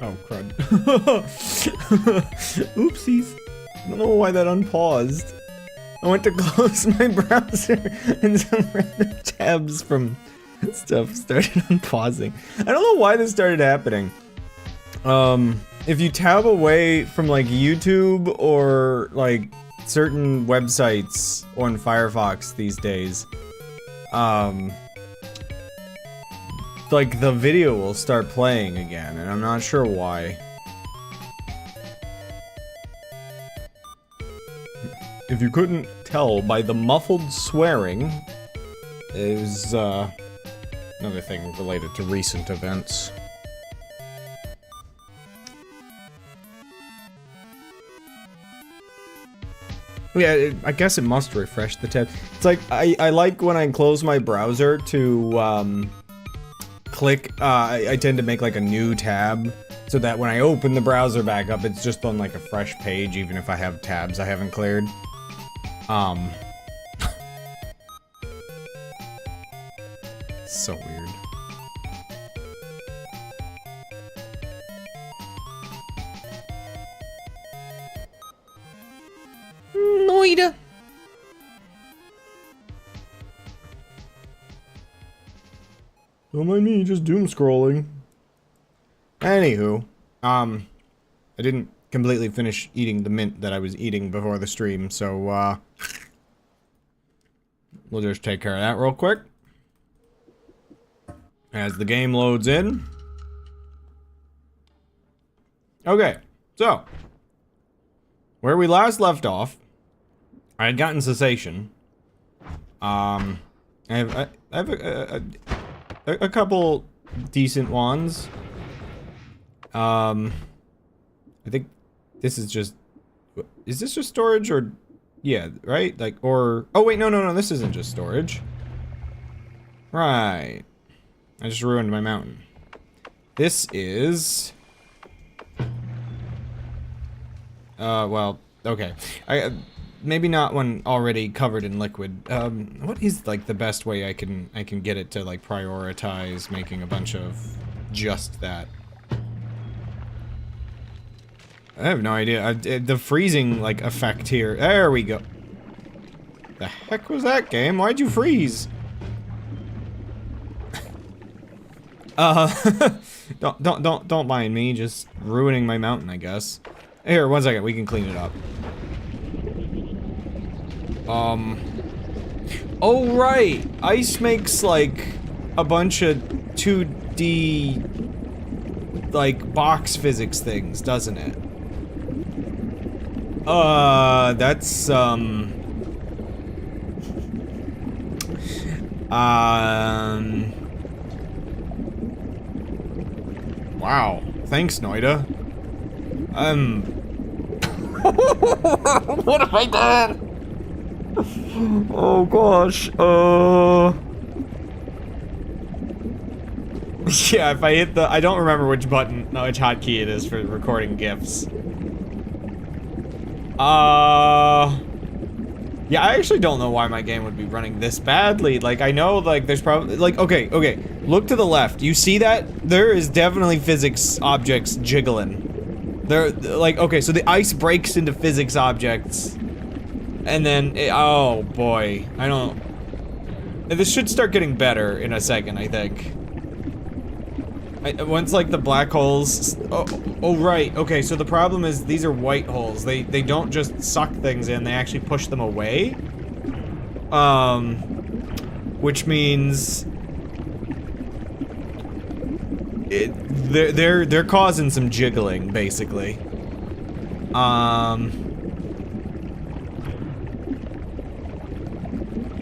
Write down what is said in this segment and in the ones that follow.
Oh, crud. Oopsies. I don't know why that unpaused. I went to close my browser and some random tabs from stuff started unpausing. I don't know why this started happening. If you tab away from like YouTube or like certain websites on Firefox these days, like the video will start playing again, and I'm not sure why. If you couldn't tell by the muffled swearing, it was another thing related to recent events. Yeah, I guess it must refresh the tab. It's like, I like when I close my browser to, click, I tend to make like a new tab, so that when I open the browser back up, it's just on like a fresh page, even if I have tabs I haven't cleared. So weird. Noita. Don't mind me, just doom scrolling. Anywho, I didn't completely finish eating the mint that I was eating before the stream, so, we'll just take care of that real quick. As the game loads in. Okay, so. Where we last left off, I had gotten cessation. I have a couple decent ones. I think this is just... Is this just storage or... Yeah, right? Like, or... Oh, wait, no, this isn't just storage. Right. I just ruined my mountain. This is... well, okay. Maybe not one already covered in liquid. What is, like, the best way I can get it to, like, prioritize making a bunch of just that? I have no idea. The freezing, like, effect here. There we go. The heck was that, game? Why'd you freeze? Don't mind me, just ruining my mountain, I guess. Here, 1 second, we can clean it up. Oh, right! Ice makes, like, a bunch of 2D, like, box physics things, doesn't it? That's, wow. Thanks, Noita. What have I done? Oh gosh, yeah, if I hit the- I don't remember which button- no, which hotkey it is for recording GIFs. Yeah, I actually don't know why my game would be running this badly. Like, I know, like, there's probably- like, okay, look to the left. You see that? There is definitely physics objects jiggling. They're, like, okay, so the ice breaks into physics objects. And then, oh boy, I don't... This should start getting better in a second, I think. Once, like, the black holes... Oh, right, okay, so the problem is these are white holes. They don't just suck things in, they actually push them away. Which means... They're causing some jiggling, basically.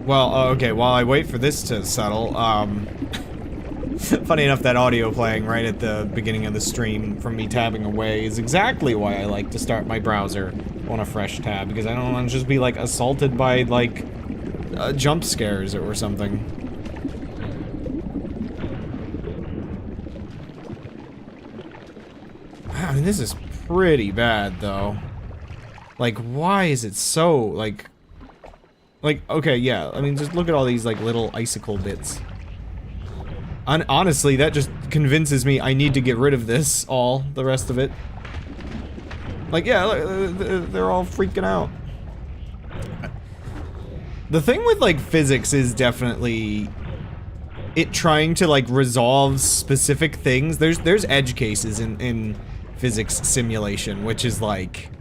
Well, okay, while I wait for this to settle, funny enough, that audio playing right at the beginning of the stream from me tabbing away is exactly why I like to start my browser on a fresh tab, because I don't want to just be, like, assaulted by, like, jump scares or something. Wow, I mean, this is pretty bad, though. Like, why is it so, like, okay, yeah, I mean, just look at all these, like, little icicle bits. Honestly, that just convinces me I need to get rid of this, the rest of it. Like, yeah, they're all freaking out. The thing with, like, physics is definitely it trying to, like, resolve specific things. There's edge cases in physics simulation, which is, like,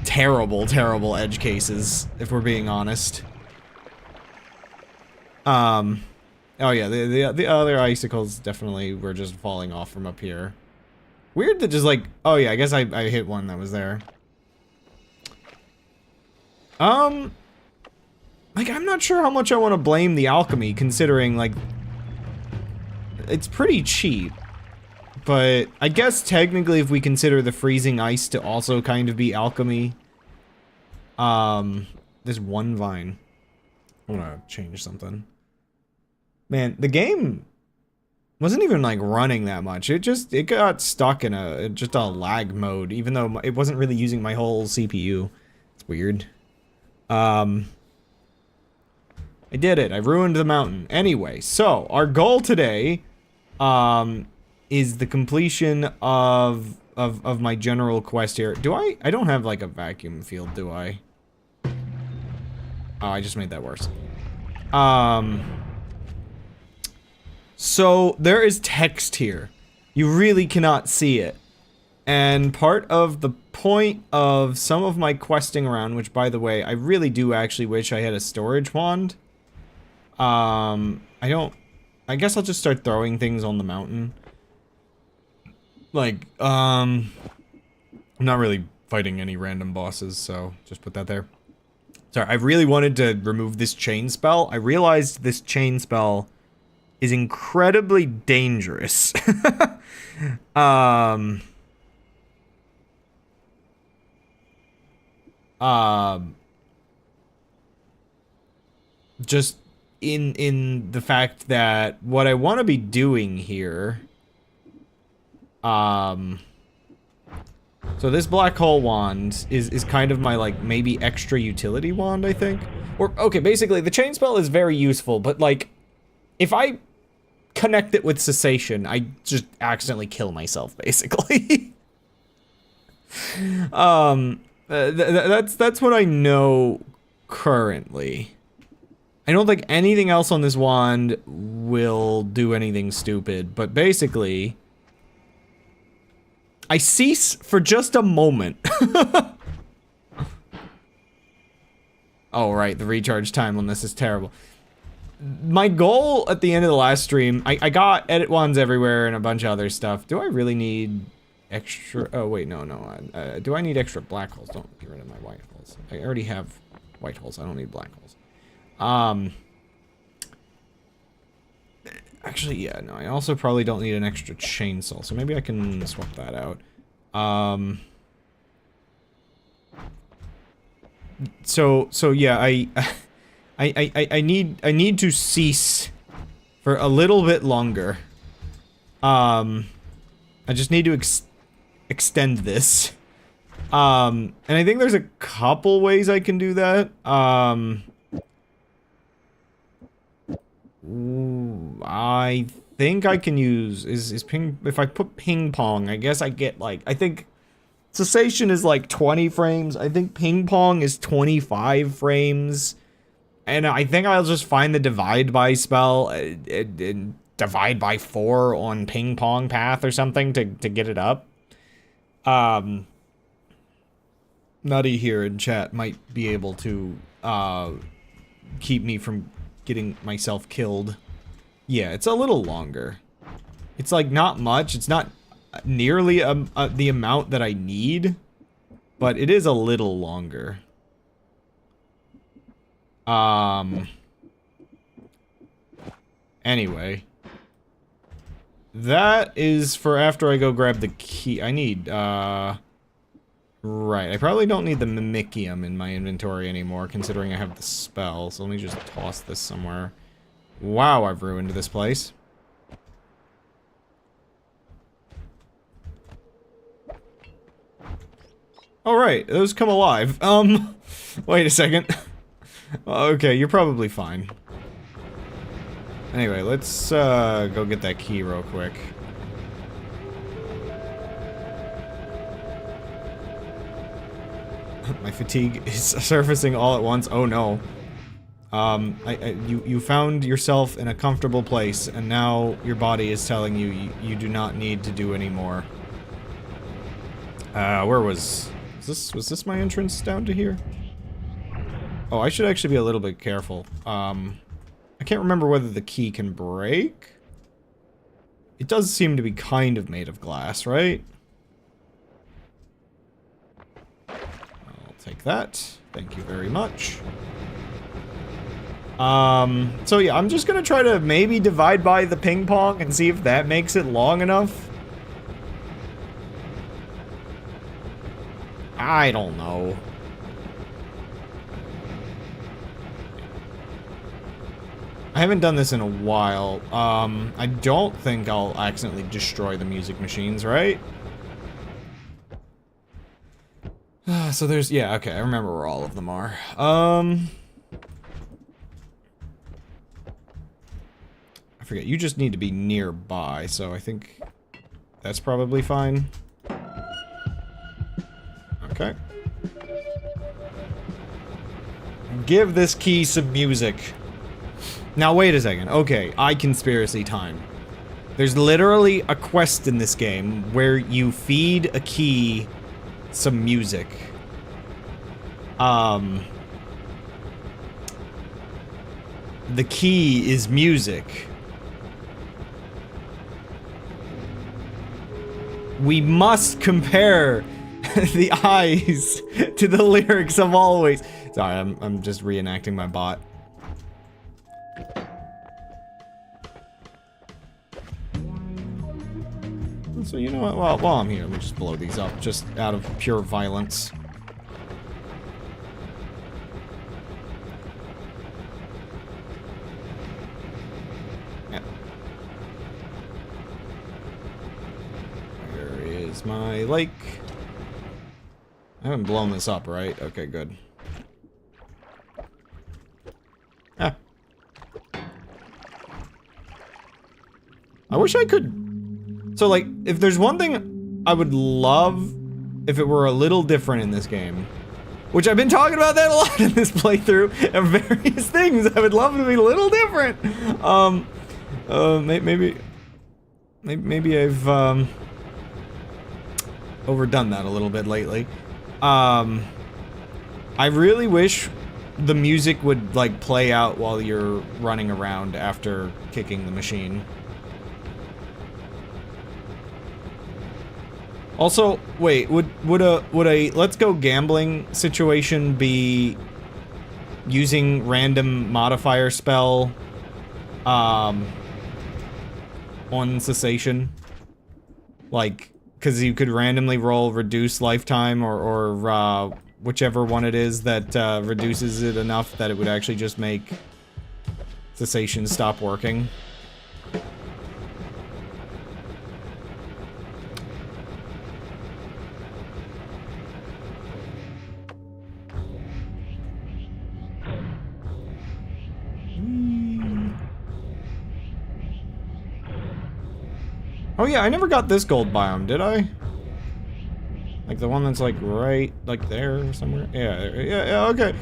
terrible edge cases, if we're being honest. Oh yeah, the other icicles definitely were just falling off from up here. Weird that just like, oh yeah, I guess I hit one that was there. Like, I'm not sure how much I want to blame the alchemy, considering, like, it's pretty cheap. But I guess technically if we consider the freezing ice to also kind of be alchemy. There's one vine. I wanna change something. Man, the game wasn't even, like, running that much. It got stuck in just a lag mode, even though it wasn't really using my whole CPU. It's weird. I did it. I ruined the mountain. Anyway, so, our goal today, is the completion of my general quest here. I don't have, like, a vacuum field, do I? Oh, I just made that worse. So, there is text here. You really cannot see it. And part of the point of some of my questing around, which, by the way, I really do actually wish I had a storage wand. I guess I'll just start throwing things on the mountain. Like, I'm not really fighting any random bosses, so just put that there. Sorry, I really wanted to remove this chain spell. I realized this chain spell is incredibly dangerous. Just in the fact that what I want to be doing here, so this black hole wand is kind of my, like, maybe extra utility wand, I think. Or, okay, basically, the chain spell is very useful, but, like, if I connect it with cessation, I just accidentally kill myself, basically. That's what I know currently. I don't think anything else on this wand will do anything stupid, but basically, I cease for just a moment. Oh, right, the recharge time on this is terrible. My goal at the end of the last stream, I got edit wands everywhere and a bunch of other stuff. Do I really need extra? Oh, wait, no. Do I need extra black holes? Don't get rid of my white holes. I already have white holes. I don't need black holes. Actually, yeah, no, I also probably don't need an extra chainsaw, so maybe I can swap that out. So yeah, I need to cease for a little bit longer. I just need to extend this. And I think there's a couple ways I can do that. I think I can use is ping. If I put ping pong, I guess I get like, I think cessation is like 20 frames. I think ping pong is 25 frames. And I think I'll just find the divide by spell and divide by 4 on ping pong path or something to get it up. Nutty here in chat might be able to keep me from getting myself killed. Yeah, it's a little longer. It's like not much. It's not nearly the amount that I need, but it is a little longer. Anyway. That is for after I go grab the key. I need, right. I probably don't need the Mimicium in my inventory anymore, considering I have the spell. So let me just toss this somewhere. Wow, I've ruined this place. Alright, those come alive. Wait a second. Okay, you're probably fine. Anyway, let's, go get that key real quick. My fatigue is surfacing all at once. Oh no. You found yourself in a comfortable place, and now your body is telling you you do not need to do any more. Where was this my entrance down to here? Oh, I should actually be a little bit careful. I can't remember whether the key can break. It does seem to be kind of made of glass, right? I'll take that. Thank you very much. So yeah, I'm just gonna try to maybe divide by the ping pong and see if that makes it long enough. I don't know. I haven't done this in a while. I don't think I'll accidentally destroy the music machines, right? So there's, yeah, okay, I remember where all of them are. I forget, you just need to be nearby, so I think that's probably fine. Okay. Give this key some music. Now wait a second, okay, I conspiracy time. There's literally a quest in this game where you feed a key some music. The key is music. We must compare the eyes to the lyrics of Always. Sorry, I'm just reenacting my bot. So you know what, while I'm here, let me just blow these up, just out of pure violence. Yeah. Where is my lake? I haven't blown this up, right? Okay, good. Ah. I wish I could... So, like, if there's one thing I would love if it were a little different in this game. Which I've been talking about that a lot in this playthrough, and various things I would love to be a little different. Maybe I've, overdone that a little bit lately. I really wish the music would, like, play out while you're running around after kicking the machine. Also, wait, would a let's go gambling situation be using random modifier spell on cessation? Like, cause you could randomly roll reduce lifetime or whichever one it is that reduces it enough that it would actually just make cessation stop working. Oh yeah, I never got this gold biome, did I? Like the one that's like right, like there somewhere? Yeah, okay.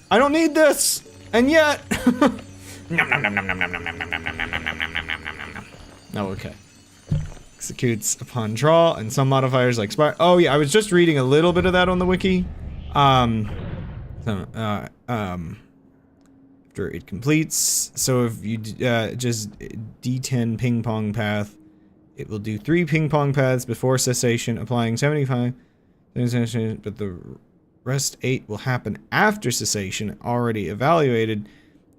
I don't need this! And yet! Oh, okay. Executes upon draw, and some modifiers like expire. Oh yeah, I was just reading a little bit of that on the wiki. After it completes, so if you just D10 ping pong path, it will do 3 ping pong paths before cessation, applying 75, but the rest 8 will happen after cessation, already evaluated.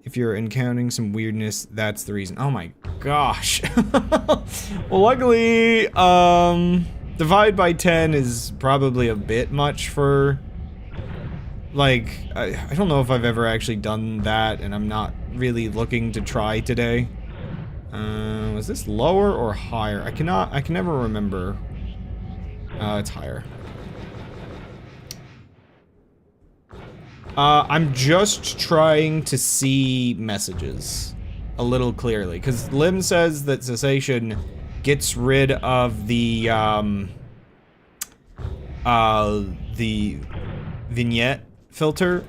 If you're encountering some weirdness, that's the reason. Oh my gosh. Well, luckily, divide by 10 is probably a bit much for, like, I don't know if I've ever actually done that, and I'm not really looking to try today. Was this lower or higher? I can never remember. It's higher. I'm just trying to see messages a little clearly, because Lim says that cessation gets rid of the vignette filter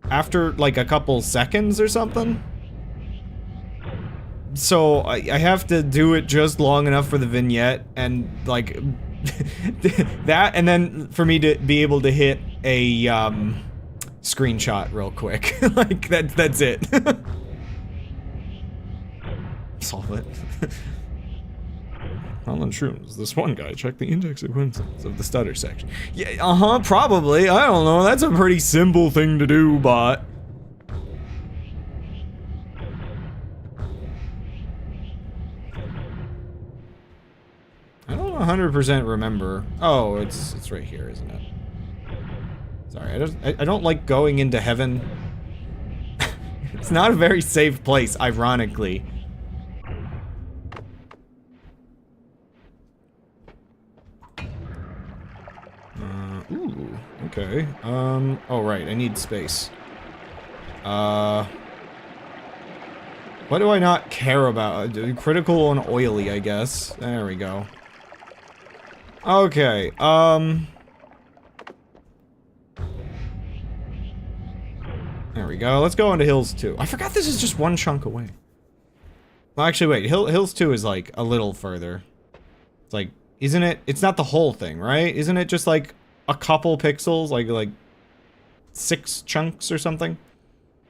after like a couple seconds or something. So I have to do it just long enough for the vignette and like that, and then for me to be able to hit a screenshot real quick. Like that's it. Solve it. On shrooms, this one guy checked the index sequence of the stutter section. Yeah, probably. I don't know. That's a pretty simple thing to do, but I don't 100% remember. Oh, it's right here, isn't it? Sorry, I don't like going into heaven. It's not a very safe place, ironically. Ooh, okay. Oh right, I need space. What do I not care about? Critical and oily, I guess. There we go. Okay, there we go. Let's go into Hills 2. I forgot this is just one chunk away. Well, actually, wait. Hills 2 is, like, a little further. It's like, isn't it? It's not the whole thing, right? Isn't it just, like, a couple pixels? Like 6 chunks or something?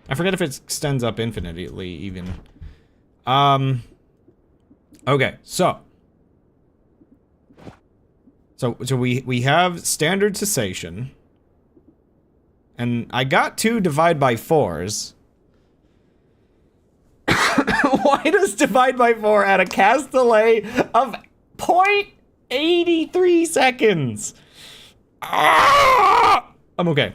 I forget if it extends up infinitely, even. Okay, so we have standard cessation. And I got 2 divide by 4s. Why does divide by 4 add a cast delay of 0.83 seconds? Ah! I'm okay.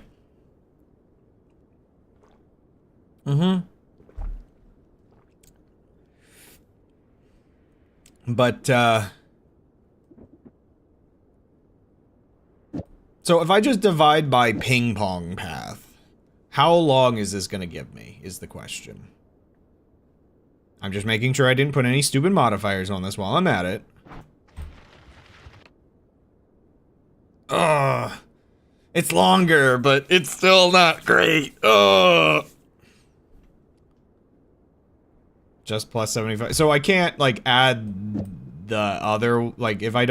But, so if I just divide by ping pong path, how long is this gonna give me, is the question. I'm just making sure I didn't put any stupid modifiers on this while I'm at it. Ugh. It's longer, but it's still not great. Ugh. Just plus 75. So I can't, like, add the other, like, if I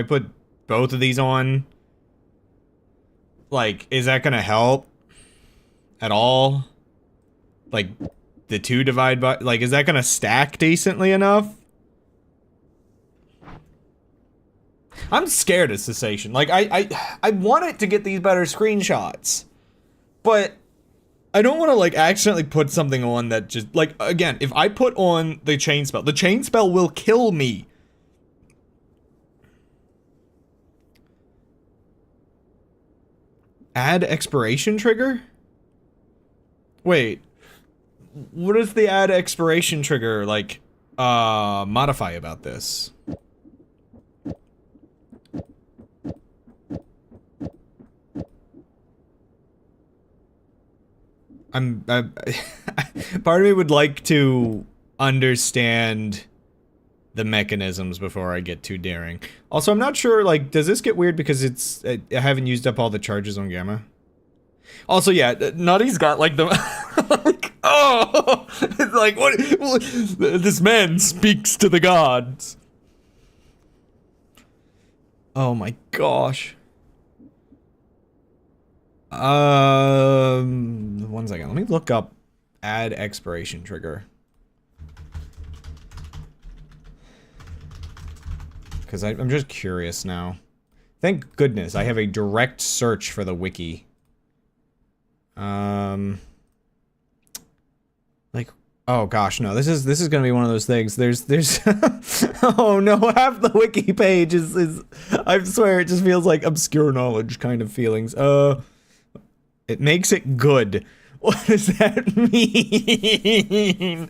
put both of these on, like, is that gonna help at all? Like, the 2 divide by, like, is that gonna stack decently enough? I'm scared of cessation. Like, I want it to get these better screenshots, but I don't want to, like, accidentally put something on that just, like, again, if I put on the chain spell will kill me. Add expiration trigger? Wait. What does the add expiration trigger, like, modify about this? Part of me would like to understand the mechanisms before I get too daring. Also, I'm not sure, like, does this get weird because I haven't used up all the charges on Gamma? Also, yeah, Nutty's got, like, the... like, oh! It's like, what? This man speaks to the gods. Oh my gosh. 1 second. Let me look up add expiration trigger. Because I'm just curious now. Thank goodness I have a direct search for the wiki. Like, oh gosh, no. This is gonna be one of those things. There's oh no, half the wiki page is I swear it just feels like obscure knowledge kind of feelings. It makes it good. What does that mean?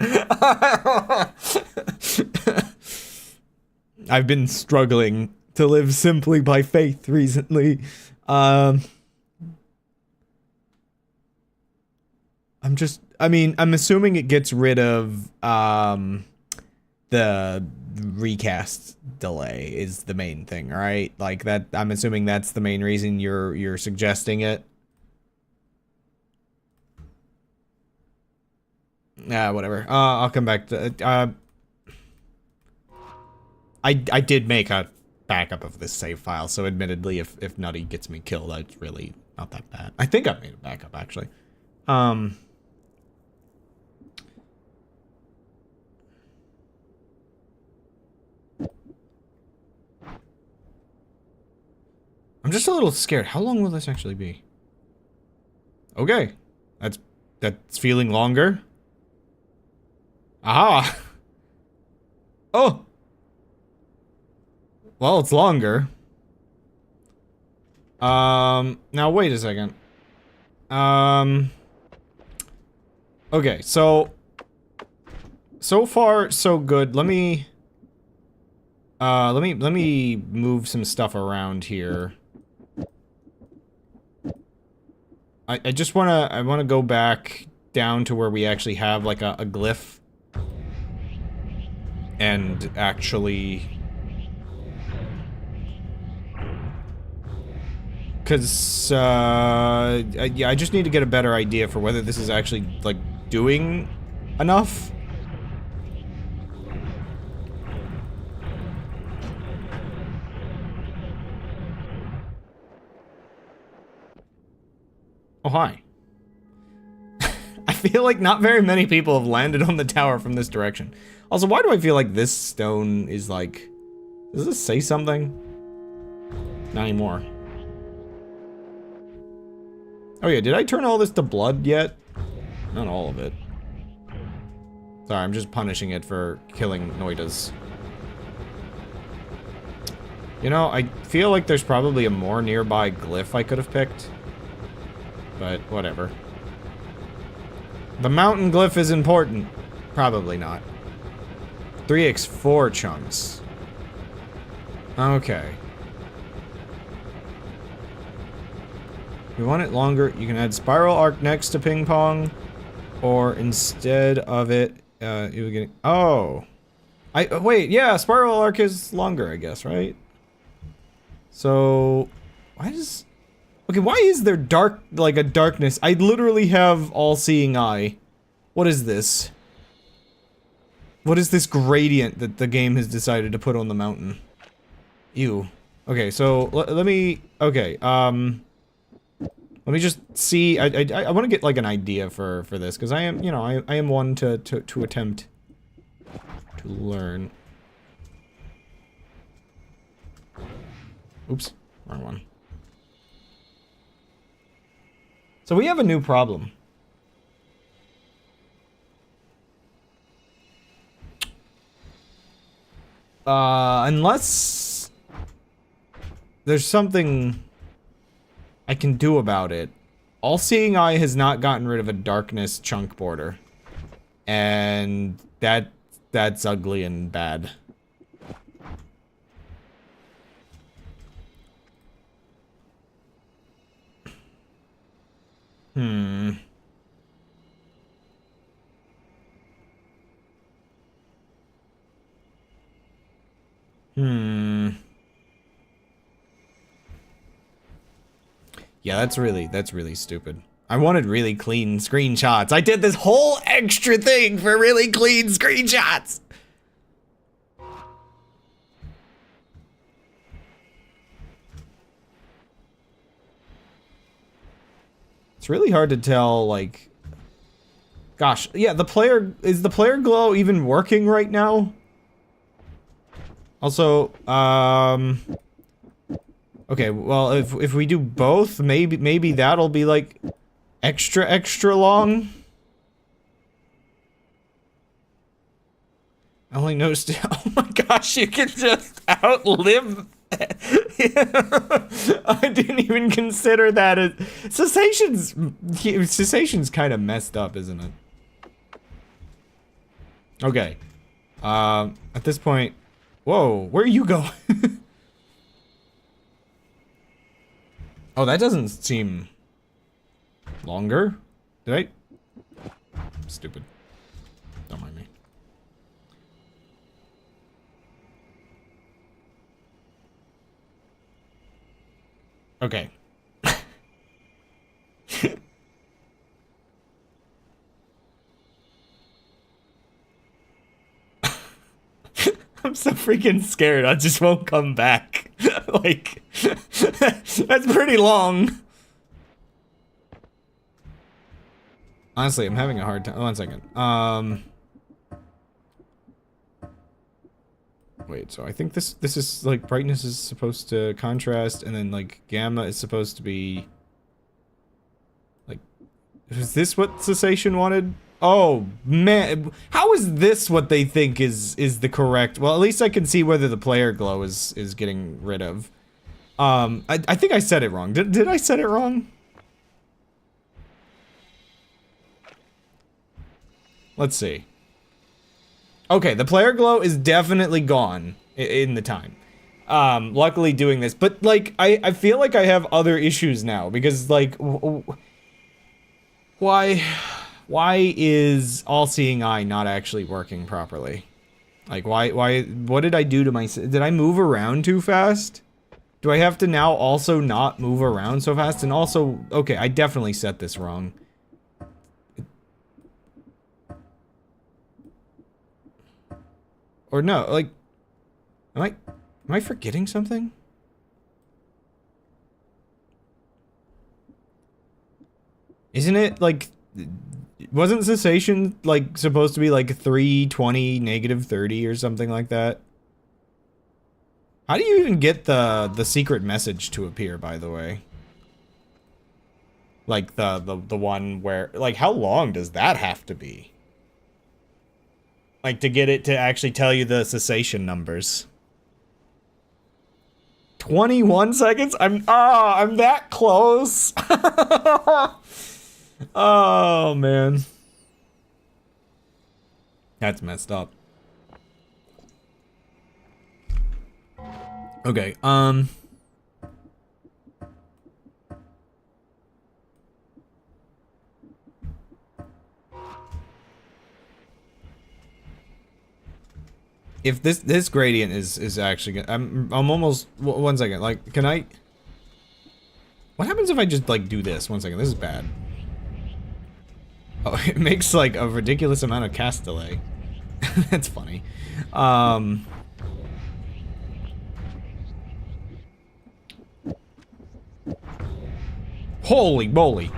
I've been struggling to live simply by faith recently. I'm assuming it gets rid of, the recast delay is the main thing, right? Like that, I'm assuming that's the main reason you're suggesting it. Whatever. I'll come back to, I did make a backup of this save file, so admittedly, if Nutty gets me killed, that's really not that bad. I think I made a backup, actually. I'm just a little scared. How long will this actually be? Okay. That's feeling longer. Aha! Oh! Well, it's longer. Now wait a second. Okay, so far, so good. Let me move some stuff around here. I just wanna go back down to where we actually have, like, a glyph. And actually... Because, yeah, I just need to get a better idea for whether this is actually, like, doing enough. Oh, hi. I feel like not very many people have landed on the tower from this direction. Also, why do I feel like this stone is like... Does this say something? Not anymore. Oh yeah, did I turn all this to blood yet? Not all of it. Sorry, I'm just punishing it for killing Noitas. You know, I feel like there's probably a more nearby glyph I could have picked. But, whatever. The mountain glyph is important. Probably not. 3x4 chunks. Okay. If you want it longer, you can add spiral arc next to ping pong. Or instead of it, you get... Oh! wait, yeah, spiral arc is longer, I guess, right? So... Why does... Okay, why is there dark, like a darkness? I literally have all-seeing eye. What is this? What is this gradient that the game has decided to put on the mountain? Ew. Okay, so let me... Okay, let me just see... I want to get, like, an idea for this, because I am, you know, I am one to attempt to learn. Oops. Wrong one. So we have a new problem. Unless there's something I can do about it. All-Seeing Eye has not gotten rid of a darkness chunk border. And that's ugly and bad. Hmm. Yeah, that's really stupid. I wanted really clean screenshots. I did this whole extra thing for really clean screenshots! It's really hard to tell, like... Gosh, yeah, is the player glow even working right now? Also, okay, well, if we do both, maybe that'll be, like, extra long? I only noticed, oh my gosh, you can just outlive... I didn't even consider that as... Cessation's kind of messed up, isn't it? Okay. At this point... Whoa, where are you going? Oh, that doesn't seem... longer? Did I... Stupid. Don't mind me. Okay. I'm so freaking scared, I just won't come back. Like, that's pretty long. Honestly, I'm having a hard time. 1 second. Wait, so I think this is, like, brightness is supposed to contrast, and then, like, gamma is supposed to be... Like, is this what Cessation wanted? Oh, man. How is this what they think is the correct... Well, at least I can see whether the player glow is getting rid of. I think I said it wrong. Did I set it wrong? Let's see. Okay, the player glow is definitely gone in the time. Luckily doing this, but, like, I feel like I have other issues now, because, like, why is All-Seeing Eye not actually working properly? Like, what did I do to my... Did I move around too fast? Do I have to now also not move around so fast? And also, okay, I definitely set this wrong. Or no, like, am I forgetting something? Isn't it, like, wasn't Cessation, like, supposed to be, like, 320, -30 or something like that? How do you even get the secret message to appear, by the way? Like, the one where, like, how long does that have to be? Like, to get it to actually tell you the cessation numbers. 21 seconds? I'm that close. Oh, man. That's messed up. Okay, if this gradient is actually gonna, I'm almost 1 second. Like, can I? What happens if I just, like, do this? One second, this is bad. Oh, it makes, like, a ridiculous amount of cast delay. That's funny. Holy moly.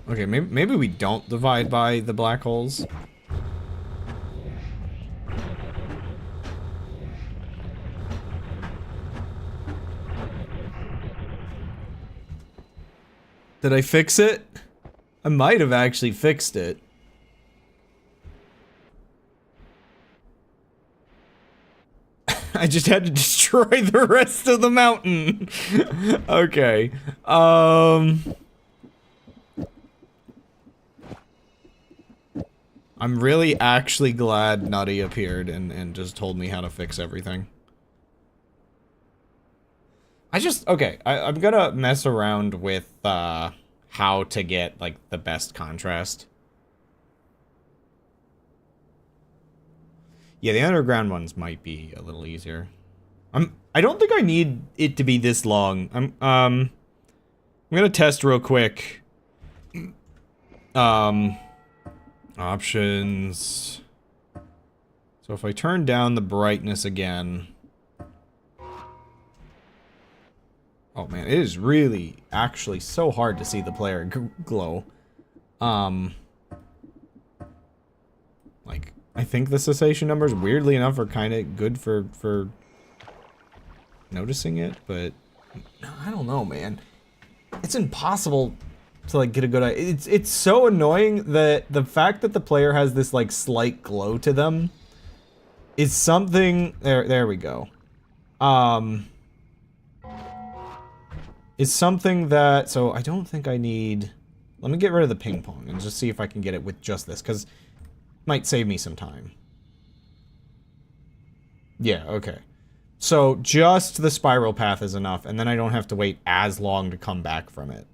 Okay, maybe we don't divide by the black holes. Did I fix it? I might have actually fixed it. I just had to destroy the rest of the mountain. Okay. I'm really actually glad Nutty appeared and just told me how to fix everything. Okay, I'm gonna mess around with, how to get, like, the best contrast. Yeah, the underground ones might be a little easier. I don't think I need it to be this long. I'm gonna test real quick. Options. So if I turn down the brightness again. Oh man, it is really actually so hard to see the player glow. Like, I think the cessation numbers, weirdly enough, are kind of good for noticing it, but I don't know, man. It's impossible to, like, get a good idea. It's so annoying that the fact that the player has this, like, slight glow to them is something. There we go. Is something that, so I don't think I need. Let me get rid of the ping pong and just see if I can get it with just this, because it might save me some time. Yeah, okay. So just the spiral path is enough, and then I don't have to wait as long to come back from it.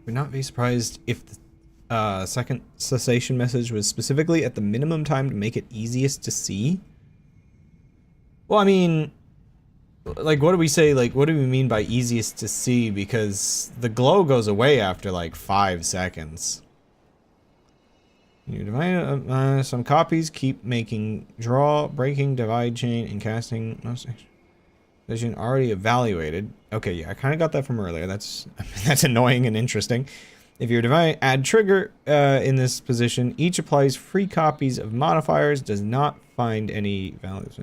Would not be surprised if the second cessation message was specifically at the minimum time to make it easiest to see. Well, I mean, like, what do we say, like, what do we mean by easiest to see? Because the glow goes away after, like, 5 seconds. You divide some copies, keep making draw, breaking, divide chain, and casting most vision already evaluated. Okay, yeah, I kind of got that from earlier. That's annoying and interesting. If you're divide add trigger in this position, each applies free copies of modifiers, does not find any values.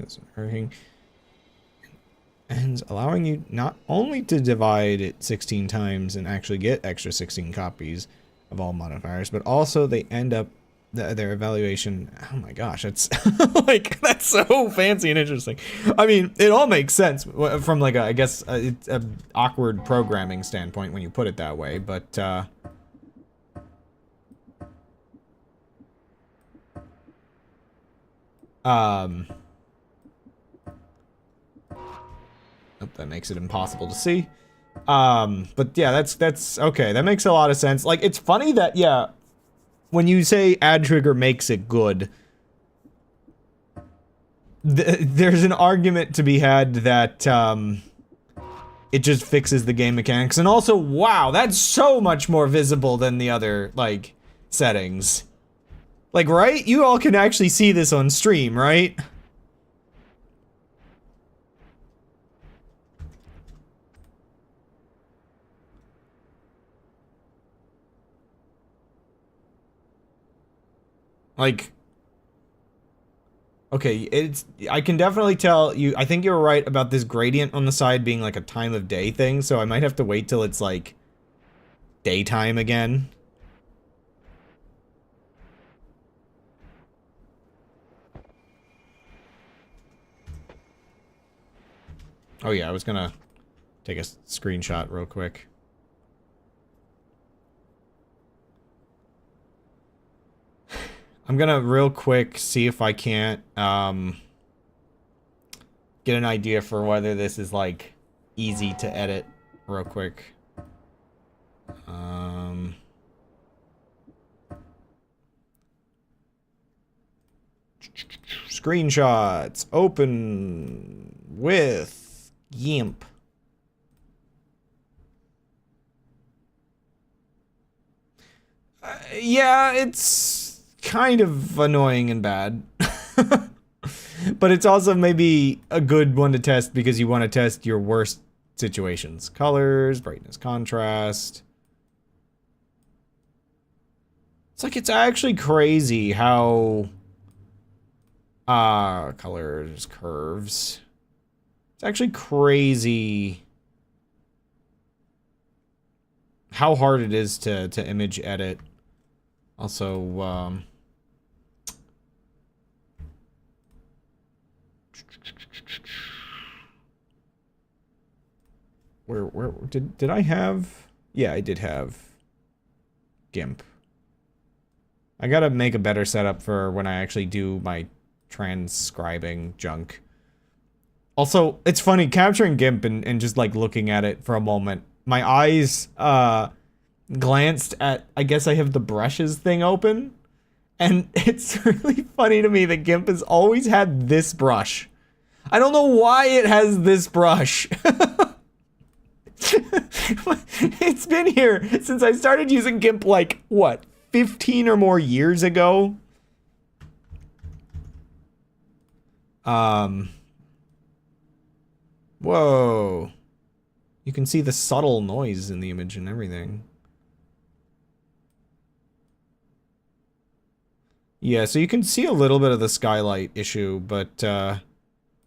Ends allowing you not only to divide it 16 times and actually get extra 16 copies of all modifiers, but also they end up their evaluation. Oh my gosh, it's like, that's so fancy and interesting. I mean, it all makes sense from, like, I guess it's a awkward programming standpoint when you put it that way, but that makes it impossible to see. But yeah, that's okay. That makes a lot of sense. Like, it's funny that, yeah, when you say add trigger makes it good, there's an argument to be had that, it just fixes the game mechanics. And also, wow, that's so much more visible than the other, like, settings. Like, right? You all can actually see this on stream, right? Like, okay, I can definitely tell you, I think you were right about this gradient on the side being like a time of day thing, so I might have to wait till it's like daytime again. Oh yeah, I was gonna take a screenshot real quick. I'm gonna real quick see if I can't get an idea for whether this is, like, easy to edit real quick. Screenshots. Open with GIMP. Yeah, it's kind of annoying and bad. But it's also maybe a good one to test because you want to test your worst situations. Colors, brightness, contrast. It's like, it's actually crazy how... colors, curves. It's actually crazy how hard it is to image edit. Also, where did I have? Yeah, I did have GIMP. I gotta make a better setup for when I actually do my transcribing junk. Also, it's funny capturing GIMP and just like looking at it for a moment. My eyes glanced at, I guess I have the brushes thing open, and it's really funny to me that GIMP has always had this brush. I don't know why it has this brush. It's been here since I started using GIMP, like, what, 15 or more years ago? Whoa. You can see the subtle noise in the image and everything. Yeah, so you can see a little bit of the skylight issue, but,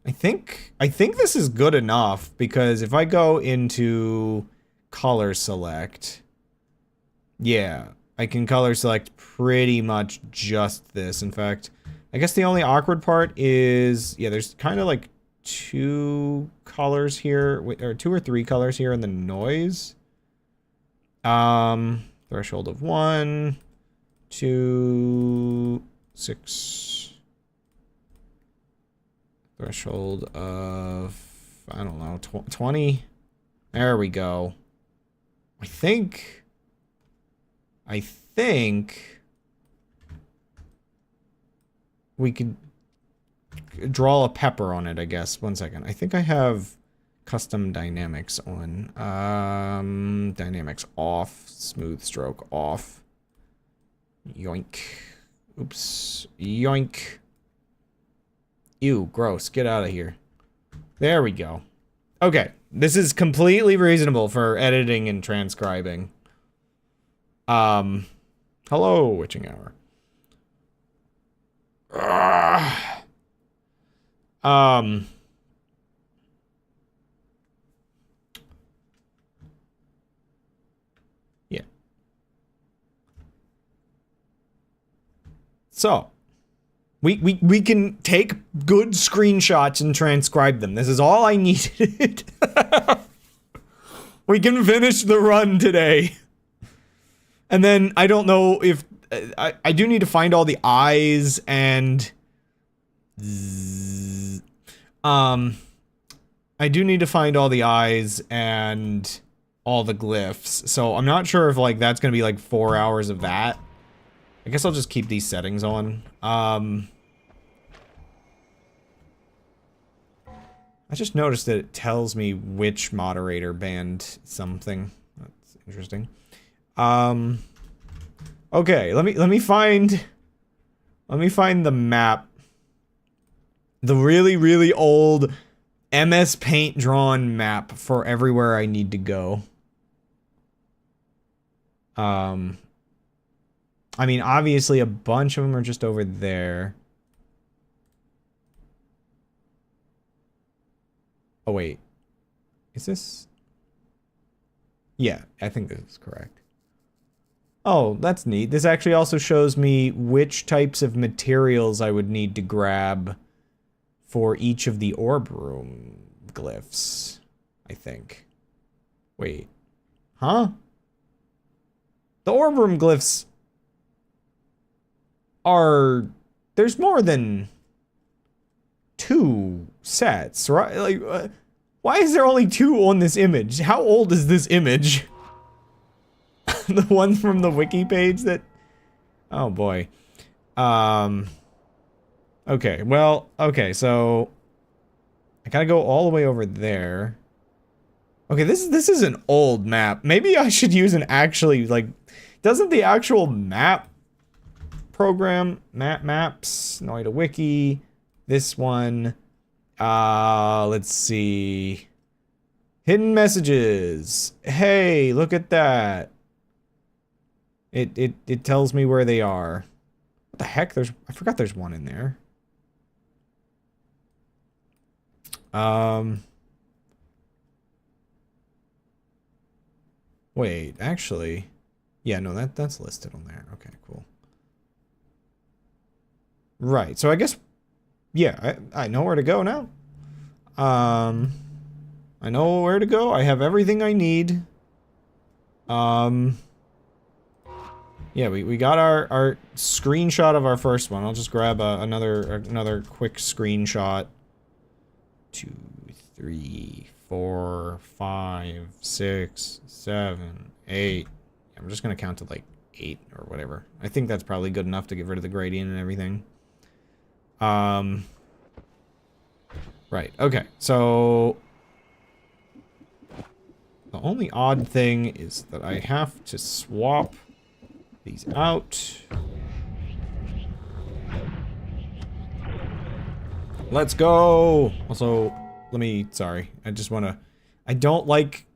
I think this is good enough, because if I go into color select, yeah, I can color select pretty much just this. In fact, I guess the only awkward part is, yeah, there's kind of like 2 colors here, or 2 or 3 colors here in the noise. Threshold of 1, 2, 6. Threshold of, I don't know, 20. There we go. I think we could draw a pepper on it, I guess. 1 second. I think I have custom dynamics on. Dynamics off. Smooth stroke off. Yoink. Oops. Yoink. Ew, gross. Get out of here. There we go. Okay. This is completely reasonable for editing and transcribing. Hello, witching hour. Yeah. So, we can take good screenshots and transcribe them. This is all I needed. We can finish the run today. And then, I don't know if... I do need to find all the eyes and... I do need to find all the eyes and all the glyphs. So, I'm not sure if, like, that's gonna be, like, 4 hours of that. I guess I'll just keep these settings on. I just noticed that it tells me which moderator banned something. That's interesting. Okay, let me find the map. The really, really old MS Paint drawn map for everywhere I need to go. I mean, obviously a bunch of them are just over there. Oh, wait. Is this? Yeah, I think this is correct. Oh, that's neat. This actually also shows me which types of materials I would need to grab for each of the orb room glyphs, I think. Wait. Huh? The orb room glyphs are... There's more than 2 sets, right? Like, why is there only 2 on this image? How old is this image? The one from the wiki page that... Oh boy. Okay, well, okay, so I gotta go all the way over there. Okay, this is an old map. Maybe I should use an actually, like, doesn't the actual map program, maps, Noita Wiki, this one, let's see. Hidden messages. Hey, look at that. It tells me where they are. What the heck? I forgot there's one in there. Wait, actually, yeah, no, that's listed on there. Okay, cool. Right, so I guess, yeah, I know where to go now. I know where to go. I have everything I need. Yeah, we got our screenshot of our first one. I'll just grab another quick screenshot. 2, 3, 4, 5, 6, 7, 8. I'm just gonna count to like 8 or whatever. I think that's probably good enough to get rid of the gradient and everything. Right, okay, so the only odd thing is that I have to swap these out. Let's go! Also, sorry, I just wanna, I don't like,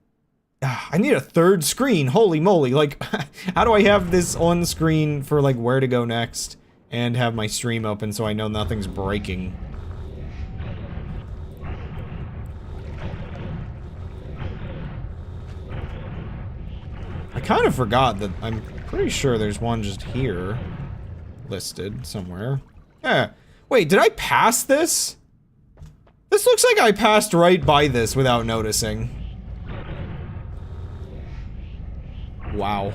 I need a third screen, holy moly, like, how do I have this on screen for, like, where to go next, and have my stream open so I know nothing's breaking? I kind of forgot that I'm pretty sure there's one just here, listed somewhere. Yeah, wait, did I pass this? This looks like I passed right by this without noticing. Wow.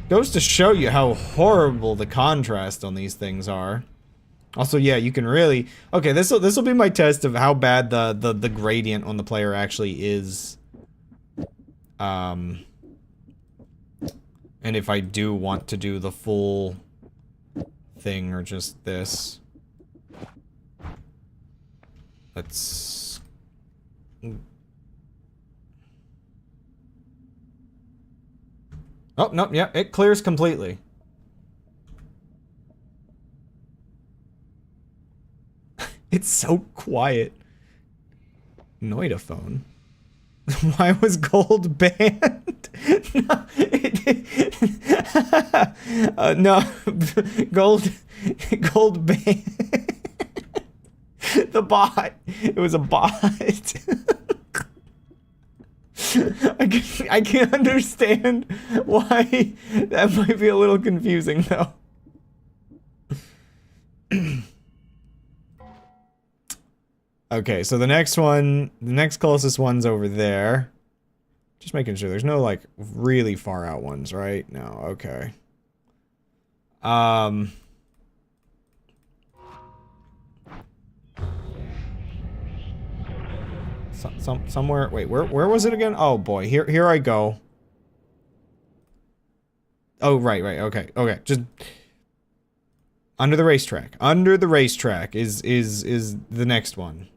Goes to show you how horrible the contrast on these things are. Also, yeah, you can really... Okay, this'll be my test of how bad the gradient on the player actually is. And if I do want to do the full thing or just this. Let's... Oh, no, yeah, it clears completely. It's so quiet. Noita phone. Why was gold banned? No, no, gold banned. The bot. It was a bot. I can't understand why that might be a little confusing though. Okay, so the next closest one's over there. Just making sure there's no, like, really far out ones, right? No, okay. Somewhere, wait, where was it again? Oh boy, here I go. Oh, right, okay, just... Under the racetrack. Under the racetrack is the next one.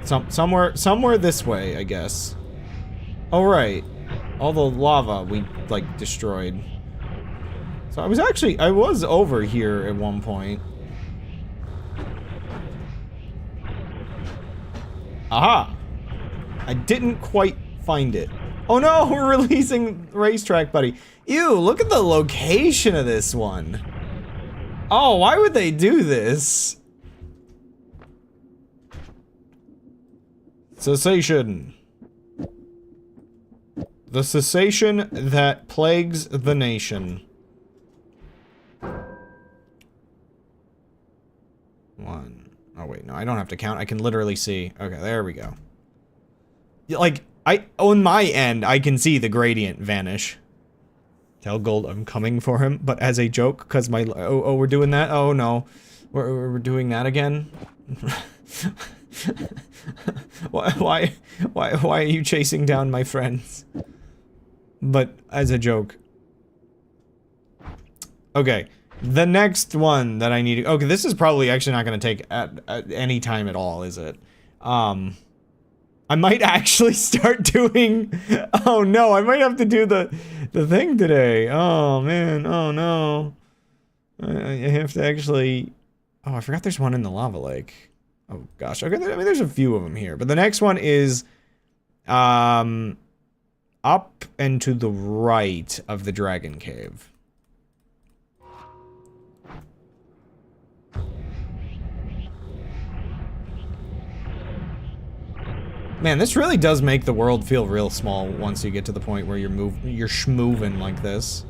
Somewhere this way, I guess. Oh, right. All the lava we, like, destroyed. So I was over here at one point. Aha! I didn't quite find it. Oh no, we're releasing Racetrack Buddy. Ew, look at the location of this one. Oh, why would they do this? Cessation. The cessation that plagues the nation. One. Oh wait, no, I don't have to count. I can literally see. Okay, there we go. Like, on my end, I can see the gradient vanish. Tell Gold I'm coming for him, but as a joke, because my... Oh, we're doing that? Oh no. We're doing that again? Why are you chasing down my friends? But as a joke. Okay, the next one that I need to- okay, this is probably actually not gonna take at any time at all, is it? I might actually start doing- oh no, I might have to do the thing today. Oh man, oh no. I have to actually- oh, I forgot there's one in the lava lake. Oh gosh, okay, I mean there's a few of them here, but the next one is, up and to the right of the dragon cave. Man, this really does make the world feel real small once you get to the point where you're schmoovin' like this.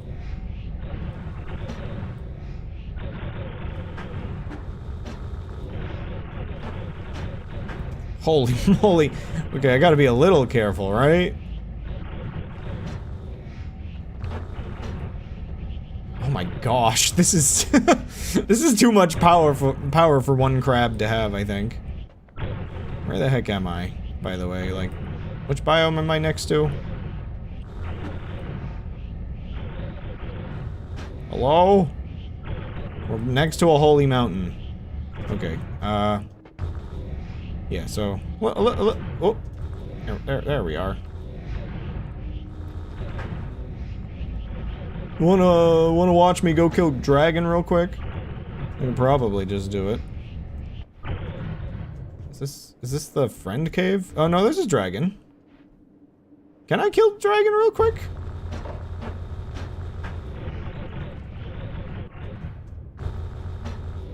Holy moly. Okay, I gotta be a little careful, right? Oh my gosh, this is this is too much power for one crab to have, I think. Where the heck am I, by the way? Like, which biome am I next to? Hello? We're next to a holy mountain. Okay, yeah, so... oh! There we are. Wanna watch me go kill dragon real quick? I can probably just do it. Is this the friend cave? Oh no, this is dragon. Can I kill dragon real quick?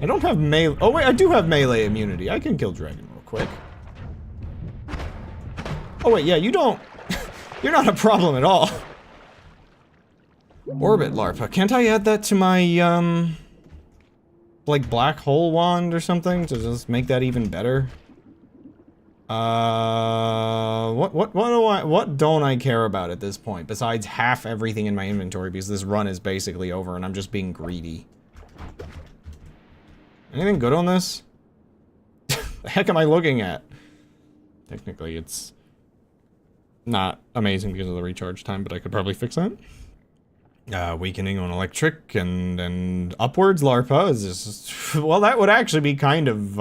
I don't have melee- oh wait, I do have melee immunity. I can kill dragon real quick. Oh wait, yeah, you don't- you're not a problem at all. Orbit larpa. Can't I add that to my, like, black hole wand or something to just make that even better? What don't I care about at this point, besides half everything in my inventory, because this run is basically over and I'm just being greedy. Anything good on this? The heck am I looking at? Technically, it's not amazing because of the recharge time, but I could probably fix that. Weakening on electric and upwards larpa is just, well, that would actually be kind of,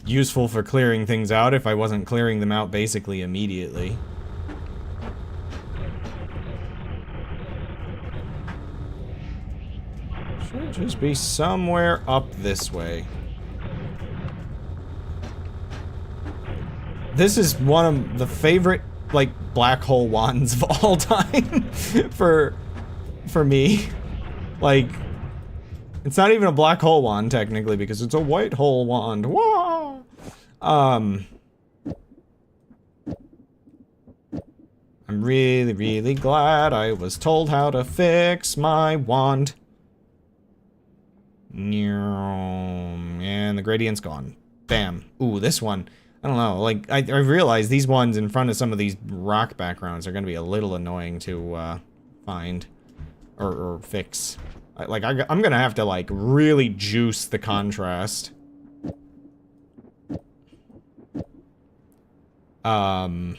useful for clearing things out if I wasn't clearing them out basically immediately. Should just be somewhere up this way. This is one of the favorite, like, black hole wands of all time for me. Like, it's not even a black hole wand technically because it's a white hole wand. Whoa! I'm really, really glad I was told how to fix my wand. And the gradient's gone. Bam. Ooh, this one. I don't know, like, I realize these ones in front of some of these rock backgrounds are gonna be a little annoying to, find. Or fix. I'm gonna have to, like, really juice the contrast. Right.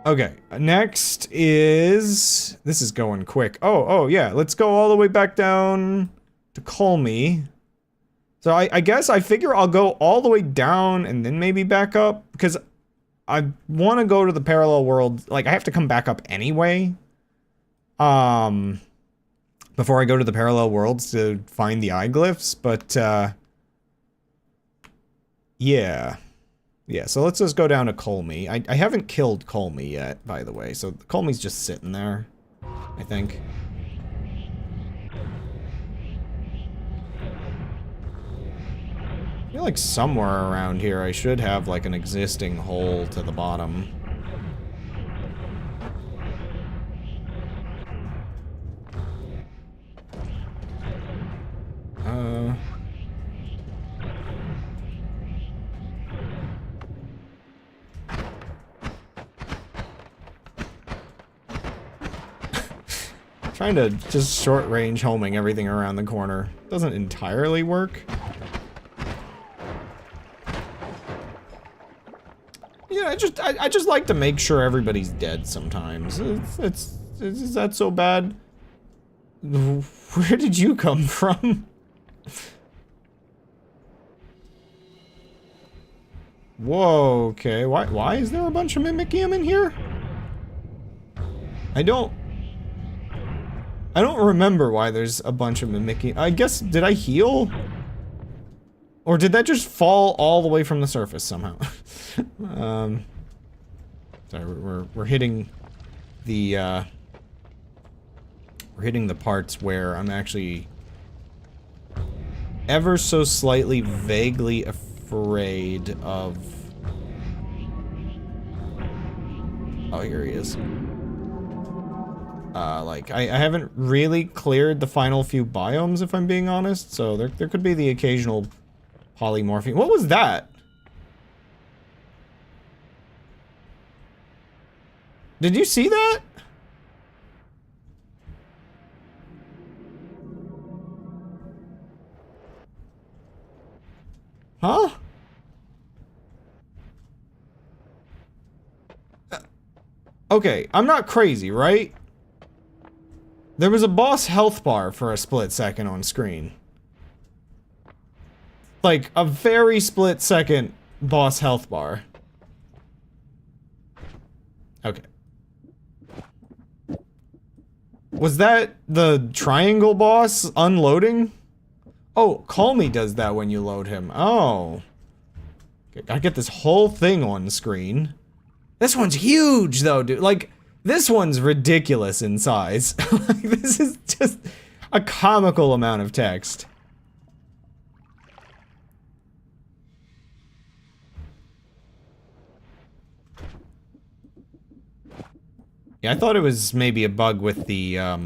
Okay, next is... this is going quick. Oh, yeah, let's go all the way back down to Colmy. So I guess I figure I'll go all the way down and then maybe back up, because I want to go to the parallel world. Like, I have to come back up anyway. Before I go to the parallel worlds to find the glyphs, but, yeah. Yeah, so let's just go down to Colmy. I haven't killed Colmy yet, by the way, so Colmy's just sitting there, I think. I feel like somewhere around here I should have, like, an existing hole to the bottom. trying to just short range homing everything around the corner. Doesn't entirely work. Yeah, I just like to make sure everybody's dead sometimes. Is that so bad? Where did you come from? Whoa, okay. Why is there a bunch of Mimicium in here? I don't remember why there's a bunch of Mimicium. I guess, did I heal? Or did that just fall all the way from the surface somehow? Sorry, we're hitting the, we're hitting the parts where I'm actually ever so slightly vaguely afraid of... Oh, here he is. Like, I haven't really cleared the final few biomes, if I'm being honest, so there could be the occasional polymorphine. What was that? Did you see that? Huh? Okay, I'm not crazy, right? There was a boss health bar for a split second on screen. Like, a very split second boss health bar. Okay. Was that the triangle boss unloading? Oh, Call Me does that when you load him. Oh. Okay, gotta get this whole thing on screen. This one's huge, though, dude. Like, this one's ridiculous in size. Like, this is just a comical amount of text. Yeah, I thought it was maybe a bug with the, I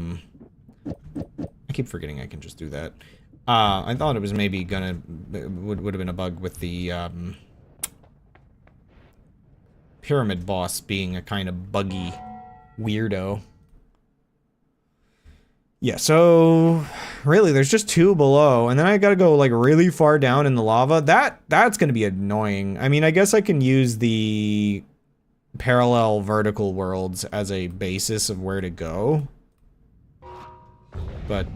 keep forgetting I can just do that. I thought it was maybe would have been a bug with the, pyramid boss being a kind of buggy weirdo. Yeah, so really there's just two below, and then I gotta go like really far down in the lava. That's gonna be annoying. I mean, I guess I can use the parallel vertical worlds as a basis of where to go. But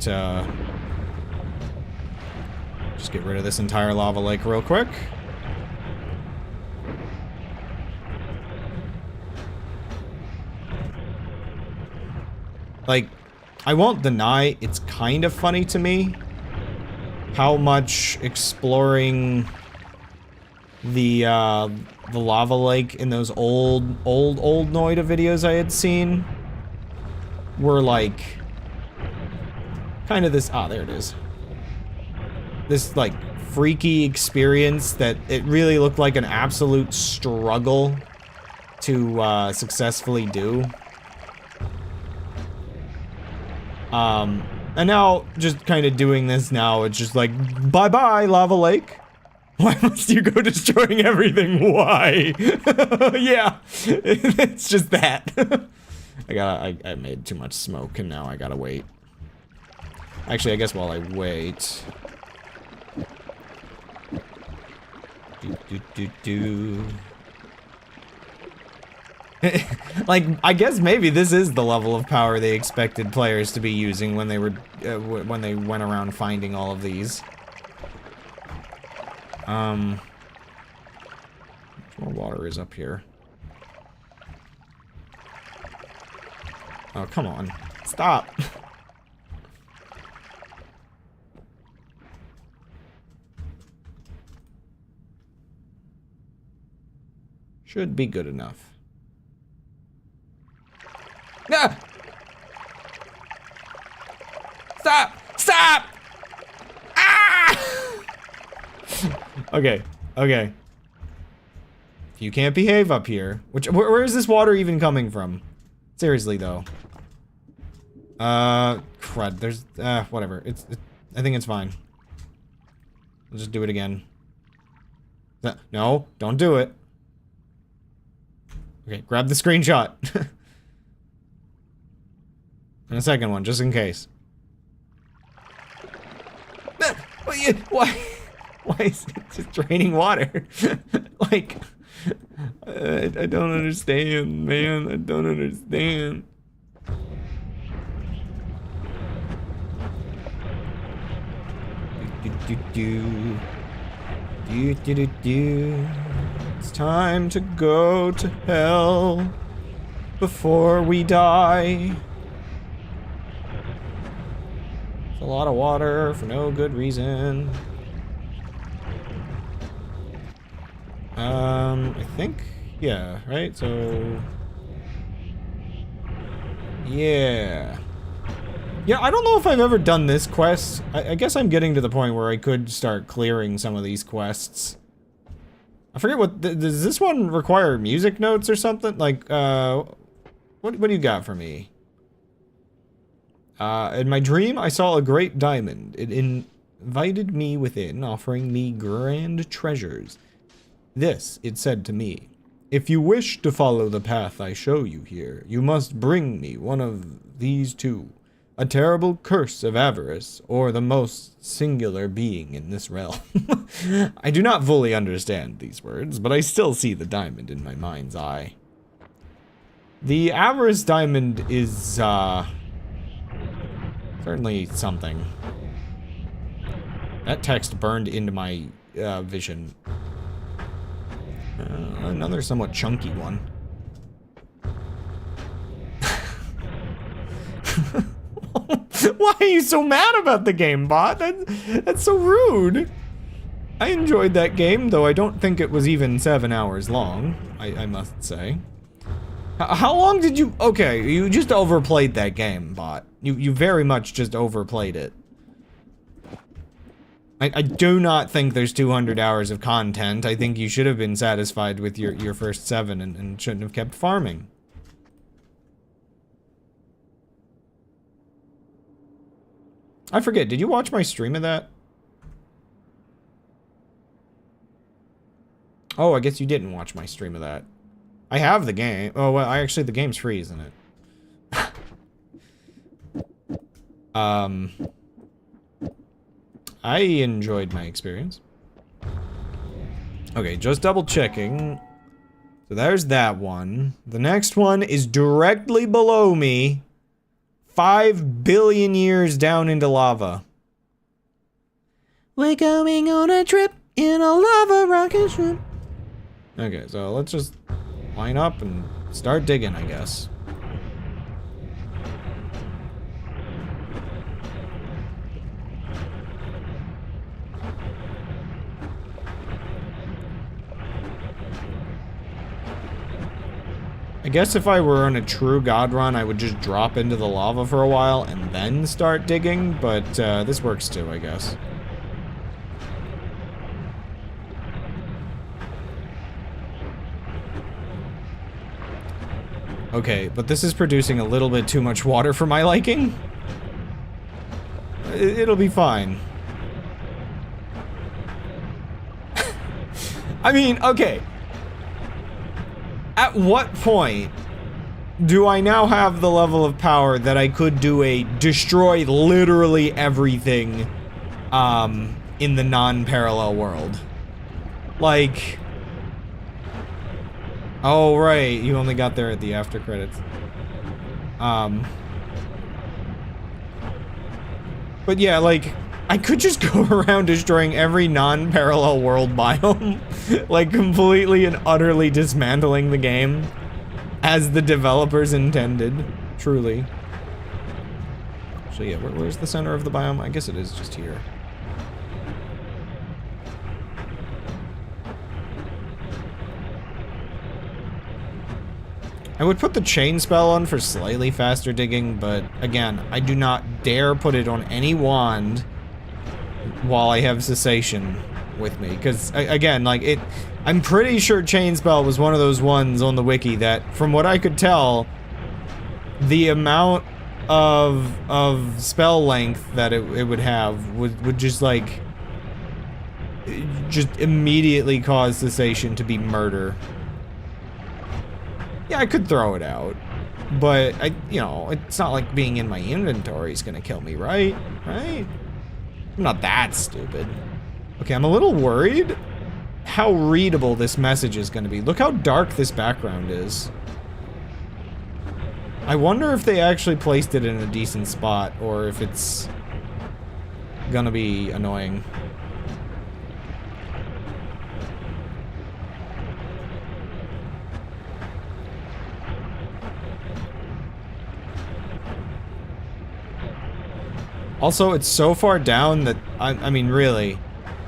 just get rid of this entire lava lake real quick. Like, I won't deny, it's kind of funny to me how much exploring the lava lake in those old Noita videos I had seen were like kind of this, there it is. This like freaky experience that it really looked like an absolute struggle to successfully do. And now, just kind of doing this now, it's just like, bye-bye, lava lake. Why must you go destroying everything? Why? Yeah, it's just that. I made too much smoke, and now I gotta wait. Actually, I guess while I wait... Like, I guess maybe this is the level of power they expected players to be using when they were, when they went around finding all of these. Much more water is up here. Oh, come on. Stop! Should be good enough. No! Stop! Stop! Ah! Okay, okay. If you can't behave up here, where is this water even coming from? Seriously though. Crud. There's whatever. I think it's fine. I'll just do it again. No, don't do it. Okay, grab the screenshot. And a second one, just in case. Why is it just draining water? Like, I don't understand, man. I don't understand. It's time to go to hell before we die. It's a lot of water for no good reason. I think, yeah, right? So, yeah. Yeah, I don't know if I've ever done this quest. I guess I'm getting to the point where I could start clearing some of these quests. I forget what, does this one require music notes or something? Like, what do you got for me? In my dream, I saw a great diamond. It invited me within, offering me grand treasures. This, it said to me, if you wish to follow the path I show you here, you must bring me one of these two. A terrible curse of avarice, or the most singular being in this realm. I do not fully understand these words, but I still see the diamond in my mind's eye. The avarice diamond is, certainly something. That text burned into my, vision. Another somewhat chunky one. Why are you so mad about the game, bot? That's so rude. I enjoyed that game, though I don't think it was even 7 hours long, I must say. How long did you... Okay, you just overplayed that game, bot. You very much just overplayed it. I do not think there's 200 hours of content. I think you should have been satisfied with your first 7 and shouldn't have kept farming. I forget, did you watch my stream of that? Oh, I guess you didn't watch my stream of that. I have the game. Oh, well, actually, the game's free, isn't it? I enjoyed my experience. Okay, just double checking. So there's that one. The next one is directly below me. 5 billion years down into lava. We're going on a trip in a lava rocket ship. Okay, so let's just line up and start digging, I guess. I guess if I were on a true god run, I would just drop into the lava for a while and then start digging, but this works too, I guess. Okay, but this is producing a little bit too much water for my liking. It'll be fine. I mean, okay. At what point do I now have the level of power that I could do a destroy literally everything in the non-parallel world? Like... Oh, right, you only got there at the after credits. But yeah, like, I could just go around destroying every non-parallel world biome, like completely and utterly dismantling the game as the developers intended, truly. So yeah, where's the center of the biome? I guess it is just here. I would put the chain spell on for slightly faster digging, but again, I do not dare put it on any wand while I have cessation with me, because again, like I'm pretty sure chain spell was one of those ones on the wiki that, from what I could tell, the amount of spell length that it would have would just like just immediately cause cessation to be murder. Yeah, I could throw it out. But, you know, it's not like being in my inventory is gonna kill me, right? Right? I'm not that stupid. Okay, I'm a little worried how readable this message is gonna be. Look how dark this background is. I wonder if they actually placed it in a decent spot, or if it's gonna be annoying. Also, it's so far down that I mean, really,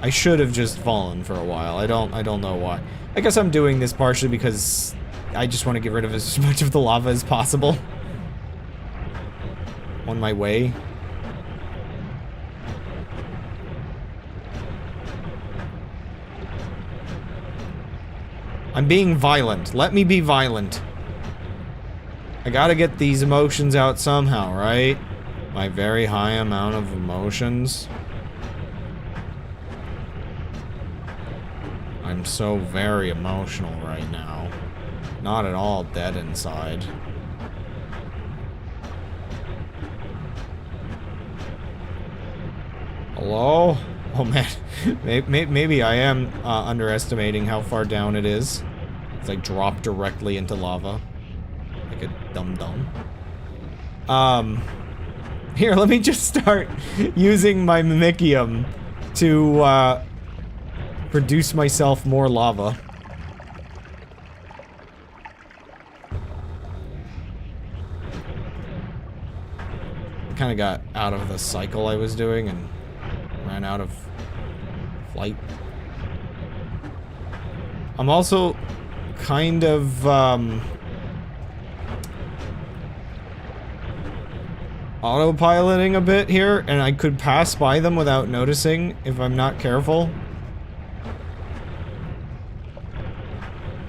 I should have just fallen for a while. I don't know why. I guess I'm doing this partially because I just want to get rid of as much of the lava as possible. On my way. I'm being violent. Let me be violent. I gotta get these emotions out somehow, right? My very high amount of emotions. I'm so very emotional right now. Not at all dead inside. Hello? Oh man, maybe I am underestimating how far down it is. It's like drop directly into lava. Like a dum-dum. Here, let me just start using my Mimicium to, produce myself more lava. I kinda got out of the cycle I was doing and ran out of flight. I'm also kind of, autopiloting a bit here, and I could pass by them without noticing if I'm not careful.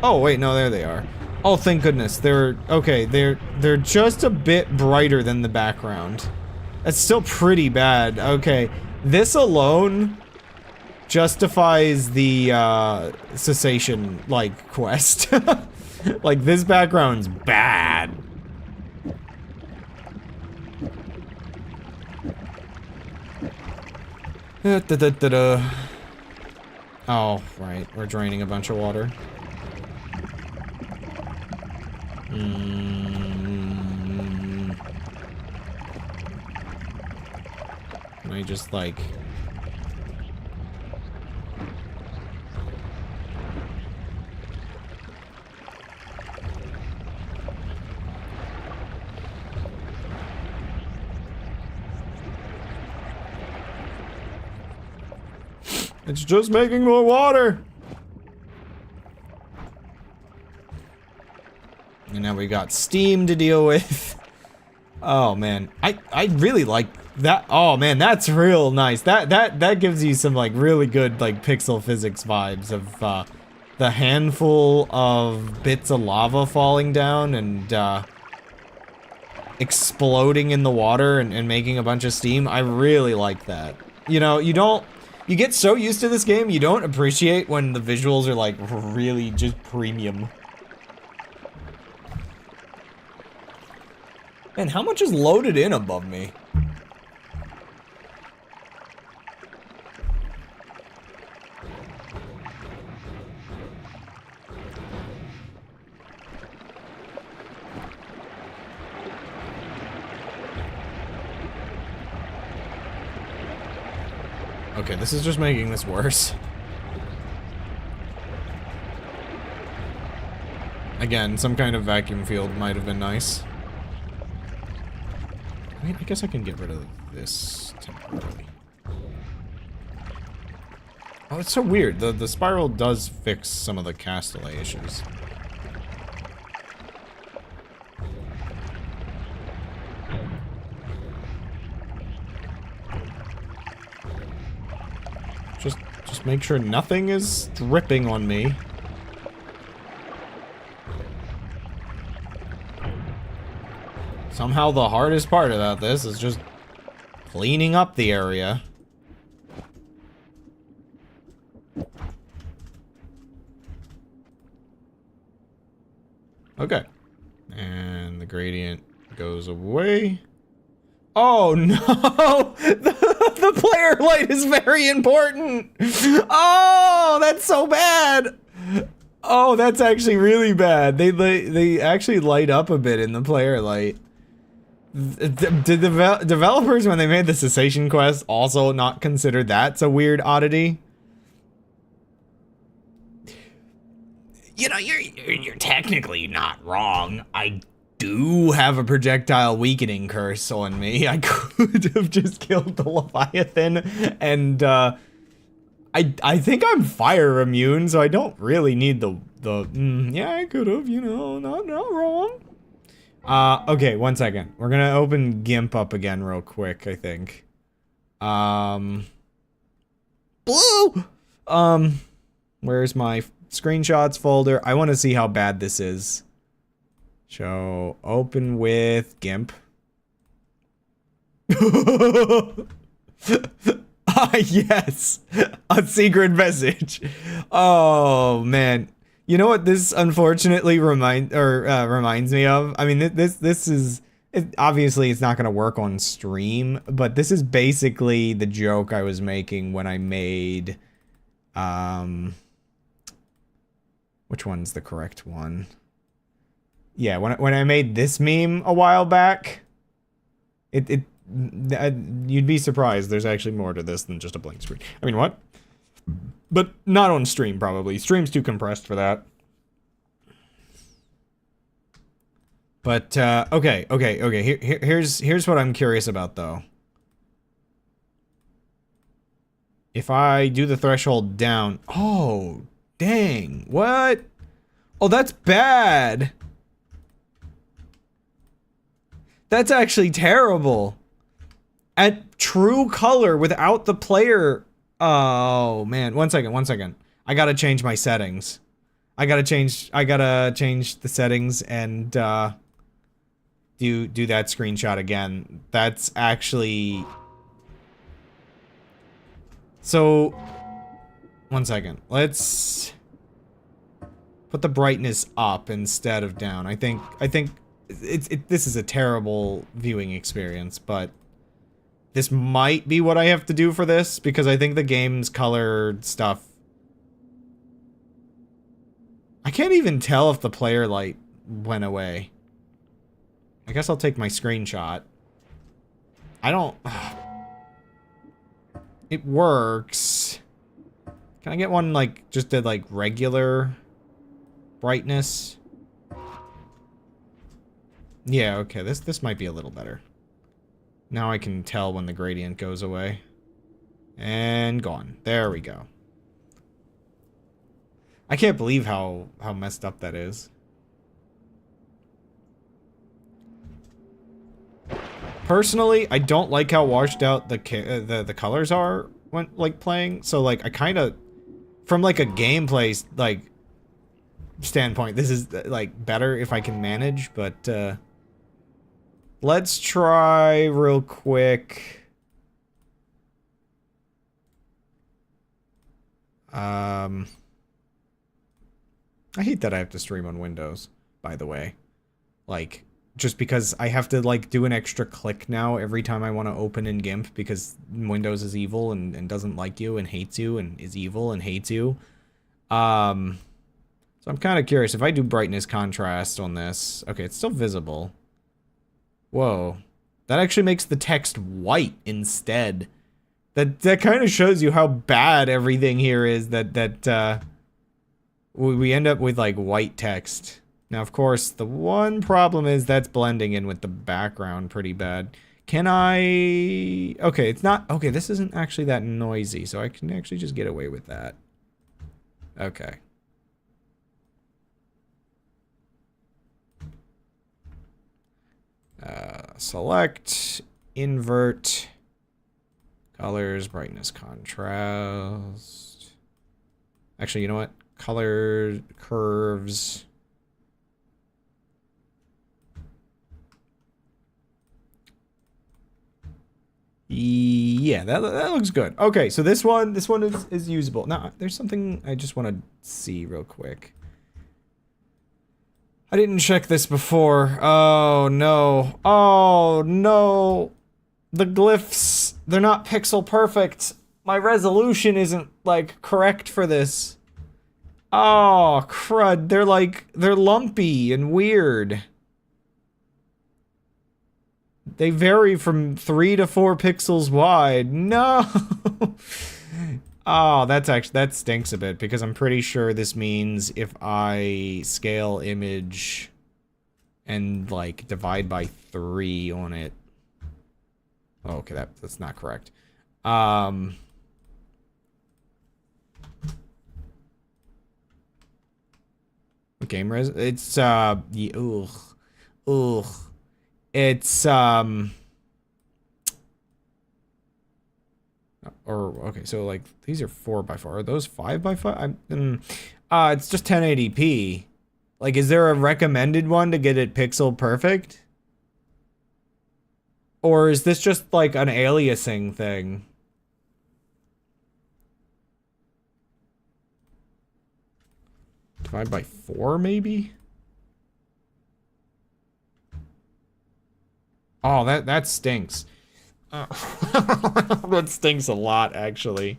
Oh, wait, no, there they are. Oh, thank goodness. Okay, they're just a bit brighter than the background. That's still pretty bad. Okay, this alone justifies the, cessation, like, quest. Like, this background's bad. Oh, right. We're draining a bunch of water. Can I just, like... It's just making more water! And now we got steam to deal with. Oh man, I really like that. Oh man, that's real nice. That gives you some like really good like pixel physics vibes of the handful of bits of lava falling down and exploding in the water and making a bunch of steam. I really like that. You know, you get so used to this game, you don't appreciate when the visuals are like really just premium. Man, how much is loaded in above me? Okay, this is just making this worse. Again, some kind of vacuum field might have been nice. I mean, I guess I can get rid of this temporarily. Oh, it's so weird. The spiral does fix some of the castaway issues. Just make sure nothing is dripping on me. Somehow the hardest part about this is just cleaning up the area. Okay. And the gradient goes away. Oh no! The player light is very important! Oh, that's so bad! Oh, that's actually really bad. They actually light up a bit in the player light. Did the developers, when they made the cessation quest, also not consider that's a weird oddity? You know, you're technically not wrong. I do have a projectile weakening curse on me. I could have just killed the Leviathan, and I think I'm fire immune, so I don't really need the yeah, I could have, you know, not wrong. Okay, one second. We're gonna open GIMP up again real quick, I think. Blue! Where's my screenshots folder? I want to see how bad this is. So, open with GIMP. Ah, yes! A secret message. Oh, man. You know what this unfortunately reminds me of? I mean, this is... obviously, it's not going to work on stream, but this is basically the joke I was making when I made... which one's the correct one? Yeah, when I made this meme a while back, you'd be surprised. There's actually more to this than just a blank screen. I mean, what? But not on stream, probably. Stream's too compressed for that. But okay. Here's what I'm curious about, though. If I do the threshold down, oh, dang, what? Oh, that's bad. That's actually terrible. At true color without the player. Oh man, one second. I gotta change my settings. I gotta change the settings and do that screenshot again. That's actually... So, one second. Let's put the brightness up instead of down. I think this is a terrible viewing experience, but this might be what I have to do for this, because I think the game's color stuff... I can't even tell if the player light went away. I guess I'll take my screenshot. I don't... It works. Can I get one, like, just at, like, regular brightness? Yeah, okay, this might be a little better. Now I can tell when the gradient goes away. And gone. There we go. I can't believe how messed up that is. Personally, I don't like how washed out the colors are when, like, playing. So, like, I kind of... From, like, a gameplay, like, standpoint, this is, like, better if I can manage, but, let's try real quick. I hate that I have to stream on Windows, by the way. Like, just because I have to, like, do an extra click now every time I want to open in GIMP, because Windows is evil and doesn't like you and hates you and is evil and hates you. So I'm kind of curious, if I do brightness contrast on this... Okay, it's still visible. Whoa. That actually makes the text white instead. That kind of shows you how bad everything here is, that we end up with, like, white text. Now, of course, the one problem is that's blending in with the background pretty bad. Can I... Okay, it's not... Okay, this isn't actually that noisy, so I can actually just get away with that. Okay. Select, invert, colors, brightness, contrast. Actually, you know what? Color, curves. Yeah, that looks good. Okay, so this one is usable. Now, there's something I just want to see real quick. I didn't check this before. Oh no. Oh no. The glyphs, they're not pixel perfect. My resolution isn't, like, correct for this. Oh, crud. They're lumpy and weird. They vary from 3 to 4 pixels wide. No! Oh, that stinks a bit, because I'm pretty sure this means if I scale image and, like, divide by 3 on it. Oh, okay, that's not correct. Game res, it's, ugh. Ugh. It's, okay, so, like, these are 4x4. Are those 5x5? It's just 1080p. Like, is there a recommended one to get it pixel perfect? Or is this just, like, an aliasing thing? Divide by 4, maybe? Oh, that stinks. That stinks a lot, actually.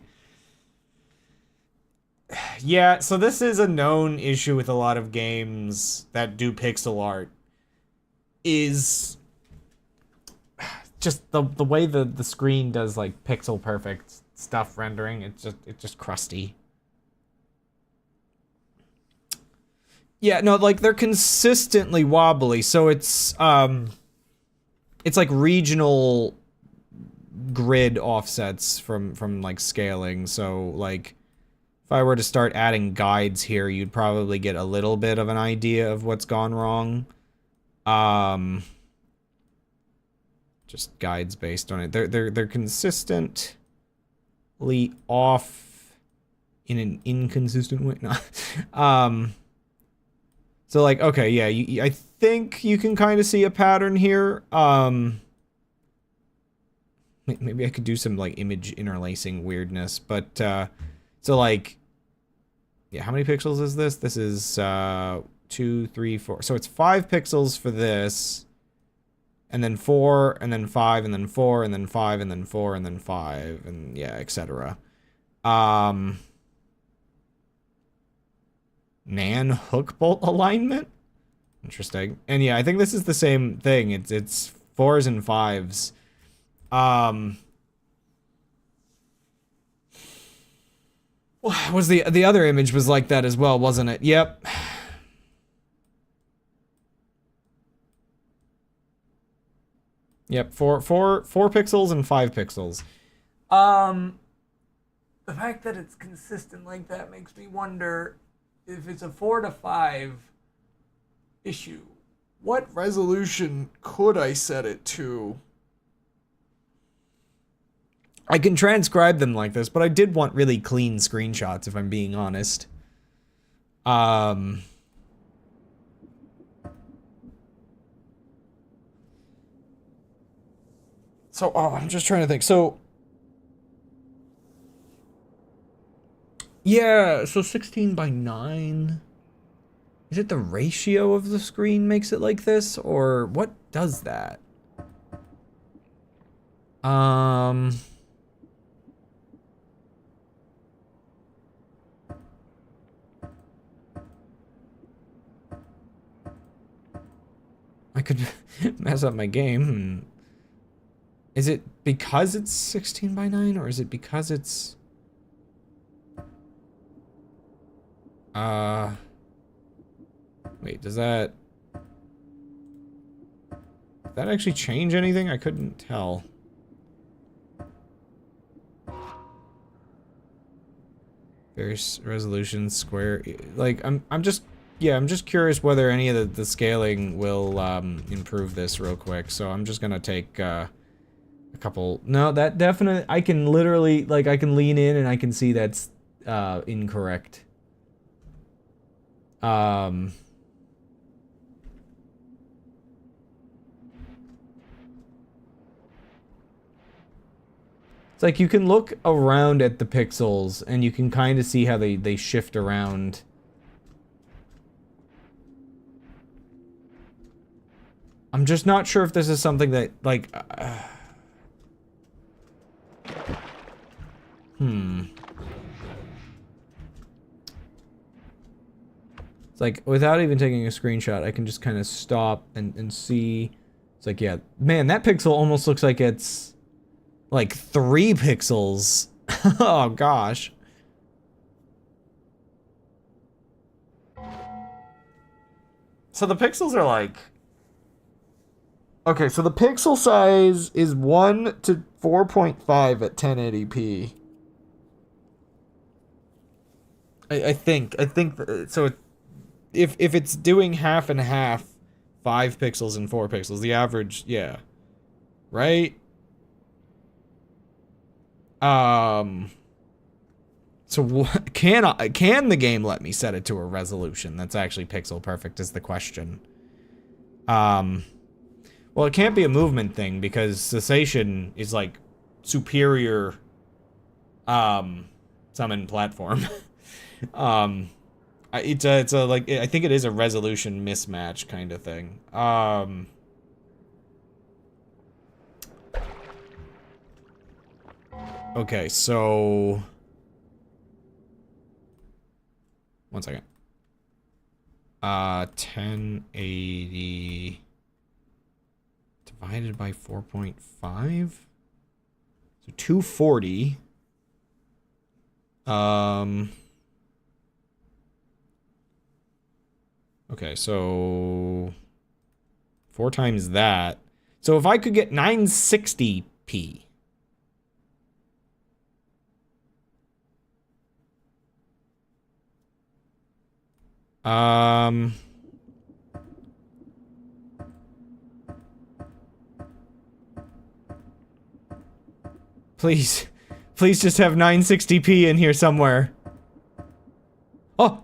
Yeah, so this is a known issue with a lot of games that do pixel art. Is just the way the screen does, like, pixel perfect stuff rendering. It's just crusty. Yeah, no, like, they're consistently wobbly, so it's like regional grid offsets from like scaling. So, like, if I were to start adding guides here, you'd probably get a little bit of an idea of what's gone wrong. Just guides based on it. They're consistently off in an inconsistent way. No. So, like, okay, yeah, I think you can kind of see a pattern here. Maybe I could do some, like, image interlacing weirdness, but, so, like, yeah, how many pixels is this? This is, 2, 3, 4. So it's 5 pixels for this, and then 4, and then 5, and then 4, and then 5, and then 4, and then 5, and yeah, etc. Nan hook bolt alignment? Interesting. And yeah, I think this is the same thing. It's 4s and 5s. Was the other image was like that as well, wasn't it? Yep. Yep, 4 pixels and 5 pixels. The fact that it's consistent like that makes me wonder if it's a 4 to 5 issue. What resolution could I set it to? I can transcribe them like this, but I did want really clean screenshots, if I'm being honest. So, I'm just trying to think. So, yeah, so 16 by 9. Is it the ratio of the screen makes it like this, or what does that? I could mess up my game. Is it because it's 16 by 9, or is it because it's... Wait, does that actually change anything? I couldn't tell. Various resolutions, square... Like, I'm just curious whether any of the scaling will, improve this real quick. So I'm just gonna take, a couple... No, that definitely... I can literally, like, I can lean in and I can see that's, incorrect. It's like you can look around at the pixels and you can kind of see how they shift around. I'm just not sure if this is something that, like... It's like, without even taking a screenshot, I can just kind of stop and see. It's like, yeah, man, that pixel almost looks like it's like 3 pixels. Oh, gosh. So the pixels are like... Okay, so the pixel size is 1 to 4.5 at 1080p. I think, so if it's doing half and half, 5 pixels and 4 pixels, the average, yeah. Right? So can the game let me set it to a resolution that's actually pixel perfect is the question. Well, it can't be a movement thing because cessation is like superior summon platform. It's a like, I think it is a resolution mismatch kind of thing. Okay, so 1 second. 1080 divided by 4.5. So 240. Okay, so 4 times that. So if I could get 960p. Please just have 960p in here somewhere. Oh,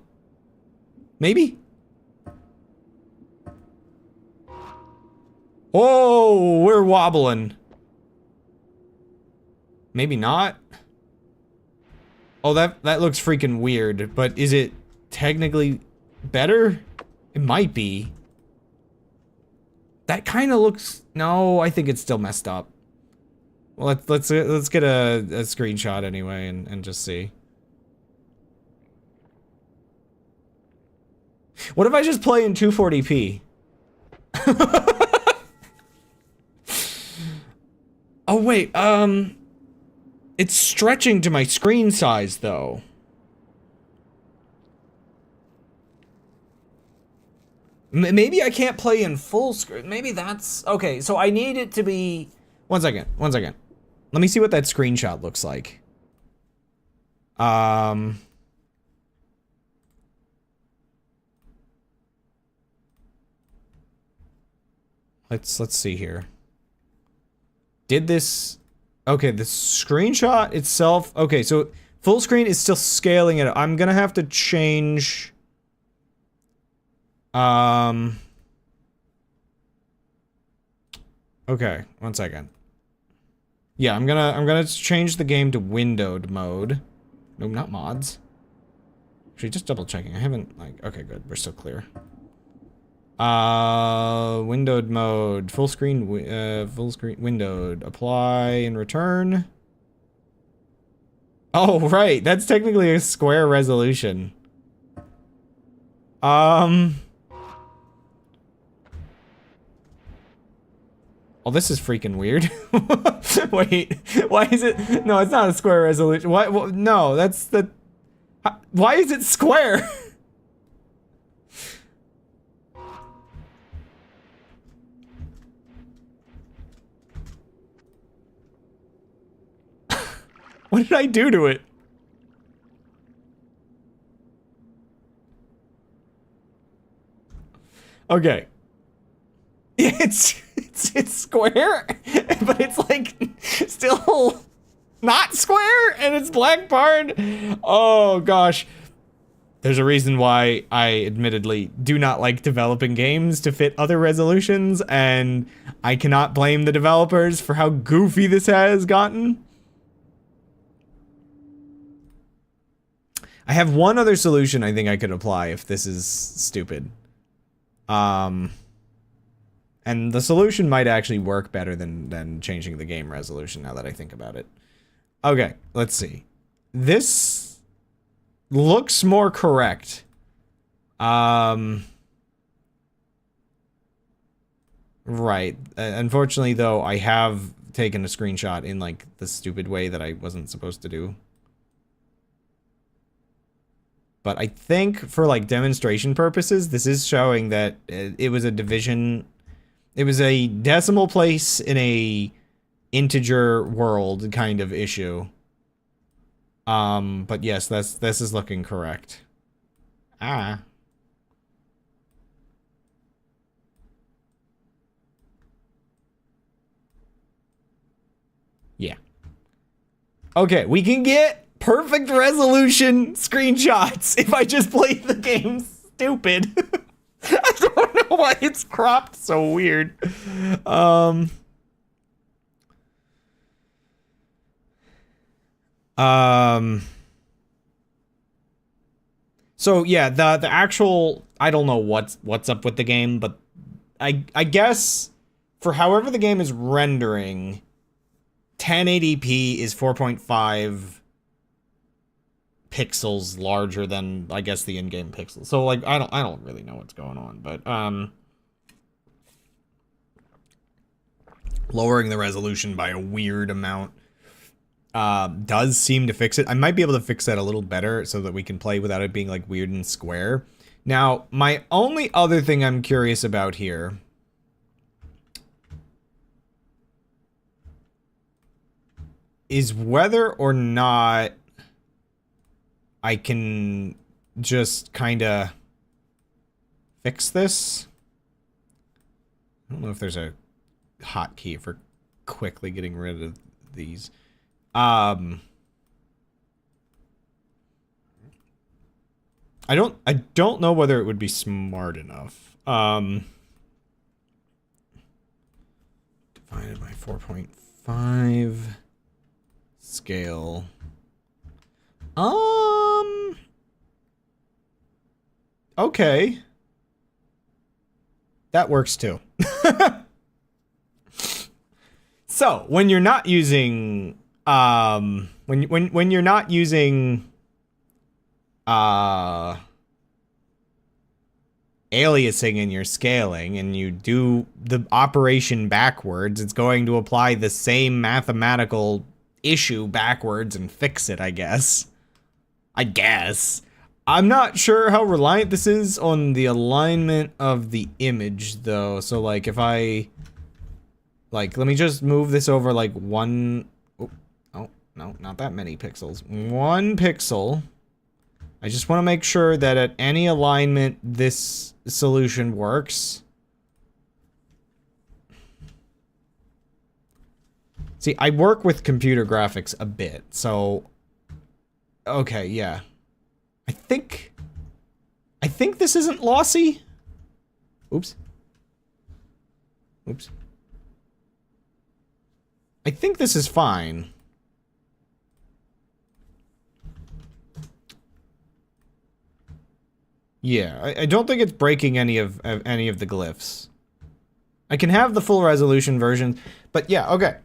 maybe. Oh, we're wobbling. Maybe not. Oh, that looks freaking weird, but is it technically better? It might be. That kind of looks... No, I think it's still messed up. Well, let's get a screenshot anyway and just see. What if I just play in 240p? Oh wait, it's stretching to my screen size though. Maybe I can't play in full screen. Maybe that's... Okay, so I need it to be... One second. Let me see what that screenshot looks like. Let's see here. Did this... Okay, the screenshot itself... Okay, so full screen is still scaling it. I'm gonna have to change... Okay, 1 second. Yeah, I'm gonna change the game to windowed mode. No, not mods. Actually, just double checking. I haven't, like... Okay, good. We're still clear. Windowed mode. Full screen windowed. Apply and return. Oh, right. That's technically a square resolution. Oh, this is freaking weird. Wait, why is it? No, it's not a square resolution. Why? No, that's the... Why is it square? What did I do to it? Okay. It's square, but it's like still not square, and it's black barred. Oh gosh. There's a reason why I admittedly do not like developing games to fit other resolutions, and I cannot blame the developers for how goofy this has gotten. I have one other solution I think I could apply if this is stupid. And the solution might actually work better than changing the game resolution now that I think about it. Okay, let's see. This looks more correct. Right. Unfortunately, though, I have taken a screenshot in, like, the stupid way that I wasn't supposed to do. But I think for, like, demonstration purposes, this is showing that it was a division. It was a decimal place in a integer world kind of issue. But yes, this is looking correct. Ah. Yeah. Okay, we can get perfect resolution screenshots if I just play the game stupid. I don't know why it's cropped so weird. So yeah, the actual, I don't know what's up with the game, but I guess for however the game is rendering, 1080p is 4.5 pixels larger than, I guess, the in-game pixels. So like I don't really know what's going on, but lowering the resolution by a weird amount does seem to fix it. I might be able to fix that a little better so that we can play without it being like weird and square. Now, my only other thing I'm curious about here is whether or not I can just kind of fix this. I don't know if there's a hotkey for quickly getting rid of these. I don't know whether it would be smart enough. Divided by 4.5 scale. Okay. That works too. So, when you're not using when you're not using aliasing in your scaling and you do the operation backwards, it's going to apply the same mathematical issue backwards and fix it, I guess. I'm not sure how reliant this is on the alignment of the image, though. So, like, if I... Like, let me just move this over, like, one... Oh, no, not that many pixels. 1 pixel. I just want to make sure that at any alignment, this solution works. See, I work with computer graphics a bit, so... Okay, yeah. I think this isn't lossy. Oops. Oops. I think this is fine. Yeah, I don't think it's breaking any of the glyphs. I can have the full resolution version, but yeah, okay.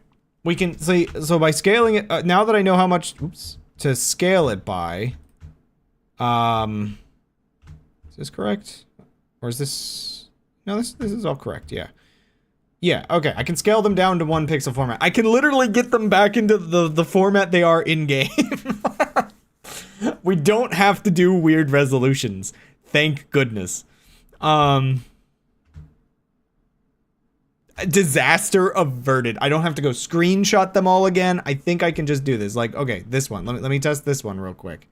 We can see, so by scaling it, now that I know how much, oops, to scale it by, is this correct? Or is this, no, this is all correct, yeah. Yeah, okay, I can scale them down to 1 pixel format. I can literally get them back into the format they are in-game. We don't have to do weird resolutions. Thank goodness. Disaster averted. I don't have to go screenshot them all again. I think I can just do this. Like, okay, this one. Let me test this one real quick.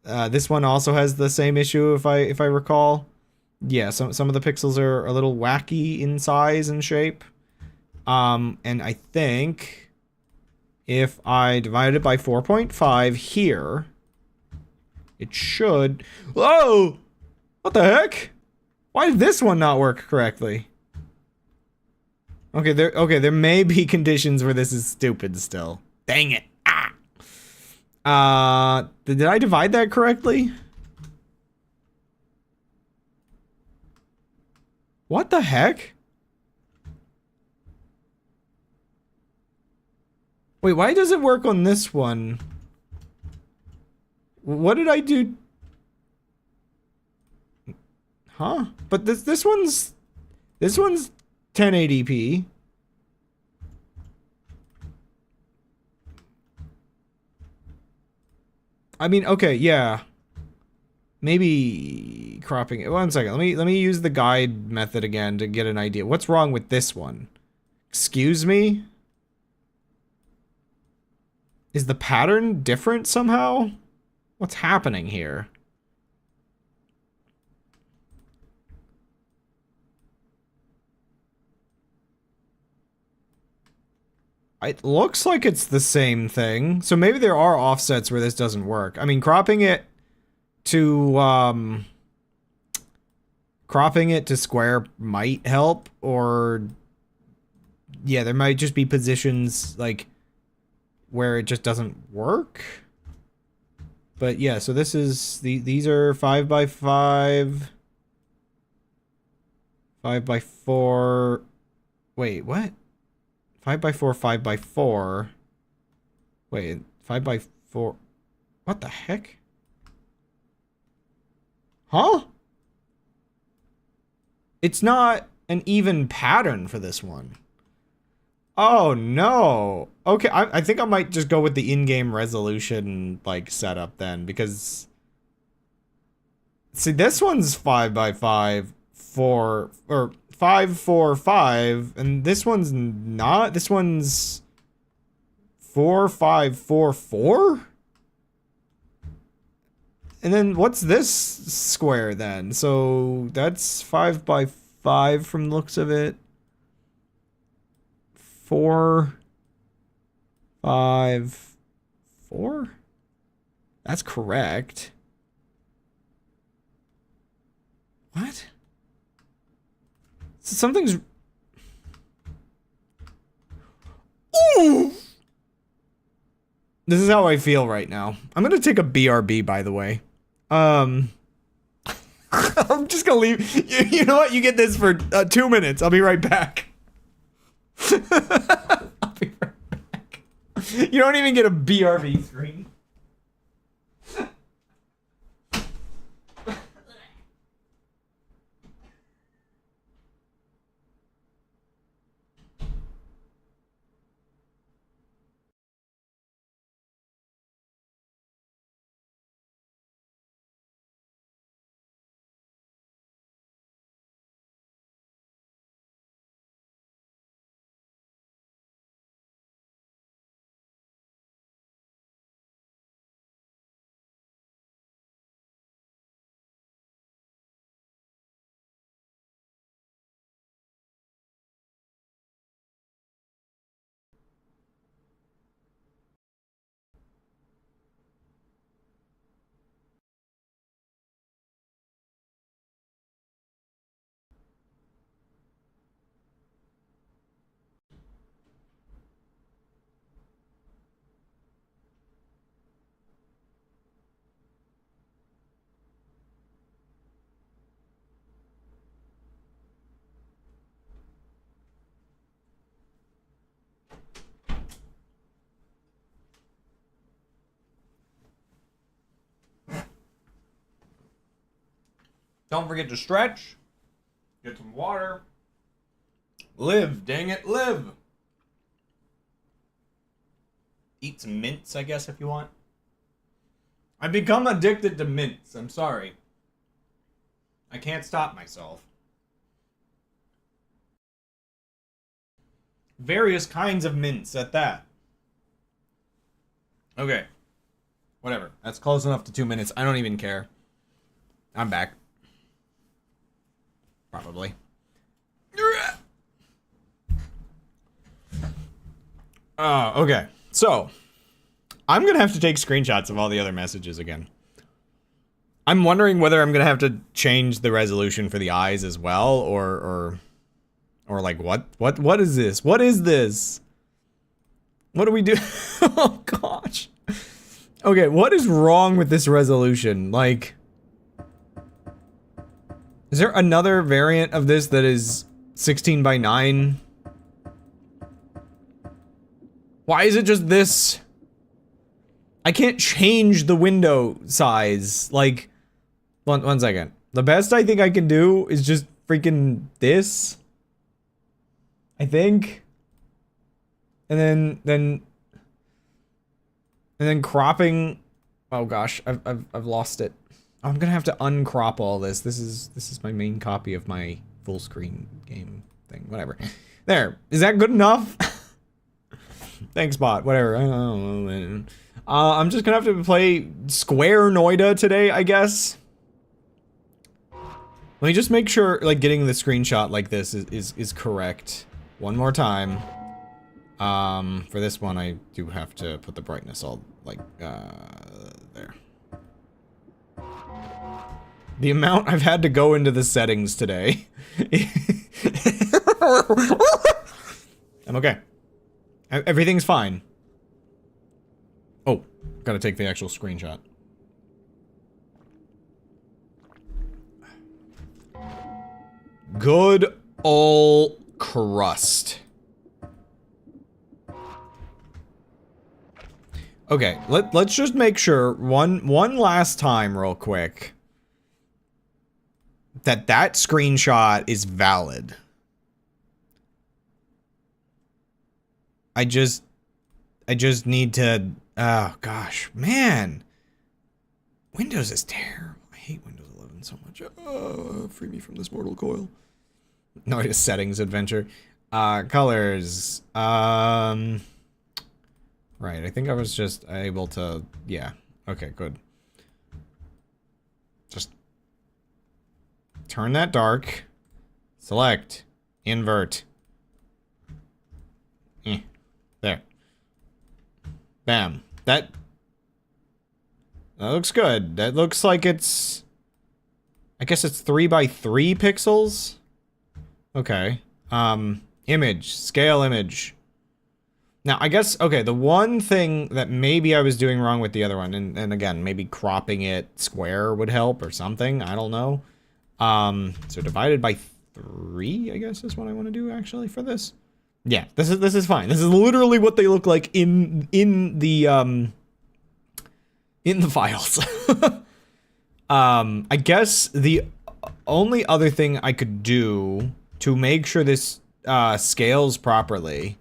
This one also has the same issue if I recall. Yeah, some of the pixels are a little wacky in size and shape. And I think if I divide it by 4.5 here, it should... Whoa! What the heck? Why did this one not work correctly? Okay, there may be conditions where this is stupid still. Dang it. Ah. Did I divide that correctly? What the heck? Wait, why does it work on this one? What did I do? Huh? But this one's 1080p. I mean, okay, yeah. Maybe cropping it. 1 second. Let me use the guide method again to get an idea. What's wrong with this one? Excuse me? Is the pattern different somehow? What's happening here? It looks like it's the same thing. So maybe there are offsets where this doesn't work. I mean, cropping it to square might help, or yeah, there might just be positions like where it just doesn't work. But yeah, so this is these are 5x5, 5x4. Wait, what? 5x4, 5x4. Wait, 5x4. What the heck? Huh? It's not an even pattern for this one. Oh no. Okay, I think I might just go with the in-game resolution like setup then, because see, this one's 5x5, 4 or 5, 4, 5, and this one's not. This one's 4, 5, 4, 4. And then what's this square then? So that's 5x5 from the looks of it. 4, 5, 4? That's correct. What? So something's... Ooh! This is how I feel right now. I'm gonna take a BRB, by the way. I'm just gonna leave. You know what? You get this for 2 minutes. I'll be right back. I'll be right back. You don't even get a BRB screen. Don't forget to stretch. Get some water. Live, dang it, live. Eat some mints, I guess, if you want. I've become addicted to mints. I'm sorry. I can't stop myself. Various kinds of mints at that. Okay. Whatever. That's close enough to 2 minutes. I don't even care. I'm back. Probably. Okay. So, I'm gonna have to take screenshots of all the other messages again. I'm wondering whether I'm gonna have to change the resolution for the eyes as well, or like what is this? What is this? What do we do? Oh gosh. Okay, what is wrong with this resolution? Like, is there another variant of this that is 16:9? Why is it just this? I can't change the window size. Like, one second. The best I think I can do is just freaking this. I think. And then cropping. Oh gosh, I've lost it. I'm gonna have to uncrop all this. This is my main copy of my full screen game thing. Whatever. There. Is that good enough? Thanks, bot. Whatever. I don't know, man. I'm just gonna have to play Square Noita today, I guess. Let me just make sure, like, getting the screenshot like this is correct. One more time. For this one, I do have to put the brightness all, like, there. The amount I've had to go into the settings today. I'm okay. Everything's fine. Oh, gotta take the actual screenshot. Good ol' crust. Okay, let's just make sure one last time real quick that screenshot is valid. I just need to, oh gosh, man. Windows is terrible. I hate Windows 11 so much. Oh, free me from this mortal coil. No, it's settings adventure. Colors. Right, I think I was just able to, yeah. Okay, good. Just turn that dark. Select. Invert. There. Bam. That looks good. That looks like it's, I guess it's 3x3 pixels. Okay. Image. Scale image. Now, I guess, okay, the one thing that maybe I was doing wrong with the other one, and again, maybe cropping it square would help or something, I don't know. So divided by 3, I guess is what I want to do actually for this. Yeah, this is fine. This is literally what they look like in the files. I guess the only other thing I could do to make sure this scales properly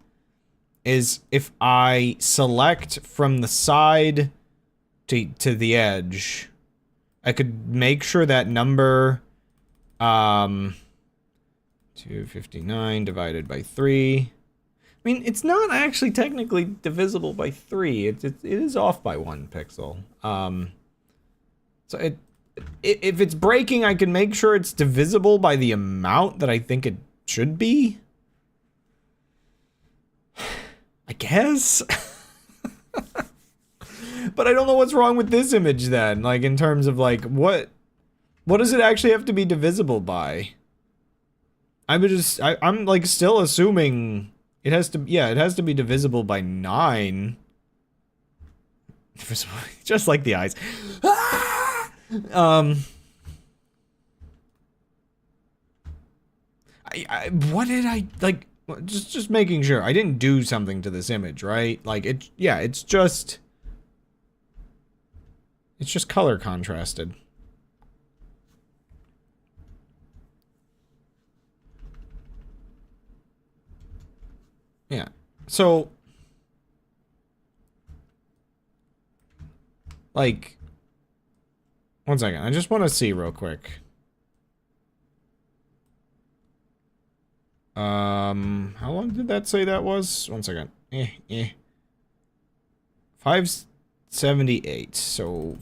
is if I select from the side to the edge, I could make sure that number 259 divided by 3. I mean, it's not actually technically divisible by 3. It is off by 1 pixel. So if it's breaking, I can make sure it's divisible by the amount that I think it should be. I guess. But I don't know what's wrong with this image then, like in terms of like what does it actually have to be divisible by? I'm like still assuming it has to, yeah, it has to be divisible by 9. Just like the eyes. What did I, like, just making sure I didn't do something to this image, right? Like it, yeah, it's just color contrasted. Yeah, so like, one second, I just want to see real quick. How long did that say that was? One second. 578. So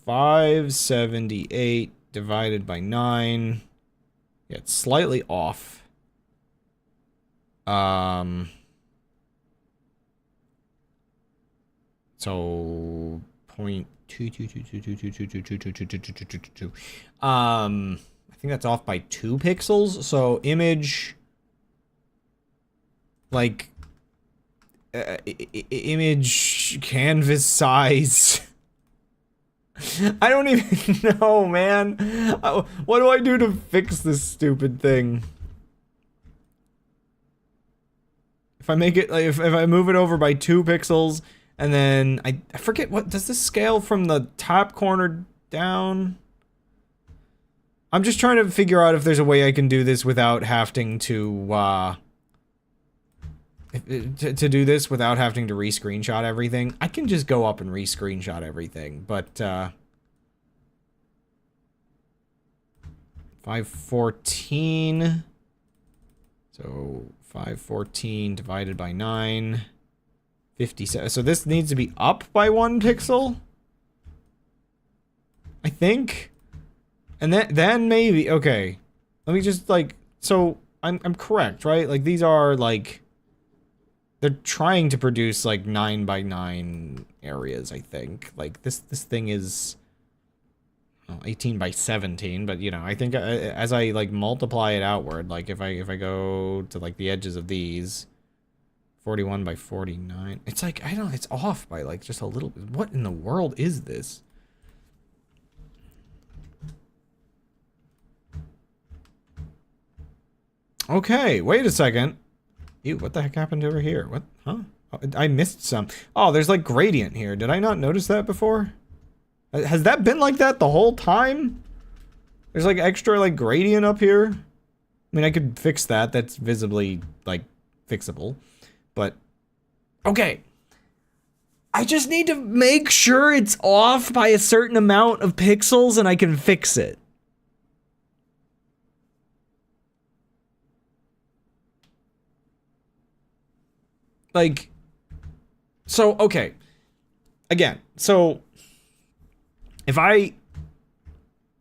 578 divided by 9. Yeah, it's slightly off. So 0.22222222222. I think that's off by 2 pixels. So image, like, image canvas size. I don't even know, man. What do I do to fix this stupid thing? If I make it, like, if I move it over by 2 pixels, and then I forget what, does this scale from the top corner down? I'm just trying to figure out if there's a way I can do this without having to, to do this without having to re-screenshot everything. I can just go up and re-screenshot everything, but, 514. So 514 divided by 9. 57. So this needs to be up by 1 pixel, I think. And then maybe, okay. Let me just, like, so I'm correct, right? Like, these are, like, they're trying to produce, like, 9 by 9 areas, I think. Like, this thing is, well, 18 by 17, but, you know, I think as I, like, multiply it outward, like, if I go to, like, the edges of these, 41 by 49, it's like, I don't know, it's off by, like, just a little bit. What in the world is this? Okay, wait a second. Ew, what the heck happened over here? What? Huh? Oh, I missed some. Oh, there's, like, gradient here. Did I not notice that before? Has that been like that the whole time? There's, like, extra, like, gradient up here. I mean, I could fix that. That's visibly, like, fixable. But, okay. I just need to make sure it's off by a certain amount of pixels and I can fix it. Like, so, okay. Again, so if I,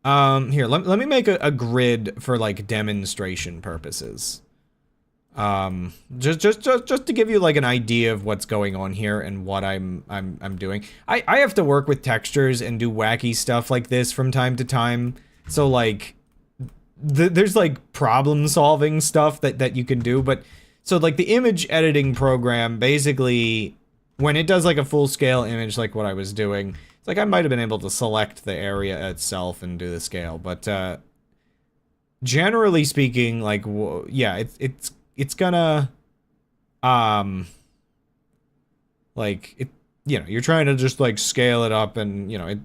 here, let me make a grid for, like, demonstration purposes. Just to give you, like, an idea of what's going on here and what I'm doing. I have to work with textures and do wacky stuff like this from time to time. So, like, there's, like, problem solving stuff that you can do, but so, like, the image editing program, basically, when it does, like, a full-scale image like what I was doing, it's like I might have been able to select the area itself and do the scale, but, generally speaking, like, yeah, it's gonna, like, you know, you're trying to just, like, scale it up and, you know,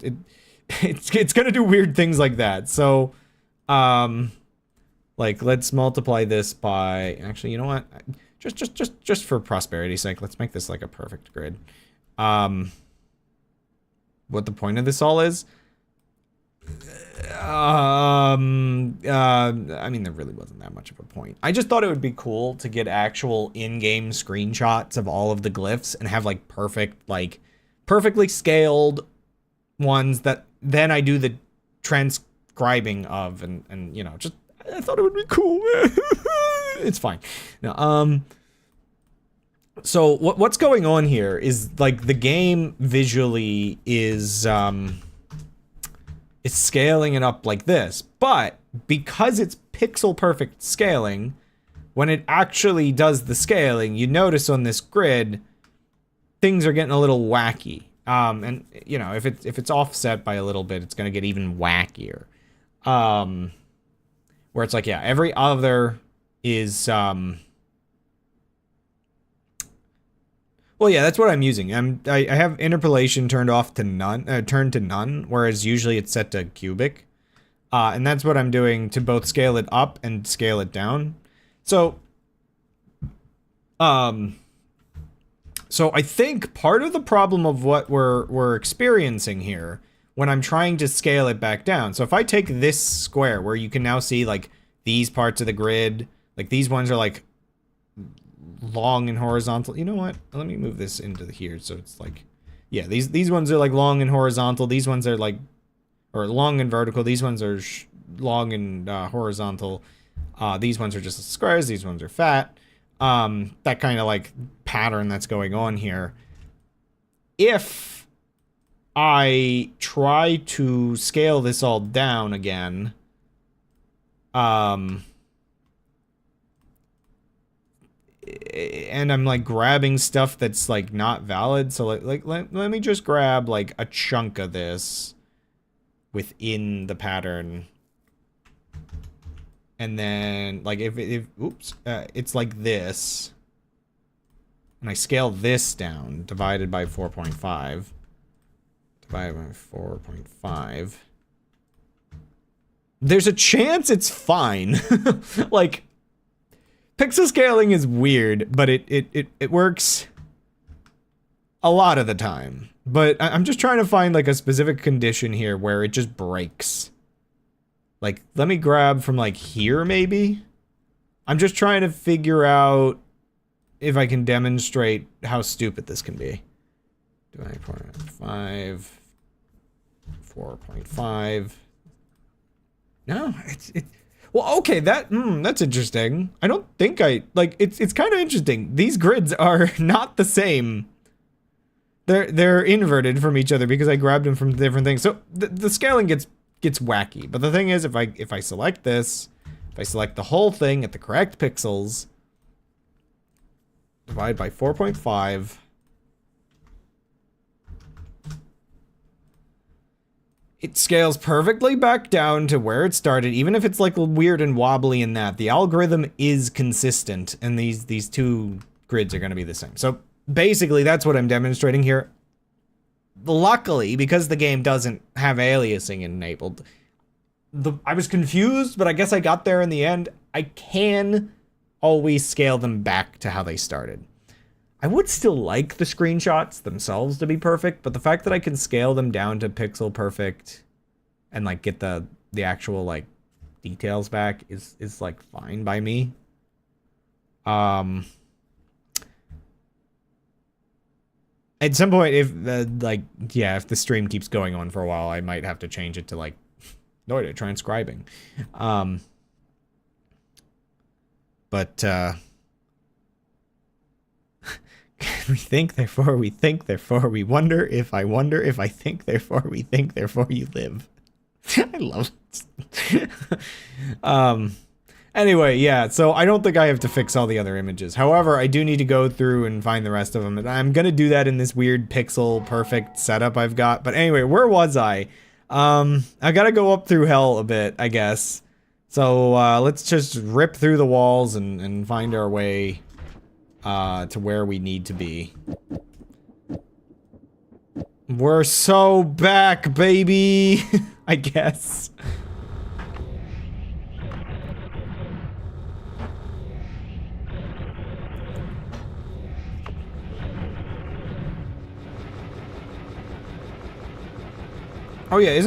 it's gonna do weird things like that, so, like, let's multiply this by, actually, you know what? Just for prosperity's sake, let's make this like a perfect grid. What the point of this all is? I mean, there really wasn't that much of a point. I just thought it would be cool to get actual in-game screenshots of all of the glyphs and have, like, perfect, like, perfectly scaled ones that then I do the transcribing of, and you know, just, I thought it would be cool. It's fine. No, so what's going on here is, like, the game visually is scaling it up like this, but because it's pixel perfect scaling, when it actually does the scaling, you notice on this grid, things are getting a little wacky. And you know, if it's offset by a little bit, it's gonna get even wackier. Where it's like, yeah, every other is, well, yeah, that's what I'm using. I have interpolation turned off to none, turned to none, whereas usually it's set to cubic. And that's what I'm doing to both scale it up and scale it down. So, so I think part of the problem of what we're experiencing here when I'm trying to scale it back down. So if I take this square where you can now see, like, these parts of the grid, like, these ones are, like, long and horizontal. You know what? Let me move this into here so it's like, yeah, these ones are, like, long and horizontal. These ones are, like, or long and vertical. These ones are long and horizontal. These ones are just squares. These ones are fat. That kind of, like, pattern that's going on here. If I try to scale this all down again, and I'm, like, grabbing stuff that's, like, not valid, so let me just grab, like, a chunk of this within the pattern, and then, like, if oops, it's like this, and I scale this down, divided by 4.5. Divided by 4.5. There's a chance it's fine. Like, pixel scaling is weird, but it works a lot of the time. But I'm just trying to find, like, a specific condition here where it just breaks. Like, let me grab from, like, here, maybe? I'm just trying to figure out if I can demonstrate how stupid this can be. 2.5, 4.5. No, well, okay, that's interesting. I don't think like, it's kind of interesting. These grids are not the same. They're inverted from each other because I grabbed them from different things. So the scaling gets wacky. But the thing is, if I select this, if I select the whole thing at the correct pixels, divide by 4.5, it scales perfectly back down to where it started, even if it's like weird and wobbly in that. The algorithm is consistent, and these two grids are going to be the same. So basically, that's what I'm demonstrating here. Luckily, because the game doesn't have aliasing enabled, I was confused, but I guess I got there in the end. I can always scale them back to how they started. I would still like the screenshots themselves to be perfect, but the fact that I can scale them down to pixel perfect and like get the actual like details back is like fine by me. At some point, if if the stream keeps going on for a while, I might have to change it to like Noita transcribing. We think, therefore we think, therefore we wonder, if I think, therefore we think, therefore you live. I love it. Anyway, yeah, so I don't think I have to fix all the other images. However, I do need to go through and find the rest of them, and I'm gonna do that in this weird pixel perfect setup I've got. But anyway, where was I? I gotta go up through hell a bit, I guess. So, let's just rip through the walls and find our way to where we need to be. We're so back, baby! I guess. Oh yeah,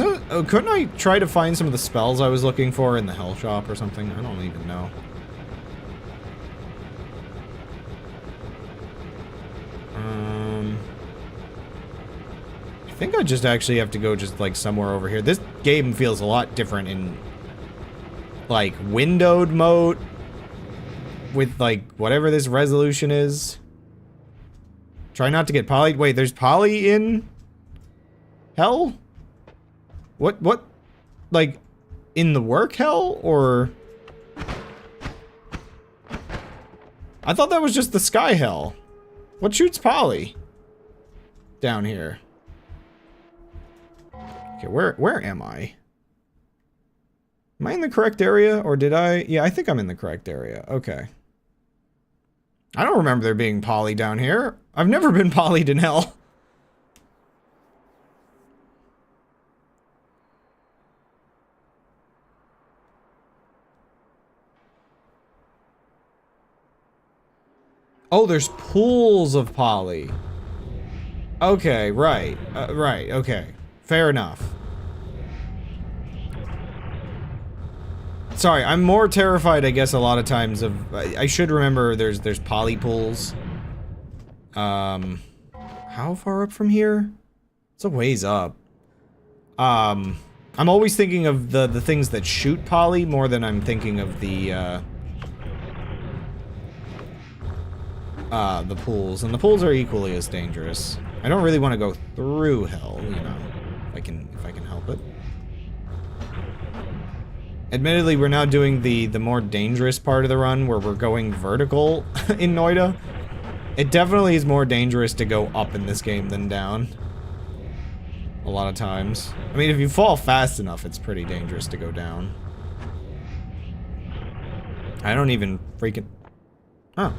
couldn't I try to find some of the spells I was looking for in the hell shop or something? I don't even know. I think I just actually have to go just like somewhere over here. This game feels a lot different in like windowed mode with like whatever this resolution is. Try not to get poly. Wait, there's poly in hell? What? Like, in the work hell, or? I thought that was just the sky hell. What shoots poly? Down here. Okay, where am I? Am I in the correct area, or did I? Yeah, I think I'm in the correct area. Okay. I don't remember there being poly down here. I've never been polyed in hell. Oh, there's pools of poly. Okay, right. Right, okay. Fair enough. Sorry, I'm more terrified, I guess, a lot of times of... I should remember there's poly pools. How far up from here? It's a ways up. I'm always thinking of the things that shoot poly more than I'm thinking of the pools, and the pools are equally as dangerous. I don't really want to go through hell, you know, if I can help it. Admittedly, we're now doing the more dangerous part of the run, where we're going vertical in Noita. It definitely is more dangerous to go up in this game than down. A lot of times. I mean, if you fall fast enough, it's pretty dangerous to go down. I don't even freaking... Oh.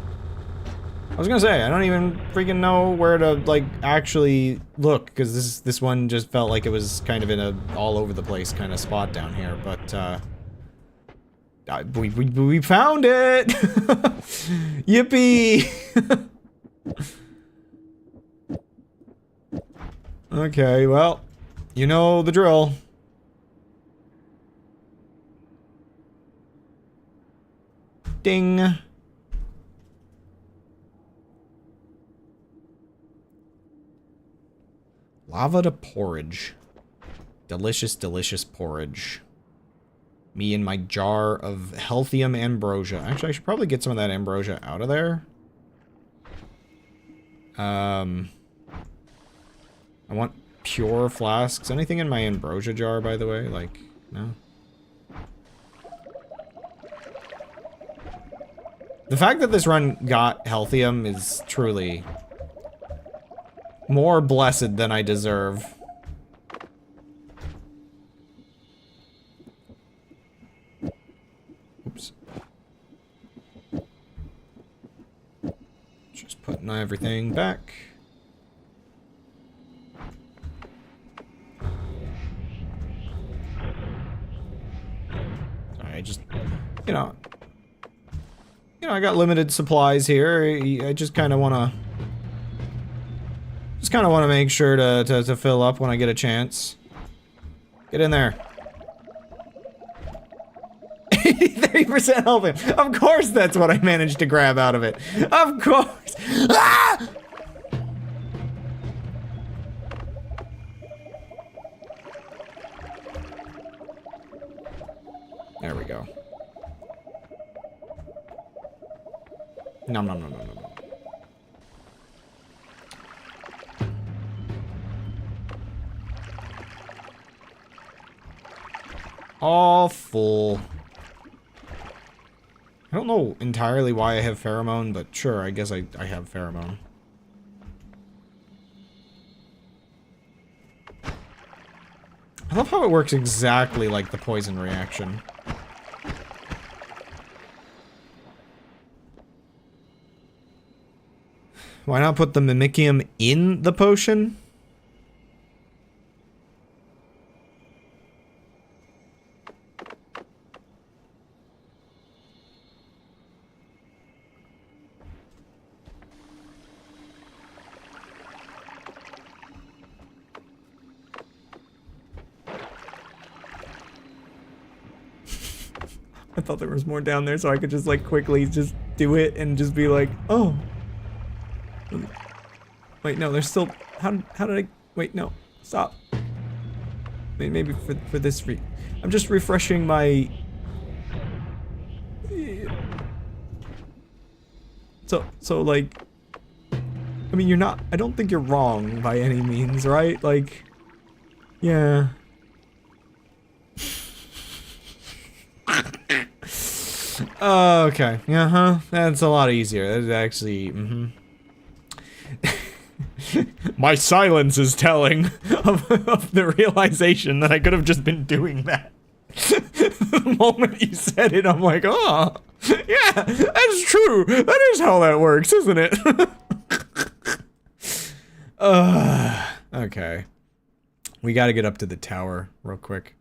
I was gonna say, I don't even freaking know where to, like, actually look, because this one just felt like it was kind of in a all over the place kind of spot down here, but, we found it! Yippee! Okay, well, you know the drill. Ding! Lava to porridge. Delicious, delicious porridge. Me and my jar of healthium ambrosia. Actually, I should probably get some of that ambrosia out of there. I want pure flasks. Anything in my ambrosia jar, by the way? Like, no? The fact that this run got healthium is truly more blessed than I deserve. Oops. Just putting everything back. Sorry, I just, you know, I got limited supplies here. I just kind of want to make sure to fill up when I get a chance. Get in there. 30% health. Of course that's what I managed to grab out of it. Of course. Ah! There we go. No, no, no, no, no, no. All full. I don't know entirely why I have pheromone, but sure, I guess I have pheromone. I love how it works exactly like the poison reaction. Why not put the mimicium in the potion? I thought there was more down there, so I could just, like, quickly just do it and just be like, oh. Wait, no, there's still... How did I... Wait, no. Stop. Maybe for this I'm just refreshing my... So, like... I mean, you're not... I don't think you're wrong by any means, right? Like... Yeah... Okay. Uh-huh. That's a lot easier. That's actually... My silence is telling of the realization that I could have just been doing that. The moment you said it, I'm like, oh, yeah, that's true. That is how that works, isn't it? Okay. We gotta get up to the tower real quick.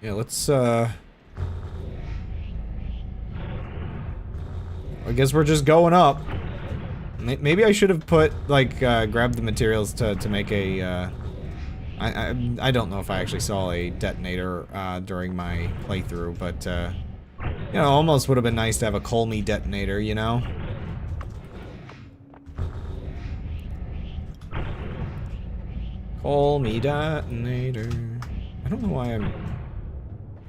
Yeah, let's, I guess we're just going up. Maybe I should have put, like, grabbed the materials to make a, I don't know if I actually saw a detonator, during my playthrough, but, you know, almost would have been nice to have a Colmy detonator, you know? Colmy detonator. I don't know why I'm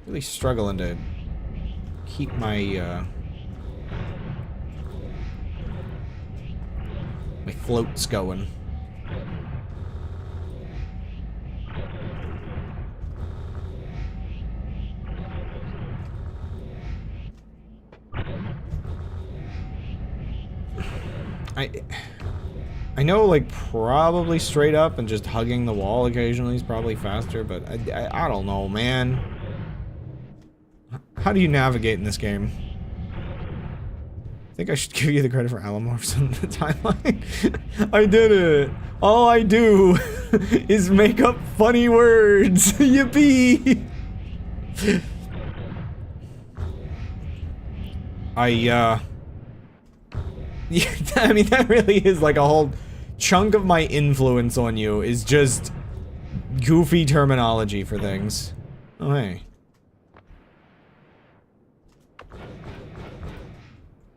really struggling to keep my, my floats going. I know, like, probably straight up and just hugging the wall occasionally is probably faster, but I don't know, man. How do you navigate in this game? I think I should give you the credit for Alomorphs on the timeline. I did it! All I do is make up funny words! Yippee! Yeah, I mean, that really is like a whole chunk of my influence on you is just goofy terminology for things. Oh, hey.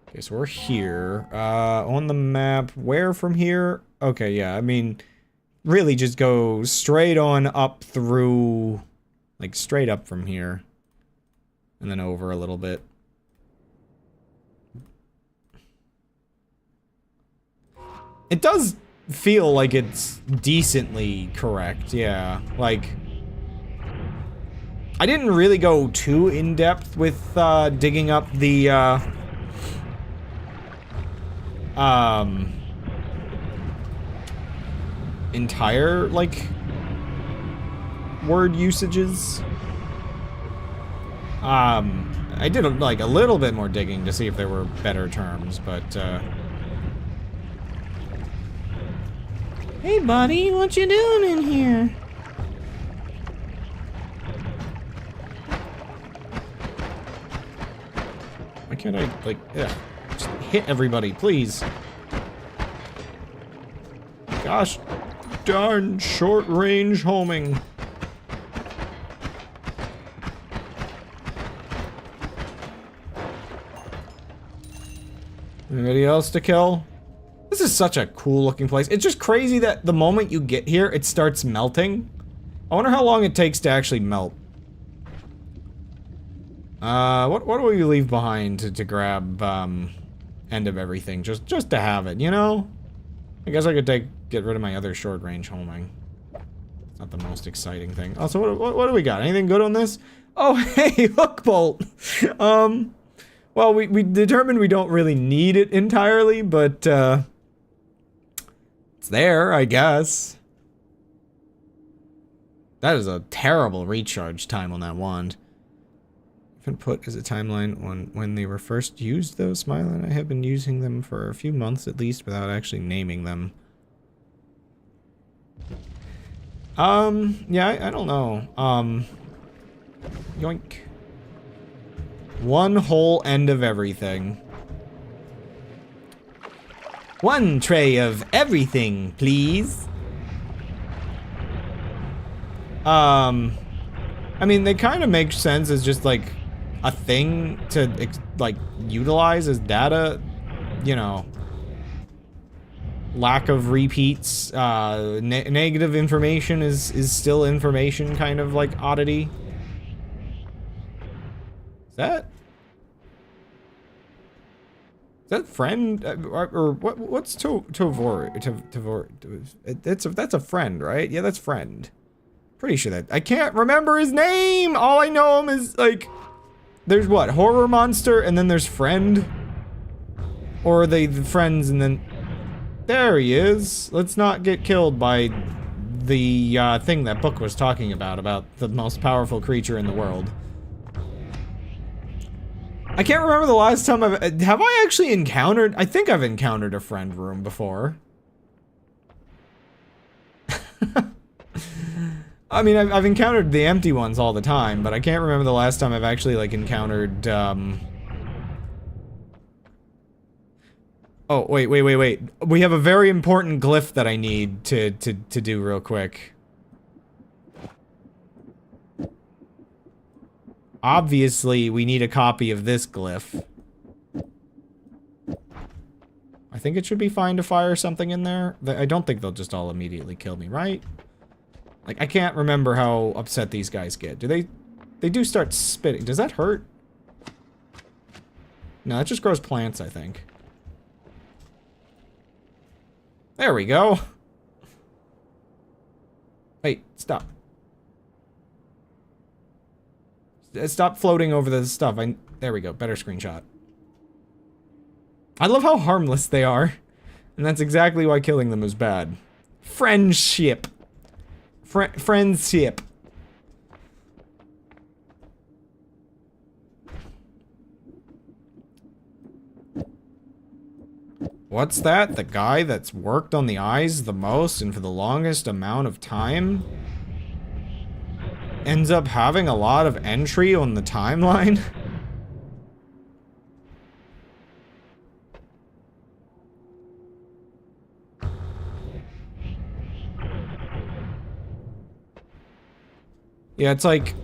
Okay, so we're here. On the map, where from here? Okay, yeah, I mean, really just go straight on up through, like, straight up from here. And then over a little bit. It does feel like it's decently correct, yeah. Like, I didn't really go too in-depth with, digging up the, entire, like, word usages. I did, like, a little bit more digging to see if there were better terms, but, Hey, buddy, what you doing in here? Why can't I, like, just hit everybody, please? Gosh darn short-range homing. Anybody else to kill? This is such a cool looking place. It's just crazy that the moment you get here, it starts melting. I wonder how long it takes to actually melt. What do we leave behind to grab, end of everything? Just to have it, you know? I guess I could get rid of my other short range homing. It's not the most exciting thing. Also, what do we got? Anything good on this? Oh, hey, hook bolt! Well, we determined we don't really need it entirely, but, it's there, I guess. That is a terrible recharge time on that wand. Input is a timeline on when they were first used, though. Smile, and I have been using them for a few months at least without actually naming them. Yeah, I don't know. Yoink. One whole end of everything. One tray of everything, please. I mean, they kind of make sense as just, like, a thing to, like, utilize as data, you know. Lack of repeats, negative information is still information, kind of, like, oddity. Is that friend? Or what's Tovor? That's a friend, right? Yeah, that's friend. Pretty sure that. I can't remember his name! All I know him is, like, there's what? Horror monster, and then there's friend? Or are they the friends and then... There he is! Let's not get killed by the, thing that book was talking about the most powerful creature in the world. I can't remember the last time have I actually encountered, I think I've encountered a friend room before. I mean, I've encountered the empty ones all the time, but I can't remember the last time I've actually, like, encountered, Oh, wait. We have a very important glyph that I need to do real quick. Obviously, we need a copy of this glyph. I think it should be fine to fire something in there. I don't think they'll just all immediately kill me, right? Like, I can't remember how upset these guys get. Do they do start spitting. Does that hurt? No, that just grows plants, I think. There we go. Wait, stop. Stop floating over the stuff. There we go. Better screenshot. I love how harmless they are. And that's exactly why killing them is bad. Friendship. Friendship. What's that? The guy that's worked on the eyes the most and for the longest amount of time ends up having a lot of entry on the timeline? Yeah, it's like,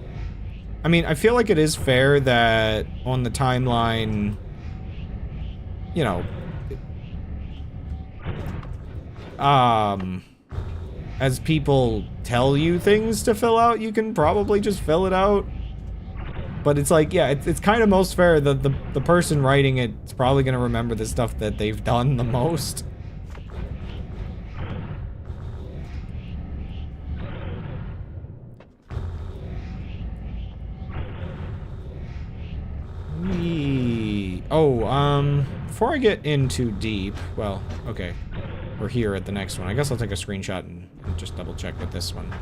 I mean, I feel like it is fair that on the timeline, you know, as people tell you things to fill out, you can probably just fill it out. But it's like, yeah, it's kind of most fair that the person writing it's probably going to remember the stuff that they've done the most. Oh, before I get in too deep, well, okay, we're here at the next one. I guess I'll take a screenshot and just double check with this one.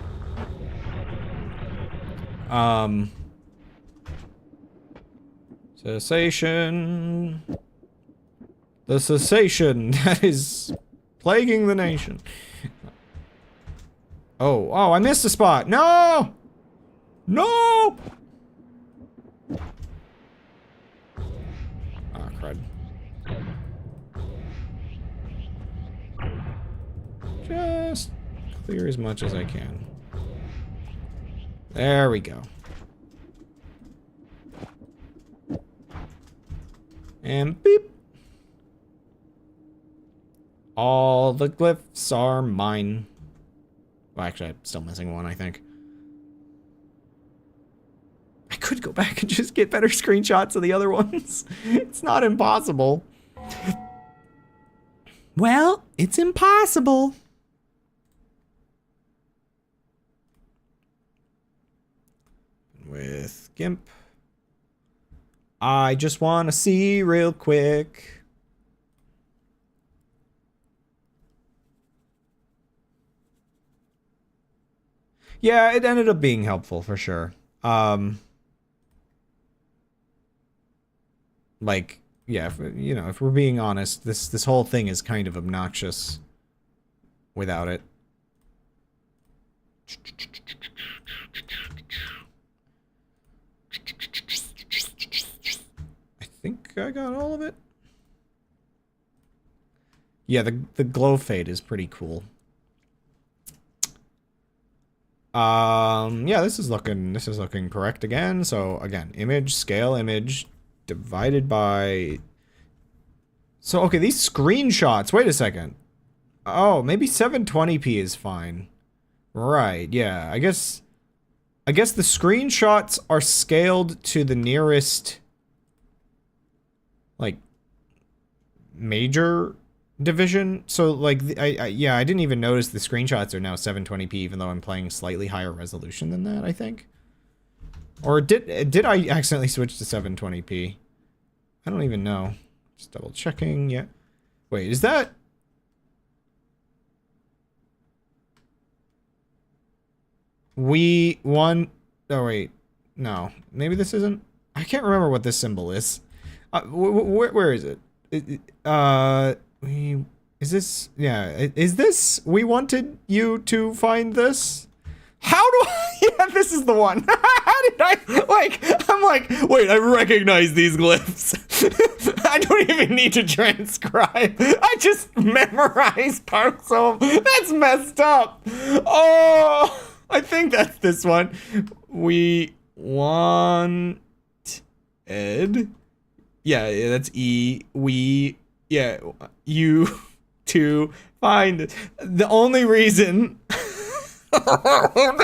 Cessation. The cessation that is plaguing the nation. Oh, I missed a spot. No! No! Ah, crud. Just clear as much as I can. There we go. And beep. All the glyphs are mine. Well, actually, I'm still missing one, I think. I could go back and just get better screenshots of the other ones. It's not impossible. Well, it's impossible. With GIMP. I just want to see real quick. Yeah, it ended up being helpful for sure. Like, yeah, if we're being honest, this whole thing is kind of obnoxious without it. I think I got all of it. Yeah, the glow fade is pretty cool. Yeah, this is looking correct again. So again, image, scale image, divided by... So, okay, these screenshots, wait a second. Oh, maybe 720p is fine. Right, yeah, I guess the screenshots are scaled to the nearest, like, major division. So, like, yeah, I didn't even notice the screenshots are now 720p, even though I'm playing slightly higher resolution than that, I think. Or did I accidentally switch to 720p? I don't even know. Just double checking. Yeah. Wait, is that... We won... Oh, wait. No. Maybe this isn't... I can't remember what this symbol is. Where is it? Is this... Yeah. Is this... We wanted you to find this? How do I... Yeah, this is the one. How did I... Like, I'm like, wait, I recognize these glyphs. I don't even need to transcribe. I just memorized parts of them. That's messed up. Oh... I think that's this one. We want Ed. Yeah, that's E. We, yeah, you to find it. The only reason. Oh.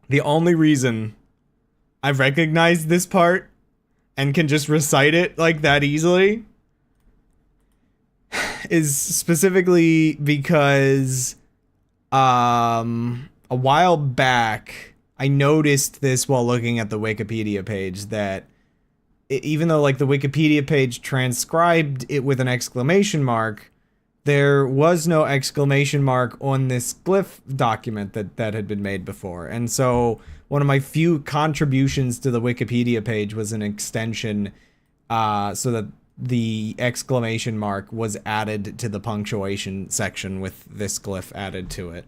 The only reason I recognize this part and can just recite it like that easily is specifically because a while back I noticed this while looking at the Wikipedia page that even though like the Wikipedia page transcribed it with an exclamation mark, there was no exclamation mark on this glyph document that had been made before. And so one of my few contributions to the Wikipedia page was an extension so that the exclamation mark was added to the punctuation section with this glyph added to it.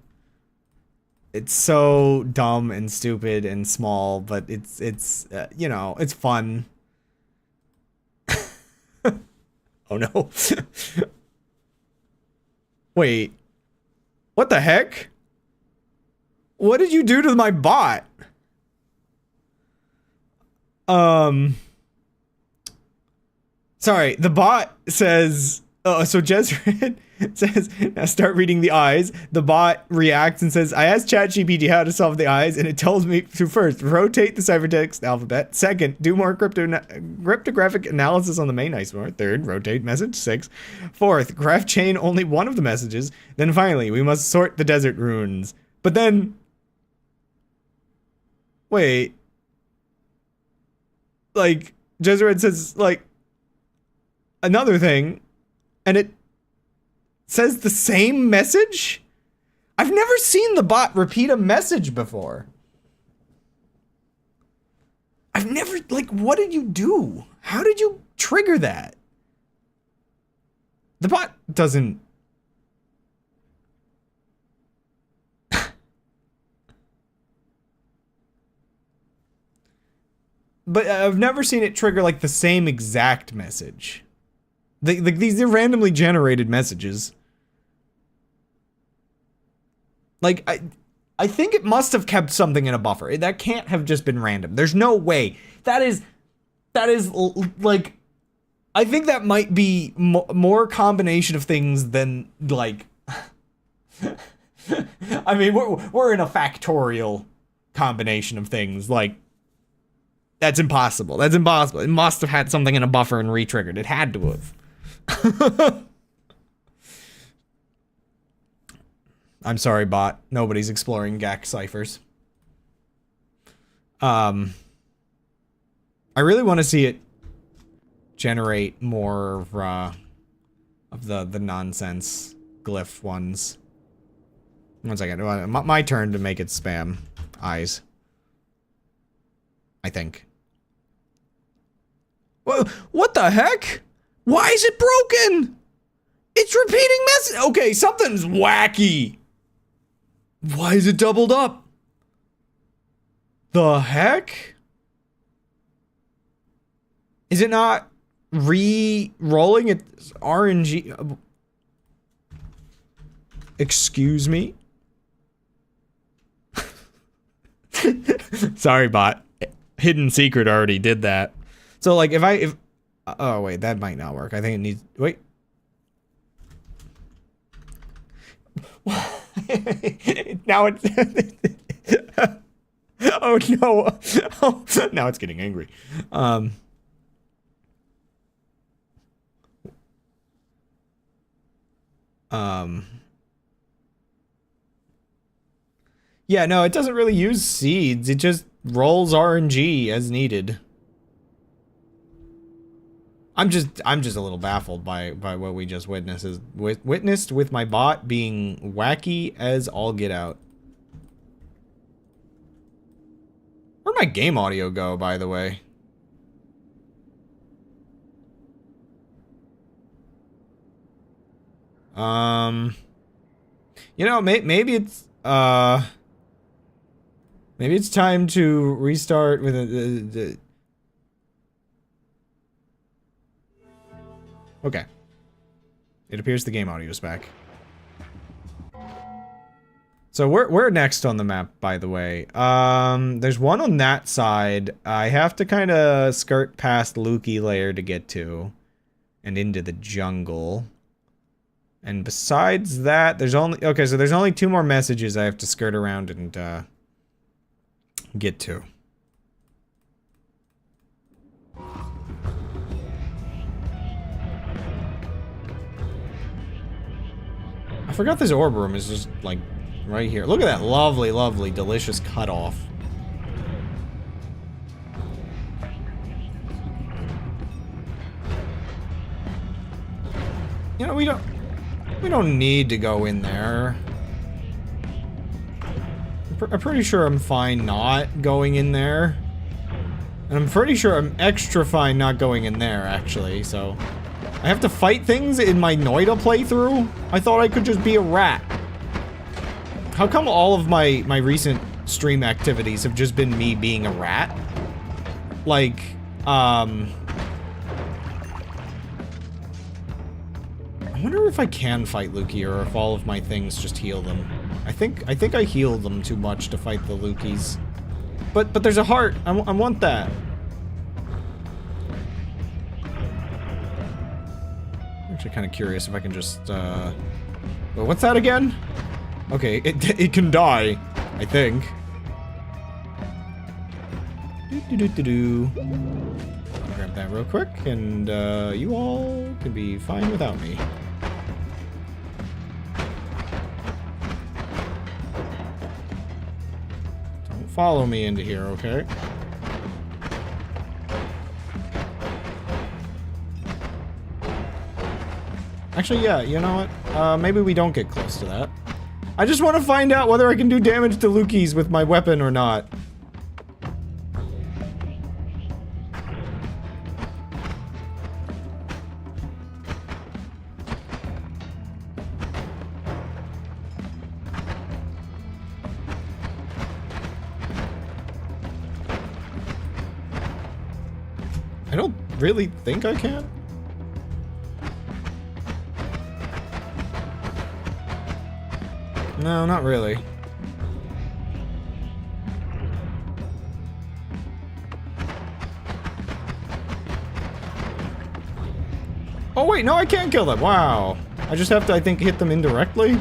It's so dumb and stupid and small, but it's you know, it's fun. Oh no. Wait. What the heck? What did you do to my bot? Sorry, the bot says, so Jezred says, now start reading the eyes. The bot reacts and says, I asked ChatGPT how to solve the eyes, and it tells me to first, rotate the ciphertext alphabet. Second, do more cryptographic analysis on the main isomer. Third, rotate message. 6. Fourth, graph chain only one of the messages. Then finally, we must sort the desert runes. But then, wait, like, Jezred says, like, another thing, and it says the same message? I've never seen the bot repeat a message before. I've never, like, what did you do? How did you trigger that? The bot doesn't... But I've never seen it trigger, like, the same exact message. These are randomly generated messages. Like, I think it must have kept something in a buffer. That can't have just been random. There's no way. That is like, I think that might be more combination of things than, like, I mean, we're in a factorial combination of things. Like, that's impossible. That's impossible. It must have had something in a buffer and re-triggered. It had to have. I'm sorry, bot. Nobody's exploring GAC ciphers. I really want to see it generate more of the nonsense glyph ones. One second. My turn to make it spam eyes. I think. What the heck? Why is it broken? It's repeating message. Okay, something's wacky. Why is it doubled up? The heck? Is it not re-rolling its RNG? Excuse me? Sorry, bot. Hidden secret already did that. So, like, if oh, wait, that might not work. I think it needs... Wait. Now it's... Oh, no. Oh, now it's getting angry. Yeah, no, it doesn't really use seeds. It just rolls RNG as needed. I'm just a little baffled by what we just witnessed with my bot being wacky as all get out. Where'd my game audio go, by the way? You know, maybe it's maybe it's time to restart with a okay. It appears the game audio is back. So we're next on the map, by the way. There's one on that side. I have to kind of skirt past Lukey Lair to get to, and into the jungle. And besides that, there's only so there's only 2 more messages I have to skirt around and get to. I forgot this orb room is just like right here. Look at that lovely, lovely, delicious cutoff. You know, we don't need to go in there. I'm pretty sure I'm fine not going in there. And I'm pretty sure I'm extra fine not going in there, actually, so... I have to fight things in my Noita playthrough? I thought I could just be a rat. How come all of my recent stream activities have just been me being a rat? Like, I wonder if I can fight Lukey or if all of my things just heal them. I think I heal them too much to fight the Lukies. But there's a heart. I want that. I'm actually kind of curious if I can just, well, what's that again? Okay, it can die, I think. Grab that real quick, and you all can be fine without me. Don't follow me into here, okay? Actually, yeah, you know what? Maybe we don't get close to that. I just want to find out whether I can do damage to Lukies with my weapon or not. I don't really think I can. No, not really. Oh wait, no, I can't kill them. Wow. I just have to, I think, hit them indirectly.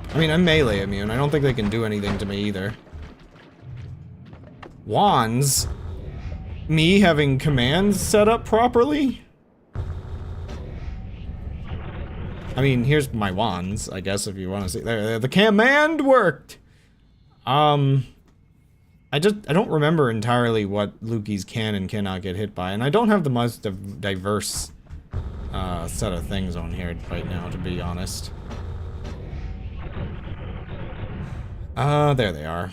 I mean, I'm melee immune. I don't think they can do anything to me either. Wands? Me having commands set up properly? I mean, here's my wands, I guess, if you want to see. There, the command worked! I don't remember entirely what Lukies can and cannot get hit by, and I don't have the most diverse set of things on here right now, to be honest. There they are.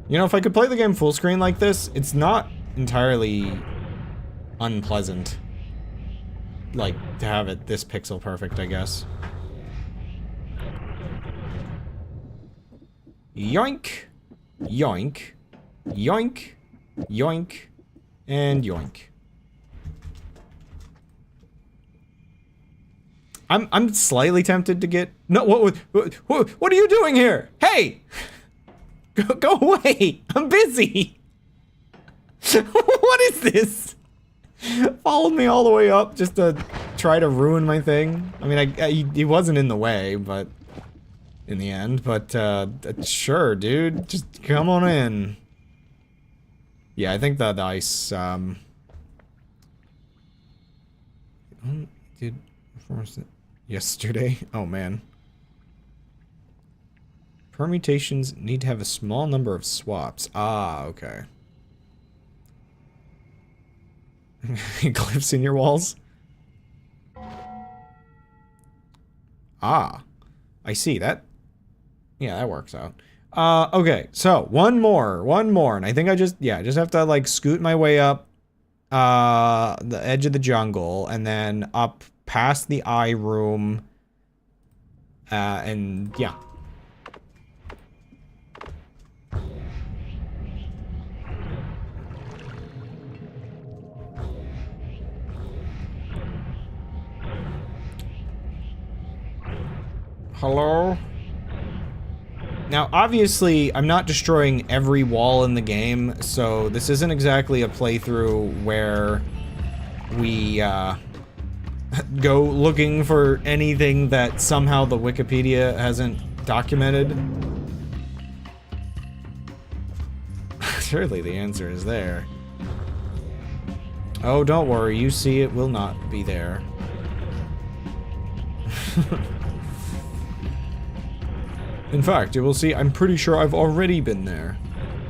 You know, if I could play the game full screen like this, it's not entirely unpleasant. Like, to have it this pixel perfect, I guess. Yoink! Yoink! Yoink! Yoink! And yoink. I'm slightly tempted to get... No, what are you doing here? Hey! Go away! I'm busy! What is this? Followed me all the way up just to try to ruin my thing. I mean, he wasn't in the way, but... in the end, but, sure, dude. Just come on in. Yeah, I think the ice, dude, yesterday? Oh, man. Permutations need to have a small number of swaps. Ah, okay. Glyphs in your walls? Ah. I see that. Yeah, that works out. Okay, so one more, and I think I just have to like scoot my way up the edge of the jungle and then up past the eye room and yeah. Hello? Now, obviously, I'm not destroying every wall in the game, so this isn't exactly a playthrough where we, go looking for anything that somehow the Wikipedia hasn't documented. Surely the answer is there. Oh, don't worry. You see it will not be there. In fact, you will see, I'm pretty sure I've already been there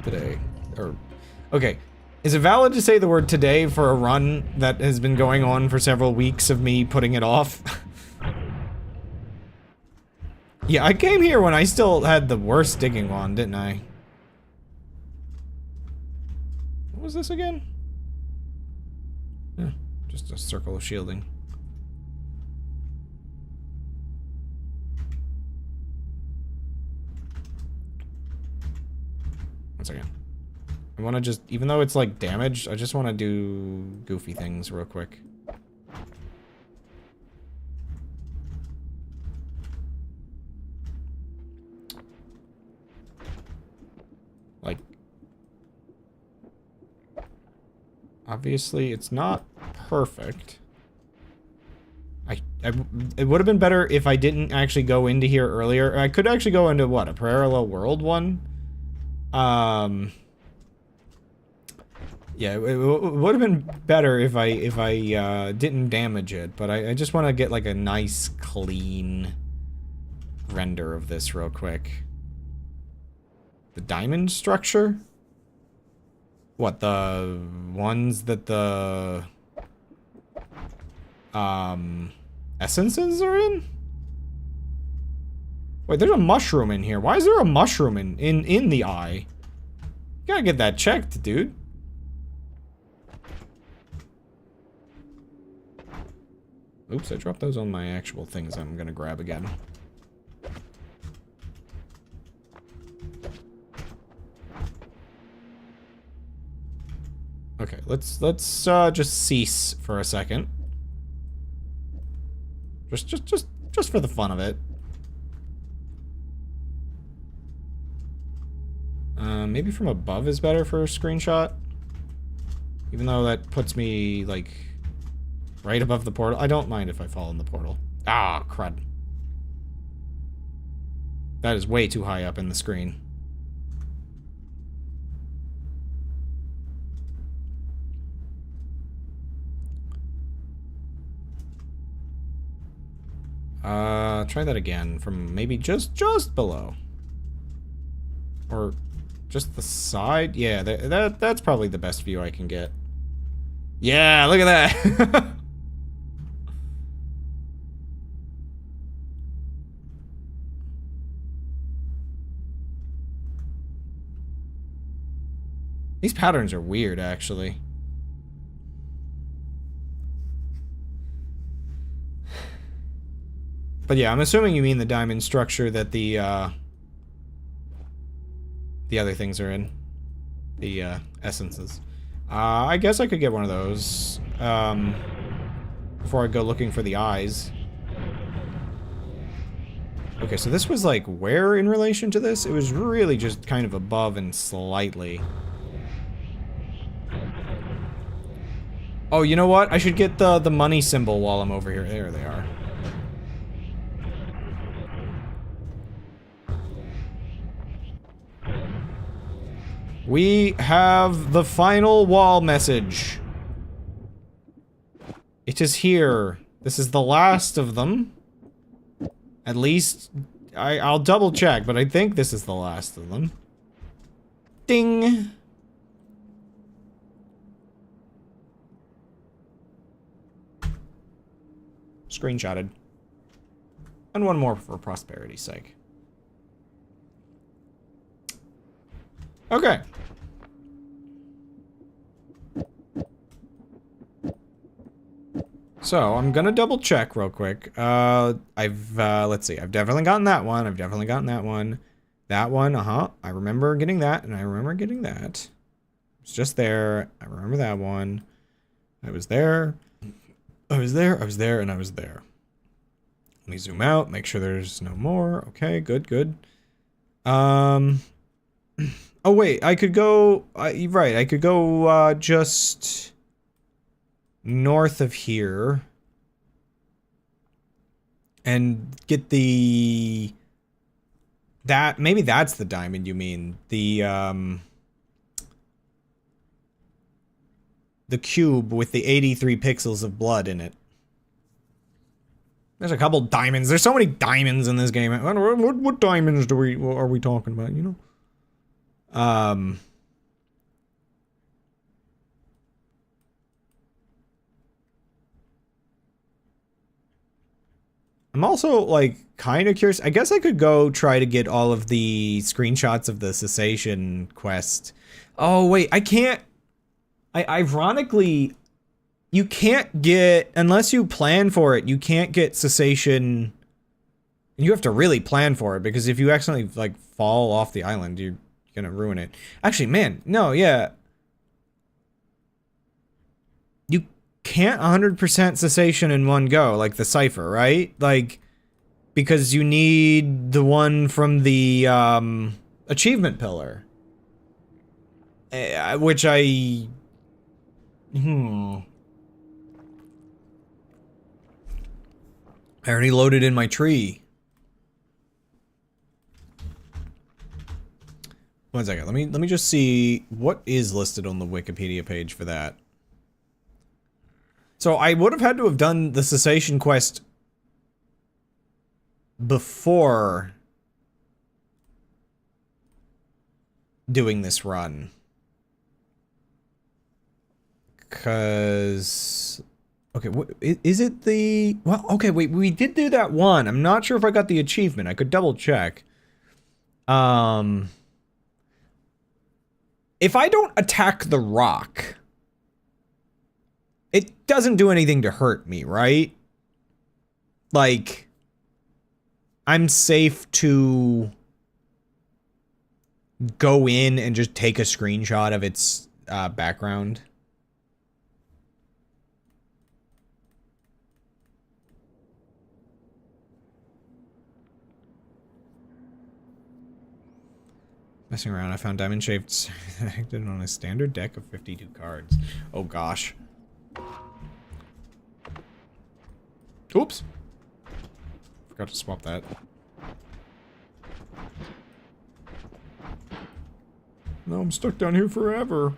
today. Or, okay. Is it valid to say the word today for a run that has been going on for several weeks of me putting it off? Yeah, I came here when I still had the worst digging wand, didn't I? What was this again? Yeah, just a circle of shielding. One second. I want to just, even though it's like damaged, I just want to do goofy things real quick. Like, obviously it's not perfect. It would have been better if I didn't actually go into here earlier. I could actually go into, what, a parallel world one? Yeah, it would have been better if I didn't damage it, but I just want to get like a nice clean render of this real quick. The diamond structure? What, the ones that the essences are in? Wait, there's a mushroom in here. Why is there a mushroom in the eye? You gotta get that checked, dude. Oops, I dropped those on my actual things I'm gonna grab again. Okay, let's just cease for a second. Just for the fun of it. Maybe from above is better for a screenshot. Even though that puts me, like, right above the portal. I don't mind if I fall in the portal. Ah, crud. That is way too high up in the screen. Try that again from maybe just below. Or just the side? Yeah, that's probably the best view I can get. Yeah, look at that! These patterns are weird, actually. But yeah, I'm assuming you mean the diamond structure that the other things are in. The, essences. I guess I could get one of those, before I go looking for the eyes. Okay, so this was, like, where in relation to this? It was really just kind of above and slightly. Oh, you know what? I should get the money symbol while I'm over here. There they are. We have the final wall message. It is here. This is the last of them. At least, I'll double check, but I think this is the last of them. Ding! Screenshotted. And one more for prosperity's sake. Okay. So, I'm gonna double check real quick. Let's see. I've definitely gotten that one. I've definitely gotten that one. That one, I remember getting that, and I remember getting that. It's just there. I remember that one. I was there. I was there, I was there, and I was there. Let me zoom out, make sure there's no more. Okay, good, good. Oh wait, I could go, right, I could go, just north of here and get maybe that's the diamond you mean. The the cube with the 83 pixels of blood in it. There's a couple diamonds. There's so many diamonds in this game. What diamonds are we talking about, you know? I'm also, like, kind of curious. I guess I could go try to get all of the screenshots of the cessation quest. Oh, wait, I can't... Ironically, you can't get... Unless you plan for it, you can't get cessation... You have to really plan for it, because if you accidentally, like, fall off the island, you're gonna ruin it. Actually, man, no, yeah. You can't 100% cessation in one go, like the cipher, right? Like, because you need the one from the, achievement pillar. Which I... I already loaded in my tree. One second, let me just see what is listed on the Wikipedia page for that. So I would have had to have done the cessation quest before doing this run. Cause okay, what is it the well, okay, wait, we did do that one. I'm not sure if I got the achievement. I could double check. If I don't attack the rock, it doesn't do anything to hurt me, right? Like, I'm safe to go in and just take a screenshot of its background. Messing around, I found diamond shaped acted on a standard deck of 52 cards. Oh gosh. Oops. Forgot to swap that. No, I'm stuck down here forever.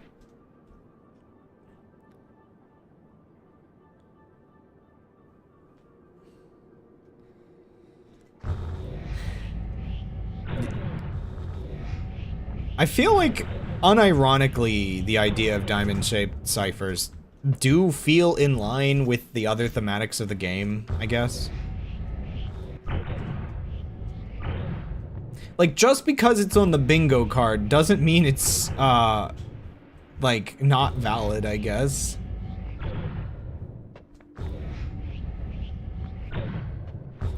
I feel like, unironically, the idea of diamond-shaped ciphers do feel in line with the other thematics of the game, I guess. Like, just because it's on the bingo card doesn't mean it's, like, not valid, I guess.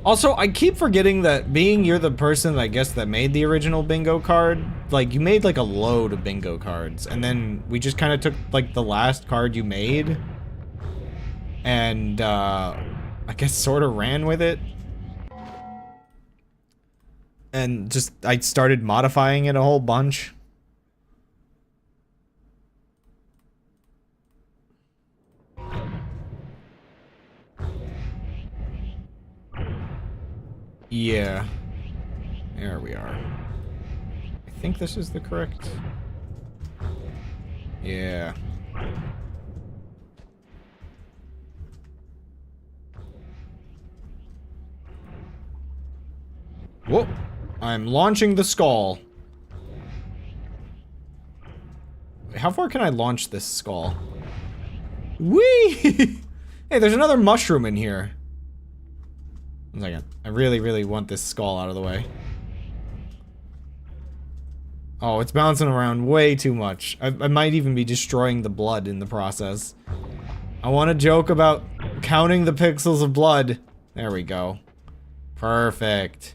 Also, I keep forgetting that being you're the person, I guess, that made the original bingo card, like, you made, like, a load of bingo cards, and then we just kind of took, like, the last card you made, and, I guess sort of ran with it. And just, I started modifying it a whole bunch. Yeah. There we are. I think this is the correct... Yeah. Whoa! I'm launching the skull. How far can I launch this skull? Whee! Hey, there's another mushroom in here. One second. I really, really want this skull out of the way. Oh, it's bouncing around way too much. I might even be destroying the blood in the process. I want to joke about counting the pixels of blood. There we go. Perfect.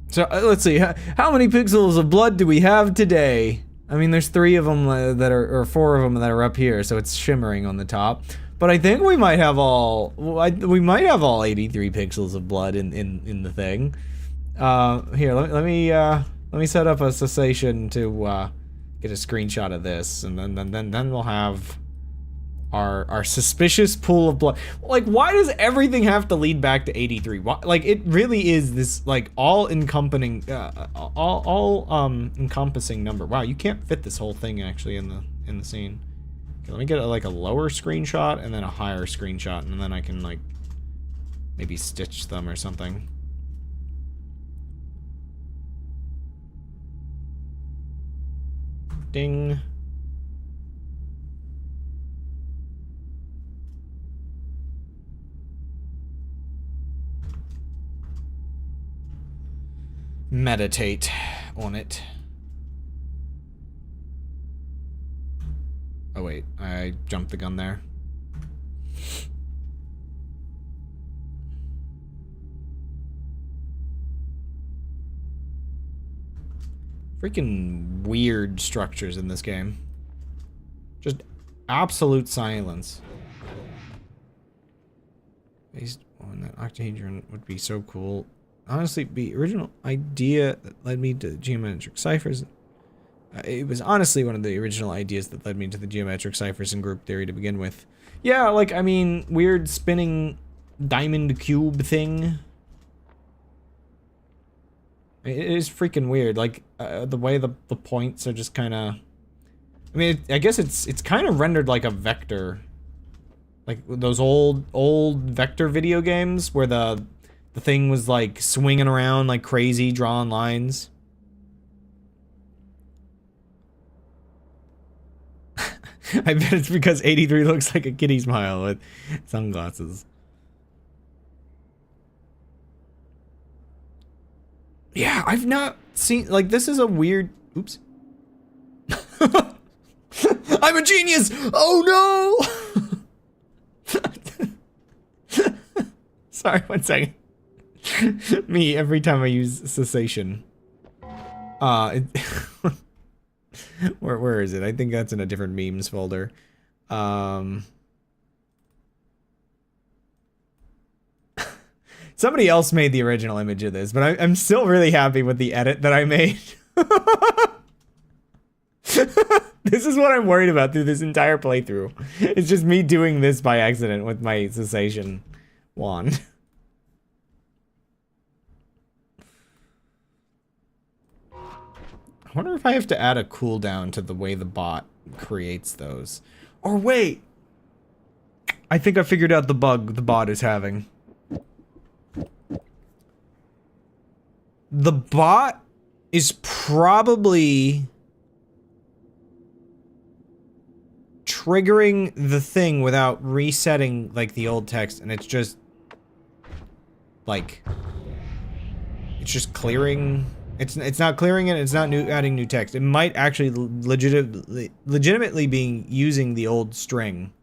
So, let's see, how many pixels of blood do we have today? I mean, there's 3 of them that are, or 4 of them that are up here, so it's shimmering on the top. But I think we might have all, we might have all 83 pixels of blood in the thing. Here, let me set up a cessation to get a screenshot of this, and then we'll have our suspicious pool of blood. Like, why does everything have to lead back to 83? Why, like, it really is this like all-encompassing encompassing number. Wow, you can't fit this whole thing actually in the scene. Okay, let me get like a lower screenshot and then a higher screenshot, and then I can like maybe stitch them or something. Ding. Meditate on it. Oh wait, I jumped the gun there. Freaking weird structures in this game. Just absolute silence. Based on that octahedron would be so cool. Honestly, the original idea that led me to geometric ciphers. It was honestly one of the original ideas that led me to the geometric ciphers and group theory to begin with. Yeah, like, I mean, weird spinning diamond cube thing. It is freaking weird. Like, the way the points are just kind of... I mean, I guess it's kind of rendered like a vector. Like those old vector video games where the thing was like swinging around like crazy, drawing lines. I bet it's because 83 looks like a kitty smile with sunglasses. Yeah, I've not seen, like, this is a weird, oops. I'm a genius! Oh no! Sorry, 1 second. Me, every time I use cessation. Where is it? I think that's in a different memes folder. Somebody else made the original image of this, but I'm still really happy with the edit that I made. This is what I'm worried about through this entire playthrough. It's just me doing this by accident with my cessation wand. I wonder if I have to add a cooldown to the way the bot creates those. Or wait! I think I figured out the bug the bot is having. The bot is probably triggering the thing without resetting like the old text, and it's just like it's just clearing. It's not clearing it. It's not adding new text. It might actually legitimately being using the old string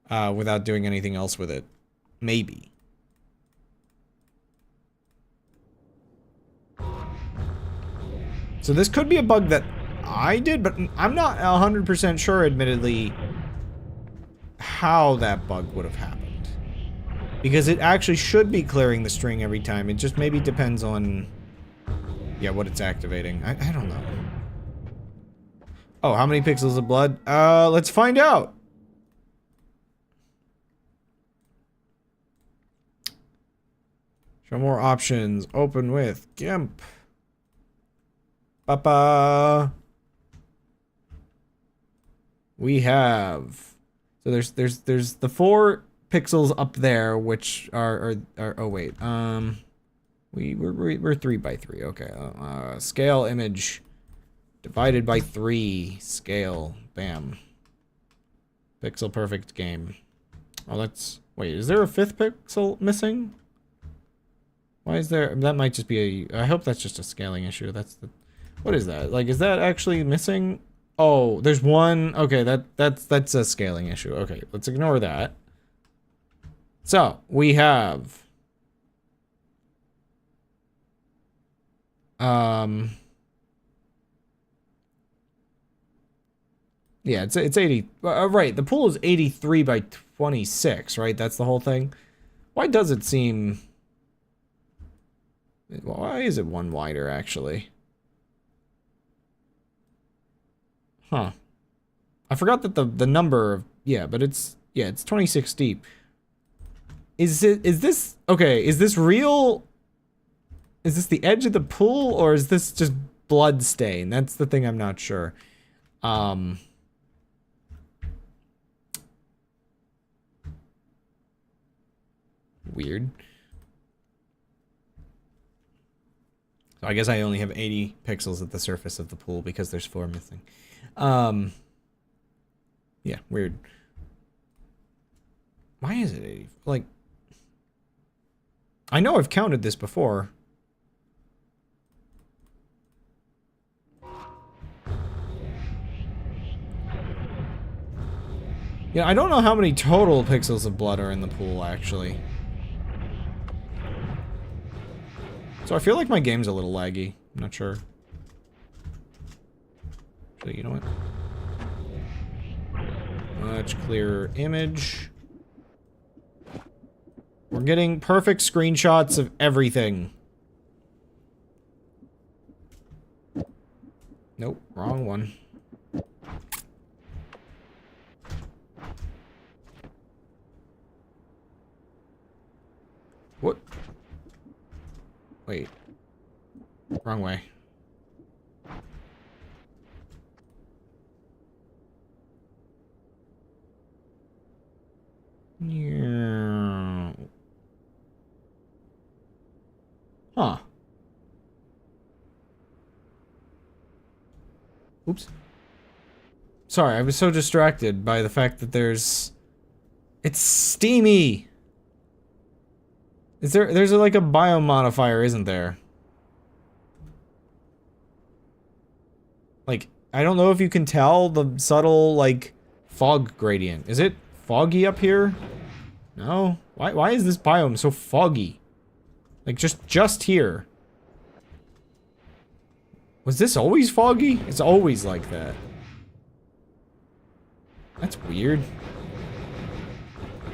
without doing anything else with it. Maybe. So this could be a bug that I did, but I'm not 100% sure, admittedly, how that bug would have happened. Because it actually should be clearing the string every time. It just maybe depends on, yeah, what it's activating. I don't know. Oh, how many pixels of blood? Let's find out. Show more options. Open with GIMP. Papa. We have, so there's the 4 pixels up there, which are oh wait, we're 3 by 3. Okay, scale image divided by 3 scale. Bam. Pixel perfect game. Oh, that's, wait, is there a 5th pixel missing? Why is there, that might just be a, I hope that's just a scaling issue. That's the, what is that? Like, is that actually missing? Oh, there's one. Okay, that's a scaling issue. Okay, let's ignore that. So we have yeah, it's 80. Right, the pool is 83 by 26, right? That's the whole thing. Why does it seem Why is it one wider, actually? Huh. I forgot that the number of... Yeah, but it's... Yeah, it's 26 deep. Is this... Okay, is this real... Is this the edge of the pool, or is this just blood stain? That's the thing I'm not sure. Weird. So I guess I only have 80 pixels at the surface of the pool because there's 4 missing. Yeah, weird. Why is it 80? Like, I know I've counted this before. Yeah, I don't know how many total pixels of blood are in the pool, actually. So I feel like my game's a little laggy. I'm not sure. Actually, you know what? Much clearer image. We're getting perfect screenshots of everything. Nope, wrong one. What? Wait. Wrong way. Yeah. Huh. Oops. Sorry, I was so distracted by the fact that there's... It's steamy! There's like a biome modifier, isn't there? Like, I don't know if you can tell the subtle, like, fog gradient. Is it foggy up here? No? Why is this biome so foggy? Like, just here. Was this always foggy? It's always like that. That's weird.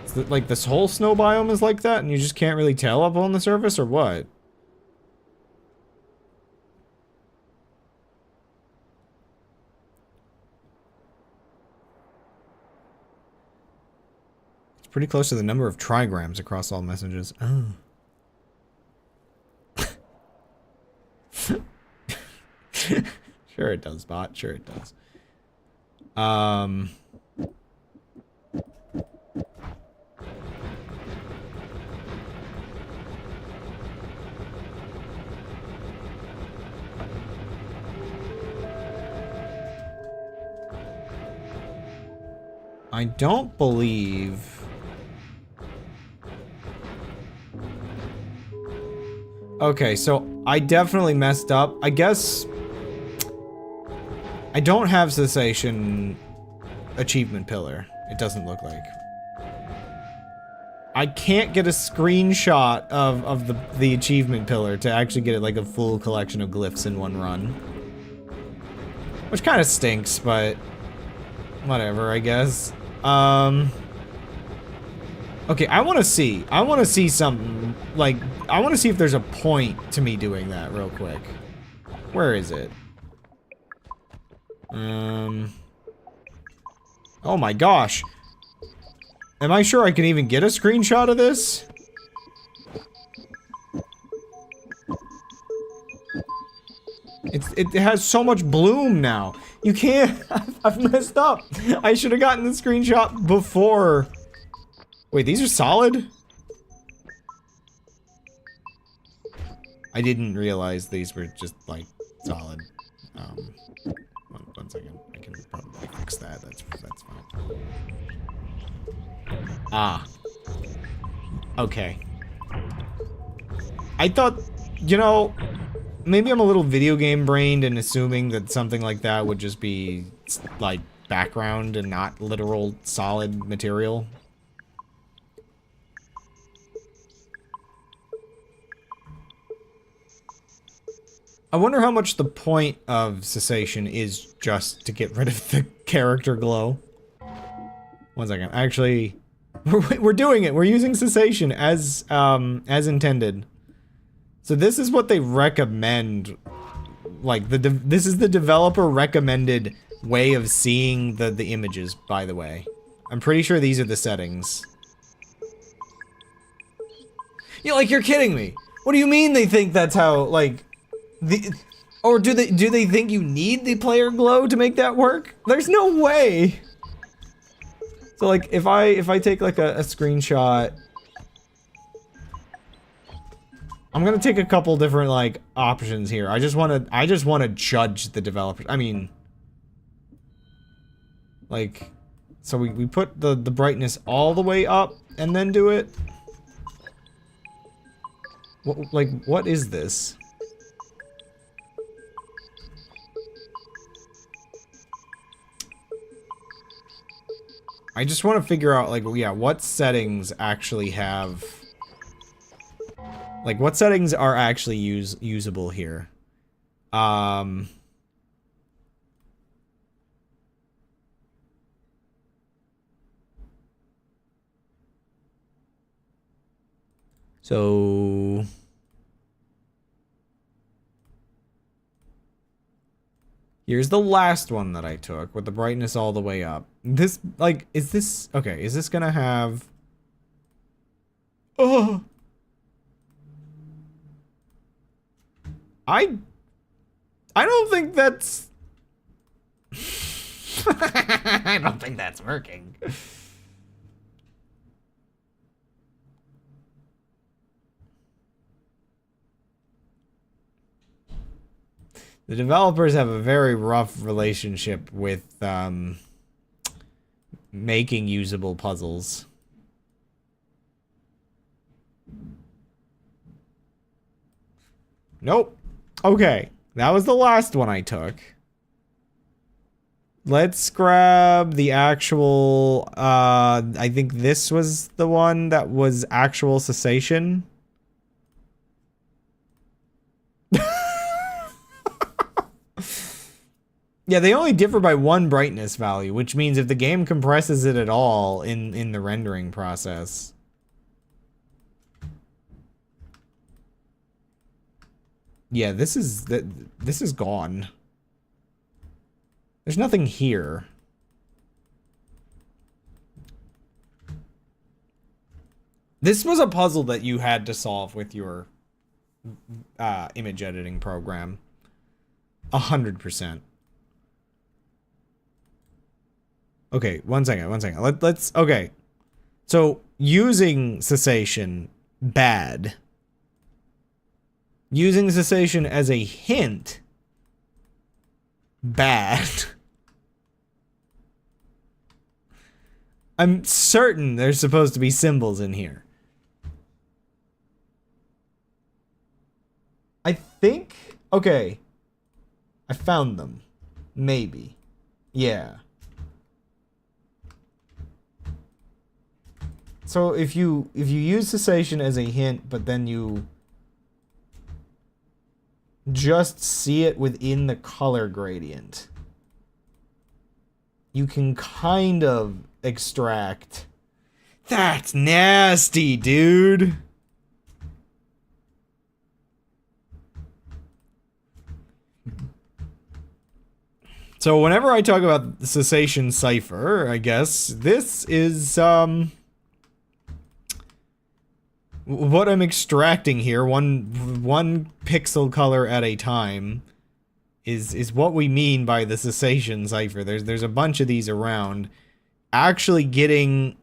Is it like this whole snow biome is like that and you just can't really tell up on the surface, or what? It's pretty close to the number of trigrams across all messages. Oh. Sure it does, bot. Sure it does. I don't believe... Okay, so I definitely messed up. I guess... I don't have cessation achievement pillar. It doesn't look like. I can't get a screenshot of the achievement pillar to actually get it like a full collection of glyphs in one run. Which kind of stinks, but... whatever, I guess. Okay, I want to see something, like, I want to see if there's a point to me doing that real quick. Where is it? Oh my gosh. Am I sure I can even get a screenshot of this? It has so much bloom now. You can't... I've messed up. I should have gotten the screenshot before. Wait, these are solid? I didn't realize these were just, like, solid. One second. I can probably fix that. That's fine. Ah. Okay. I thought, you know... Maybe I'm a little video game brained and assuming that something like that would just be, like, background and not literal solid material. I wonder how much the point of cessation is just to get rid of the character glow. One second. Actually, we're doing it. We're using cessation as intended. So this is what they recommend. Like, this is the developer recommended way of seeing the images, by the way. I'm pretty sure these are the settings. Yeah, like, you're kidding me. What do you mean they think that's how, like, or do they think you need the player glow to make that work? There's no way. So, like, if I take, like, a screenshot, I'm gonna take a couple different, like, options here. I just wanna judge the developers. I mean, like, so we put the brightness all the way up and then do it? What is this? I just want to figure out, like, yeah, what settings actually have... Like, what settings are actually usable here? So... Here's the last one that I took, with the brightness all the way up. This, like, is this... Okay, is this gonna have... Oh! I don't think that's... I don't think that's working. The developers have a very rough relationship with, making usable puzzles. Nope. Okay, that was the last one I took. Let's grab the actual, I think this was the one that was actual cessation. Yeah, they only differ by one brightness value, which means if the game compresses it at all in the rendering process. Yeah, this is gone. There's nothing here. This was a puzzle that you had to solve with your image editing program. 100%. Okay, one second. Let's okay. So, using cessation, bad. Using cessation as a hint, bad. I'm certain there's supposed to be symbols in here. I think, okay. I found them. Maybe. Yeah. So if you use cessation as a hint, but then you just see it within the color gradient, you can kind of extract. That's nasty, dude. So whenever I talk about the cessation cipher, I guess this is what I'm extracting here, one pixel color at a time, is what we mean by the cessation cipher. There's a bunch of these around. Actually getting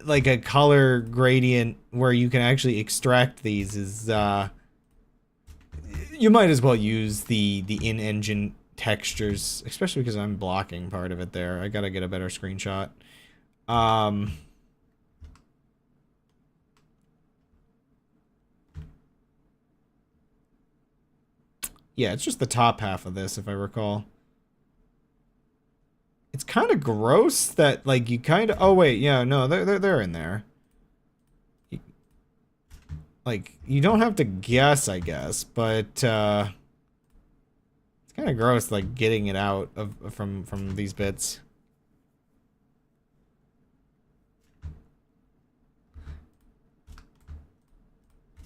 like a color gradient where you can actually extract these is you might as well use the in-engine textures, especially because I'm blocking part of it there. I gotta get a better screenshot. Yeah, it's just the top half of this, if I recall. It's kind of gross that, like, you kind of... Oh, wait, yeah, no, they're in there. Like, you don't have to guess, I guess, but, it's kind of gross, like, getting it out from these bits.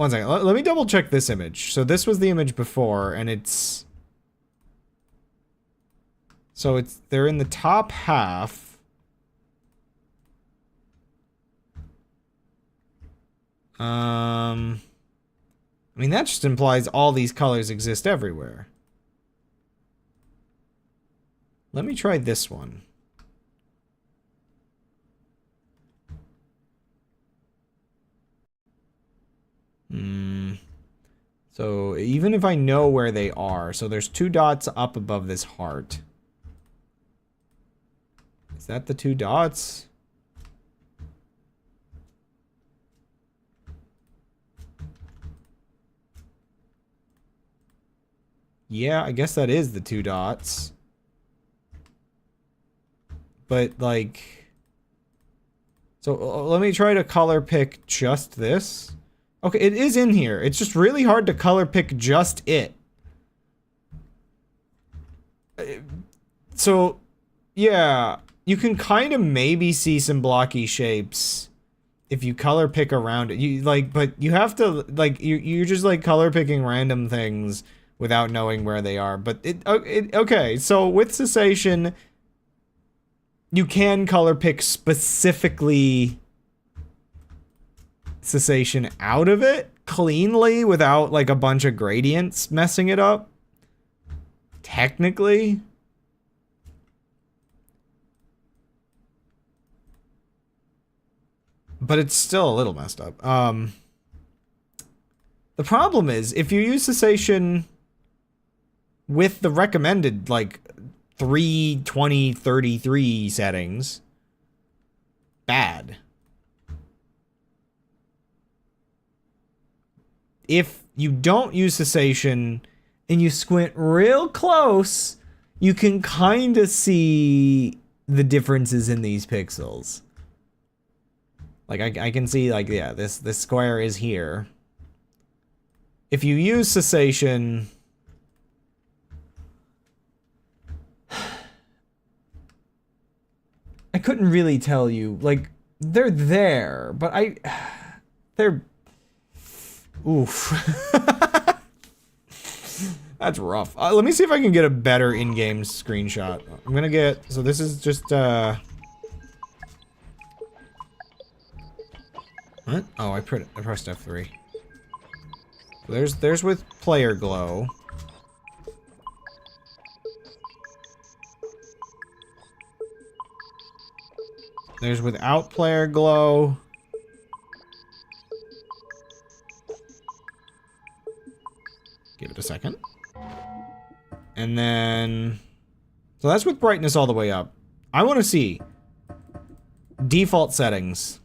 One second. Let me double check this image. So this was the image before, and it's... So they're in the top half. I mean, that just implies all these colors exist everywhere. Let me try this one. So even if I know where they are, so there's 2 dots up above this heart. Is that the 2 dots? Yeah, I guess that is the 2 dots. But, like... So, let me try to color pick just this. Okay, it is in here. It's just really hard to color pick just it. So, yeah. You can kind of maybe see some blocky shapes if you color pick around it. You, like, but you have to, like, you're just, like, color picking random things without knowing where they are. But okay, so with cessation, you can color pick specifically cessation out of it cleanly without like a bunch of gradients messing it up. Technically. But it's still a little messed up. The problem is if you use cessation with the recommended like 3:20:33 settings, bad. If you don't use cessation and you squint real close, you can kind of see the differences in these pixels. Like I can see like, yeah, this square is here. If you use cessation, I couldn't really tell you. Like, they're there, but they're... Oof. That's rough. Let me see if I can get a better in-game screenshot. I'm gonna get... So this is just, What? Oh, I pressed F3. There's with player glow. There's without player glow. Give it a second. And then... So that's with brightness all the way up. I want to see default settings.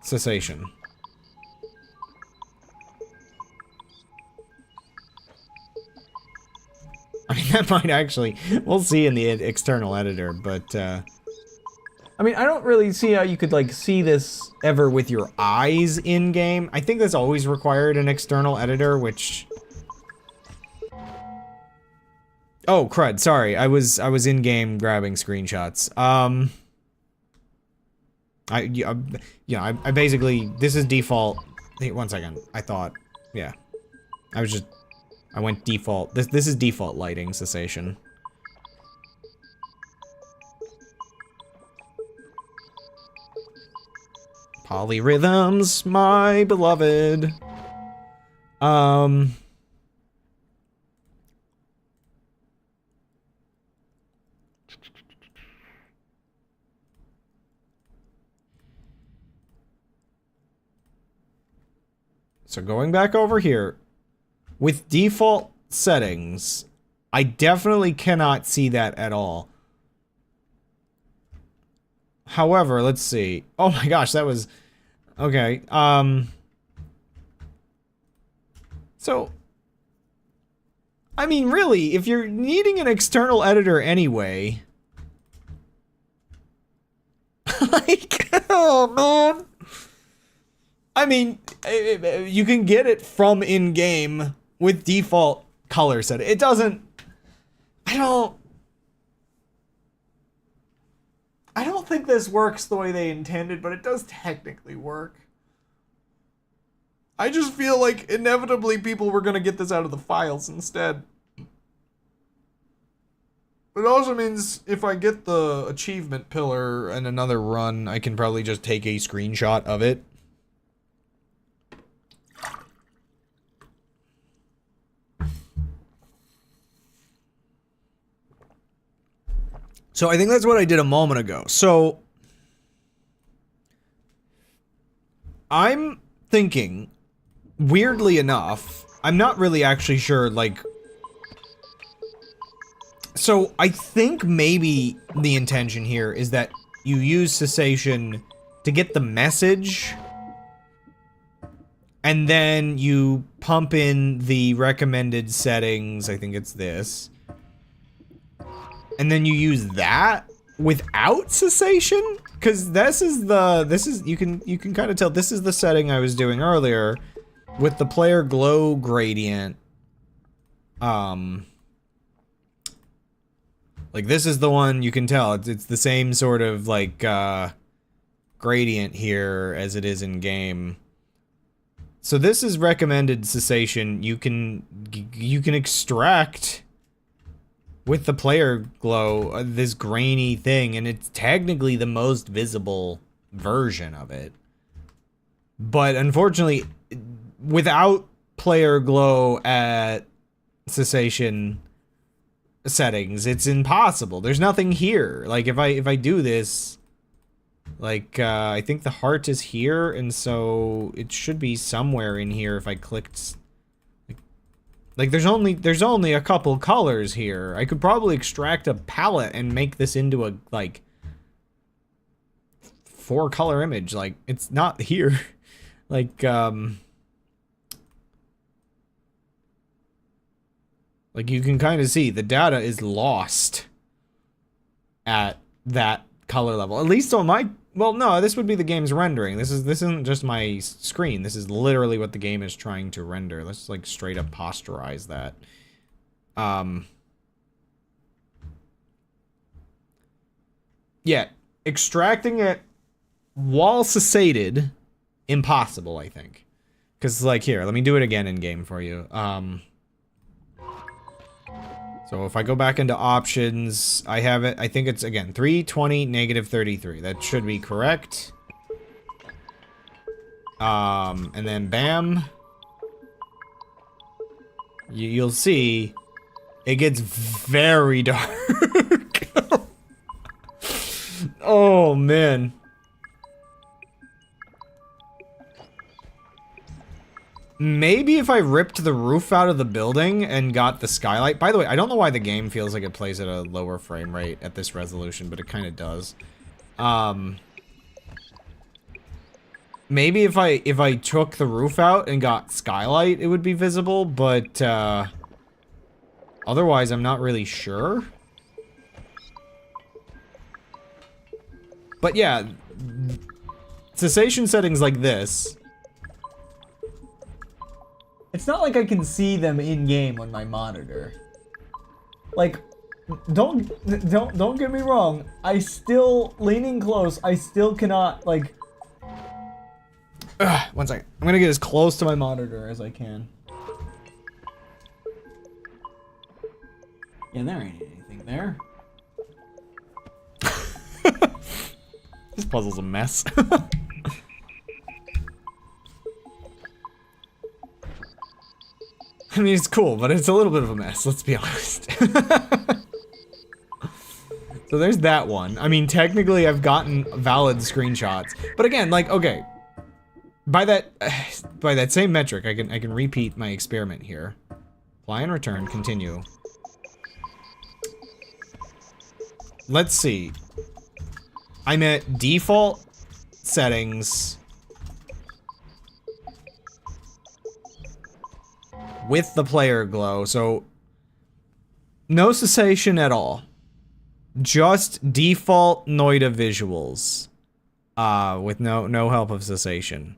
Cessation. I mean, that might actually... We'll see in the external editor, but, I mean, I don't really see how you could, like, see this ever with your eyes in-game. I think that's always required an external editor, which... Oh, crud, sorry. I was in-game grabbing screenshots. I basically... This is default... Hey, 1 second. I thought... Yeah. I went default. This is default lighting cessation. Polyrhythms, my beloved. So going back over here, with default settings, I definitely cannot see that at all. However, let's see. Oh my gosh, that was... Okay, So... I mean, really, if you're needing an external editor anyway... Like, oh man... I mean, you can get it from in-game with default color set. It doesn't... I don't think this works the way they intended, but it does technically work. I just feel like inevitably people were going to get this out of the files instead. It also means if I get the achievement pillar and another run, I can probably just take a screenshot of it. So I think that's what I did a moment ago. So I'm thinking, weirdly enough, I'm not really actually sure, like... So I think maybe the intention here is that you use cessation to get the message, and then you pump in the recommended settings, I think it's this, and then you use that without cessation? Because you can kind of tell this is the setting I was doing earlier with the player glow gradient. Like this is the one you can tell. It's the same sort of like gradient here as it is in game. So this is recommended cessation. You can extract with the player glow this grainy thing, and it's technically the most visible version of it. But unfortunately, without player glow at cessation settings, it's impossible. There's nothing here. Like if I do this, like I think the heart is here, and so it should be somewhere in here if I clicked. Like there's only a couple colors here. I could probably extract a palette and make this into a like 4-color image. Like it's not here. Like you can kind of see the data is lost at that color level. At least on my, well, no, this would be the game's rendering. This isn't just my screen. This is literally what the game is trying to render. Let's like straight up posterize that. Yeah, extracting it while cessated, impossible, I think. Because like here, let me do it again in game for you. So if I go back into options, I have it, I think it's, again, 320, -33. That should be correct. And then bam. You'll see, it gets very dark. Oh, man. Maybe if I ripped the roof out of the building and got the skylight. By the way, I don't know why the game feels like it plays at a lower frame rate at this resolution, but it kind of does. Maybe if I took the roof out and got skylight, it would be visible, but otherwise I'm not really sure. But yeah, cessation settings like this. It's not like I can see them in-game on my monitor. Like, don't get me wrong. I still, leaning close, I still cannot, like... One second. I'm gonna get as close to my monitor as I can. Yeah, there ain't anything there. This puzzle's a mess. I mean, it's cool, but it's a little bit of a mess, let's be honest. So there's that one. I mean, technically I've gotten valid screenshots. But again, like, okay. By that same metric, I can repeat my experiment here. Apply and return, continue. Let's see. I'm at default settings with the player glow, so no cessation at all. Just default Noita visuals. With no help of cessation.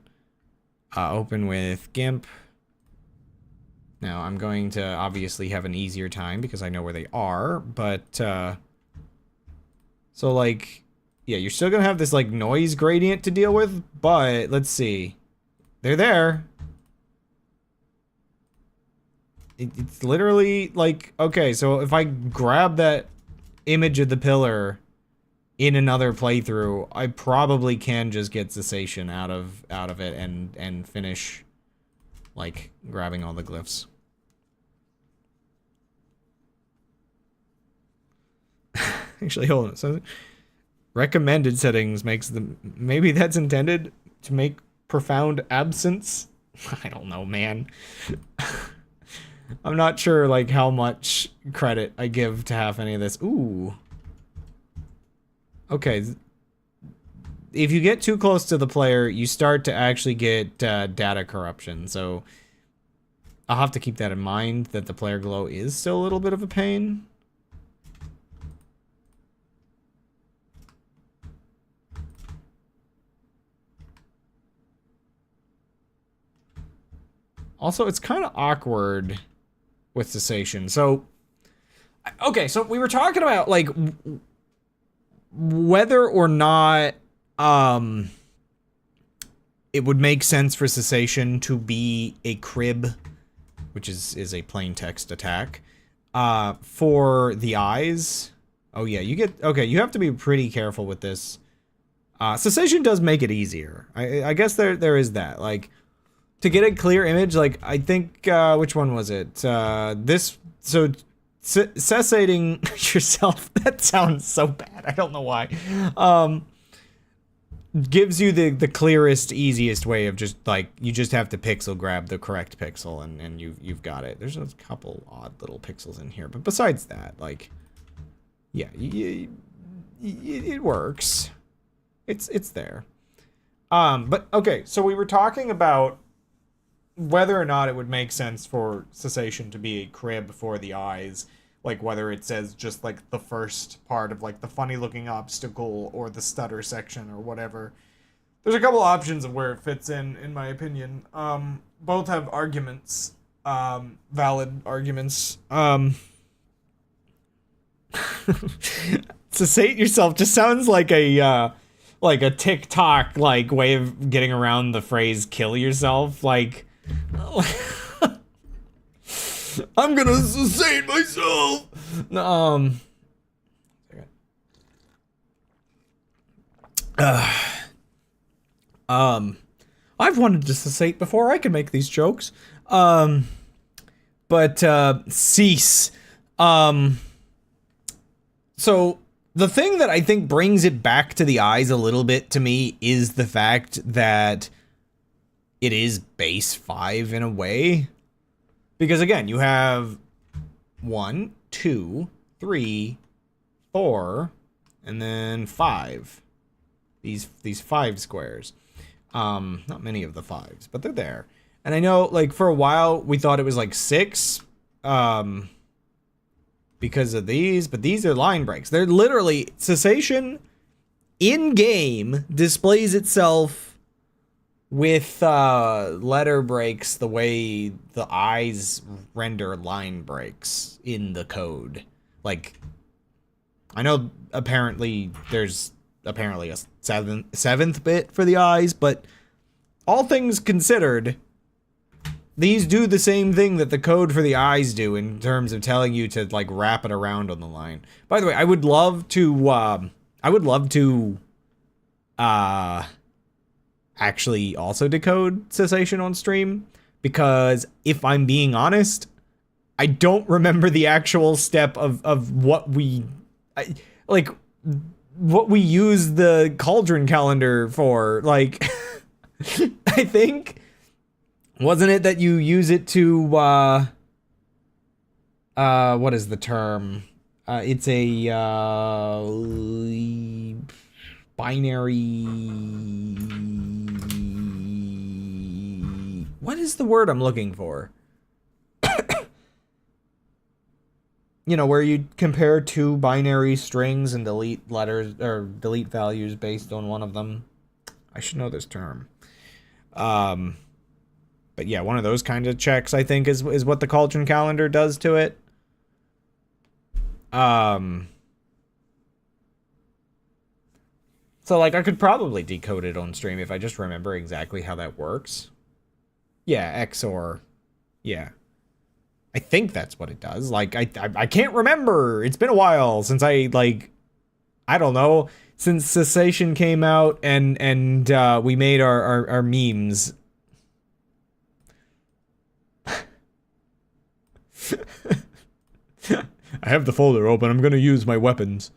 Open with GIMP. Now I'm going to obviously have an easier time because I know where they are, but so like yeah, you're still gonna have this, like, noise gradient to deal with, but let's see. They're there. It's literally, like, okay, so if I grab that image of the pillar in another playthrough, I probably can just get cessation out of it and finish, like, grabbing all the glyphs. Actually, hold on. So, recommended settings makes them... Maybe that's intended to make profound absence? I don't know, man. I'm not sure, like, how much credit I give to half any of this. Ooh. Okay. If you get too close to the player, you start to actually get data corruption. So, I'll have to keep that in mind, that the player glow is still a little bit of a pain. Also, it's kind of awkward with cessation. So, okay, so we were talking about, like, whether or not it would make sense for cessation to be a crib, which is a plain text attack, for the eyes. Oh yeah, you have to be pretty careful with this. Cessation does make it easier. I guess there is that. Like, to get a clear image, like, I think, which one was it? So, cessating yourself, that sounds so bad, I don't know why, gives you the clearest, easiest way of just, like, you just have to pixel grab the correct pixel, and you've got it. There's a couple odd little pixels in here, but besides that, like, yeah, it works. It's there. But, okay, so we were talking about whether or not it would make sense for cessation to be a crib for the eyes, like whether it says just like the first part of like the funny looking obstacle or the stutter section or whatever. There's a couple options of where it fits in my opinion. Both have arguments, valid arguments. Cessate yourself just sounds like a TikTok like way of getting around the phrase kill yourself, like I'm gonna sustain myself. I've wanted to cessate before. I can make these jokes. But cease. So the thing that I think brings it back to the eyes a little bit to me is the fact that it is base 5 in a way. Because again, you have 1, 2, 3, 4, and then 5. These 5 squares. Not many of the 5s, but they're there. And I know, like, for a while, we thought it was, like, 6, because of these, but these are line breaks. They're literally, cessation, in-game, displays itself with letter breaks the way the eyes render line breaks in the code. Like, I know apparently there's apparently a seventh bit for the eyes, but all things considered, these do the same thing that the code for the eyes do in terms of telling you to, like, wrap it around on the line. By the way, I would love to actually also decode cessation on stream, because if I'm being honest, I don't remember the actual step of what we what we use the cauldron calendar for. Like, I think, wasn't it that you use it to what is the term? It's a binary, what is the word I'm looking for? You know, where you compare 2 binary strings and delete letters or delete values based on one of them. I should know this term. But yeah, one of those kind of checks, I think, is what the cauldron calendar does to it. So, like, I could probably decode it on stream if I just remember exactly how that works. Yeah, XOR. Yeah. I think that's what it does. Like, I can't remember. It's been a while since I, like, I don't know, since Cessation came out and we made our memes. I have the folder open. I'm gonna use my weapons.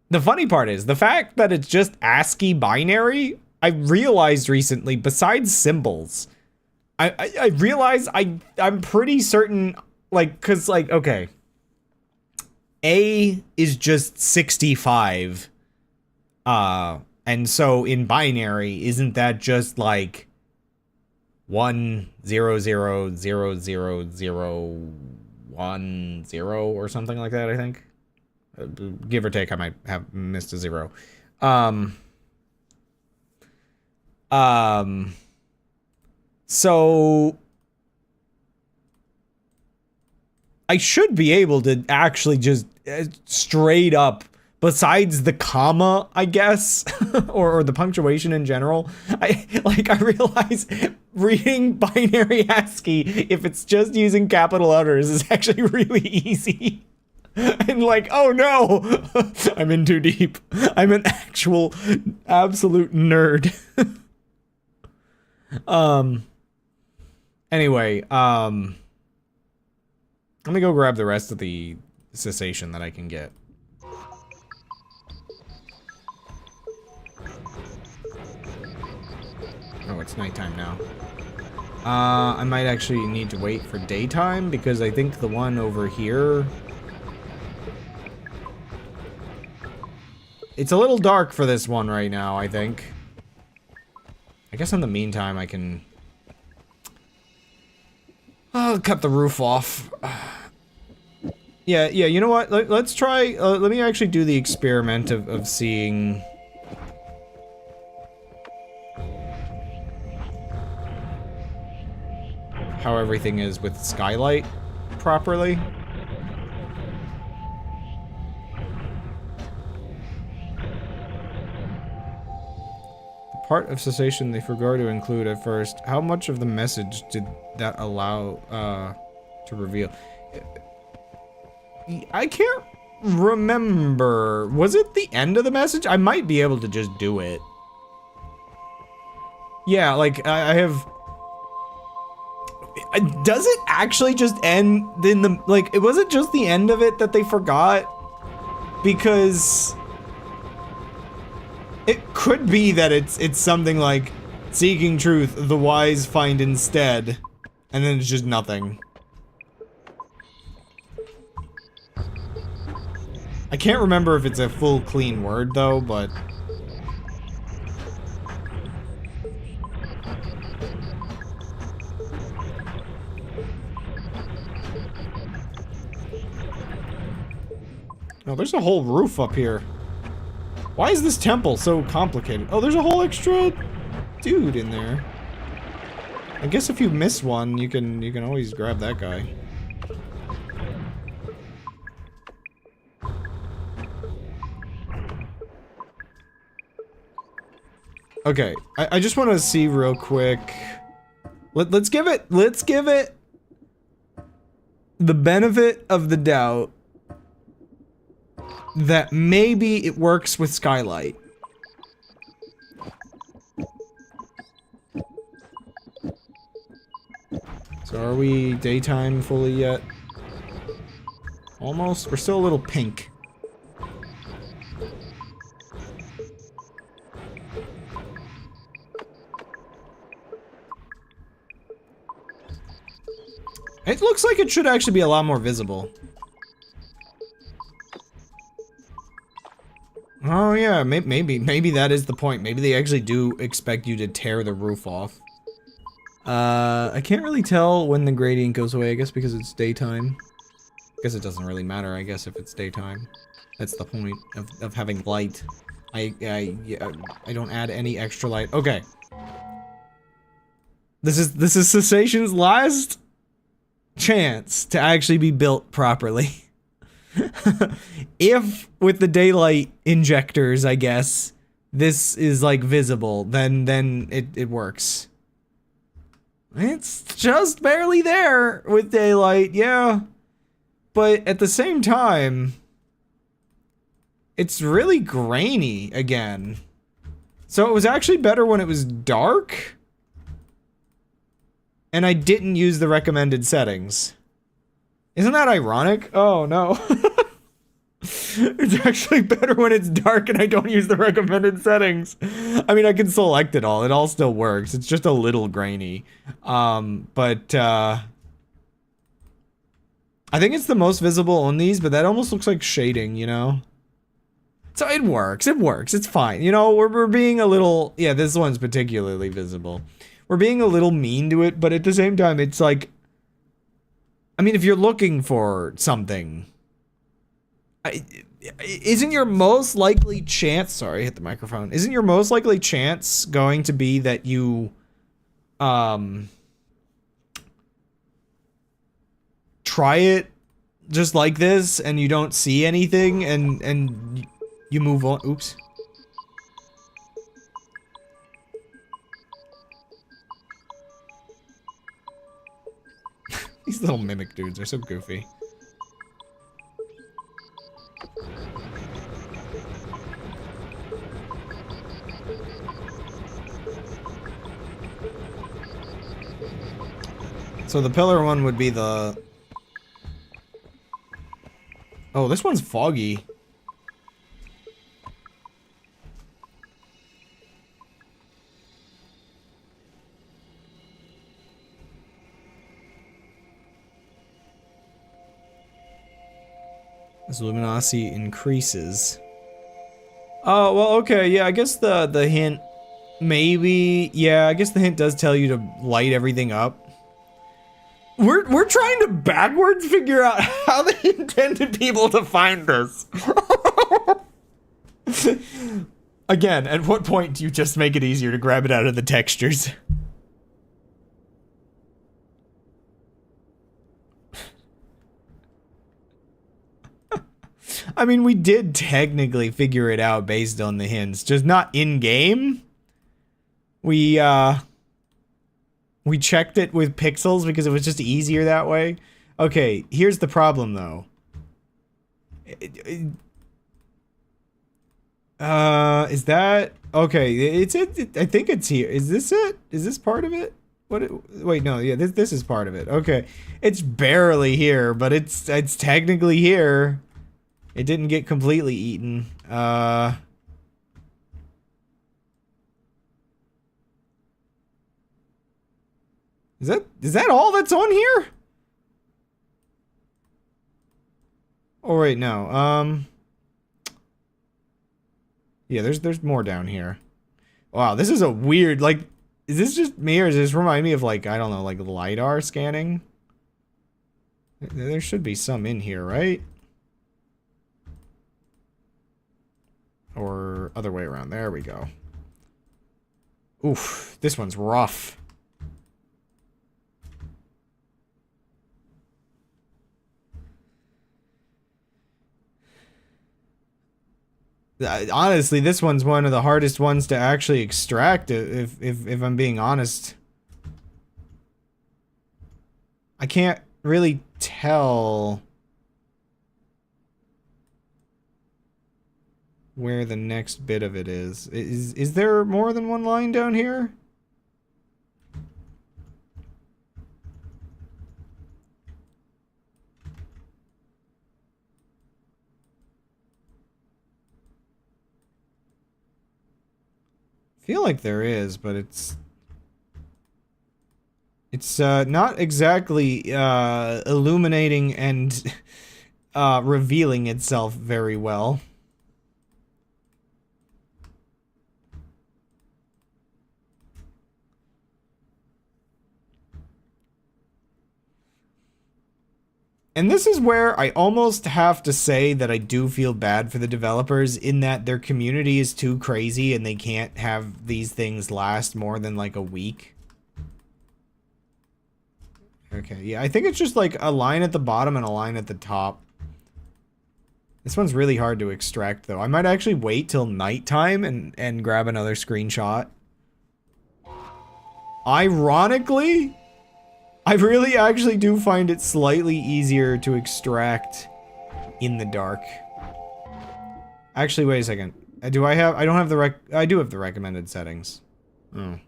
The funny part is the fact that it's just ASCII binary. I realized recently, besides symbols, I realized I'm pretty certain, like, cause like, okay, A is just 65, and so in binary, isn't that just like 1000010 or something like that? I think, give or take. I might have missed a zero. So I should be able to actually just straight up, besides the comma, I guess, or the punctuation in general. I realize reading binary ASCII, if it's just using capital letters, is actually really easy. And like, oh no, I'm in too deep. I'm an actual absolute nerd. Anyway, let me go grab the rest of the cessation that I can get. Oh, it's nighttime now. I might actually need to wait for daytime because I think the one over here, it's a little dark for this one right now, I think. I guess in the meantime I can cut the roof off. Yeah, you know what? Let's try, let me actually do the experiment of seeing how everything is with skylight properly. The part of cessation they forgot to include at first. How much of the message did that allow to reveal? I can't remember. Was it the end of the message? I might be able to just do it. Yeah, like I have. Does it actually just end in the, like, it wasn't just the end of it that they forgot? Because it could be that it's something like seeking truth, the wise find instead, and then it's just nothing. I can't remember if it's a full clean word though, but no, there's a whole roof up here. Why is this temple so complicated? Oh, there's a whole extra dude in there. I guess if you miss one, you can always grab that guy. Okay, I just want to see real quick. Let's give it the benefit of the doubt that maybe it works with skylight. So are we daytime fully yet? Almost. We're still a little pink. It looks like it should actually be a lot more visible. Oh yeah, maybe that is the point. Maybe they actually do expect you to tear the roof off. I can't really tell when the gradient goes away, I guess because it's daytime. I guess it doesn't really matter, I guess, if it's daytime. That's the point of having light. I don't add any extra light. Okay. This is Cessation's last chance to actually be built properly. If with the daylight injectors, I guess, this is like visible, then it works. It's just barely there with daylight, yeah. But at the same time, it's really grainy again. So it was actually better when it was dark. And I didn't use the recommended settings. Isn't that ironic? Oh no. It's actually better when it's dark and I don't use the recommended settings. I mean, I can select it all still works. It's just a little grainy. I think it's the most visible on these, but that almost looks like shading, you know? So it works, it's fine. You know, we're being a little, yeah, this one's particularly visible. We're being a little mean to it, but at the same time, it's like, I mean, if you're looking for something, isn't your most likely chance, sorry, I hit the microphone, isn't your most likely chance going to be that you, try it just like this and you don't see anything and you move on? Oops. These little mimic dudes are so goofy. So the pillar one would be the... Oh, this one's foggy. As luminosity increases. Oh, well, okay, yeah, I guess the hint, maybe, yeah, I guess the hint does tell you to light everything up. We're trying to backwards figure out how they intended people to find this. Again, at what point do you just make it easier to grab it out of the textures? I mean, we did technically figure it out based on the hints, just not in-game. We checked it with pixels because it was just easier that way. Okay, here's the problem, though. Is that... Okay, I think it's here. Is this it? Is this part of it? Wait, no, yeah, this is part of it. Okay. It's barely here, but it's technically here. It didn't get completely eaten. Is that all that's on here? Oh wait, no. Yeah, there's more down here. Wow, this is a weird, like, is this just me or does this remind me of, like, I don't know, like LiDAR scanning? There should be some in here, right? Or other way around. There we go. Oof, this one's rough. Honestly, this one's one of the hardest ones to actually extract, if I'm being honest. I can't really tell where the next bit of it is. Is there more than one line down here? I feel like there is, but it's not exactly illuminating and revealing itself very well. And this is where I almost have to say that I do feel bad for the developers in that their community is too crazy and they can't have these things last more than like a week. Okay, yeah, I think it's just like a line at the bottom and a line at the top. This one's really hard to extract, though. I might actually wait till nighttime and grab another screenshot. Ironically, I really actually do find it slightly easier to extract in the dark. Actually, wait a second. I don't have the I do have the recommended settings. Oh.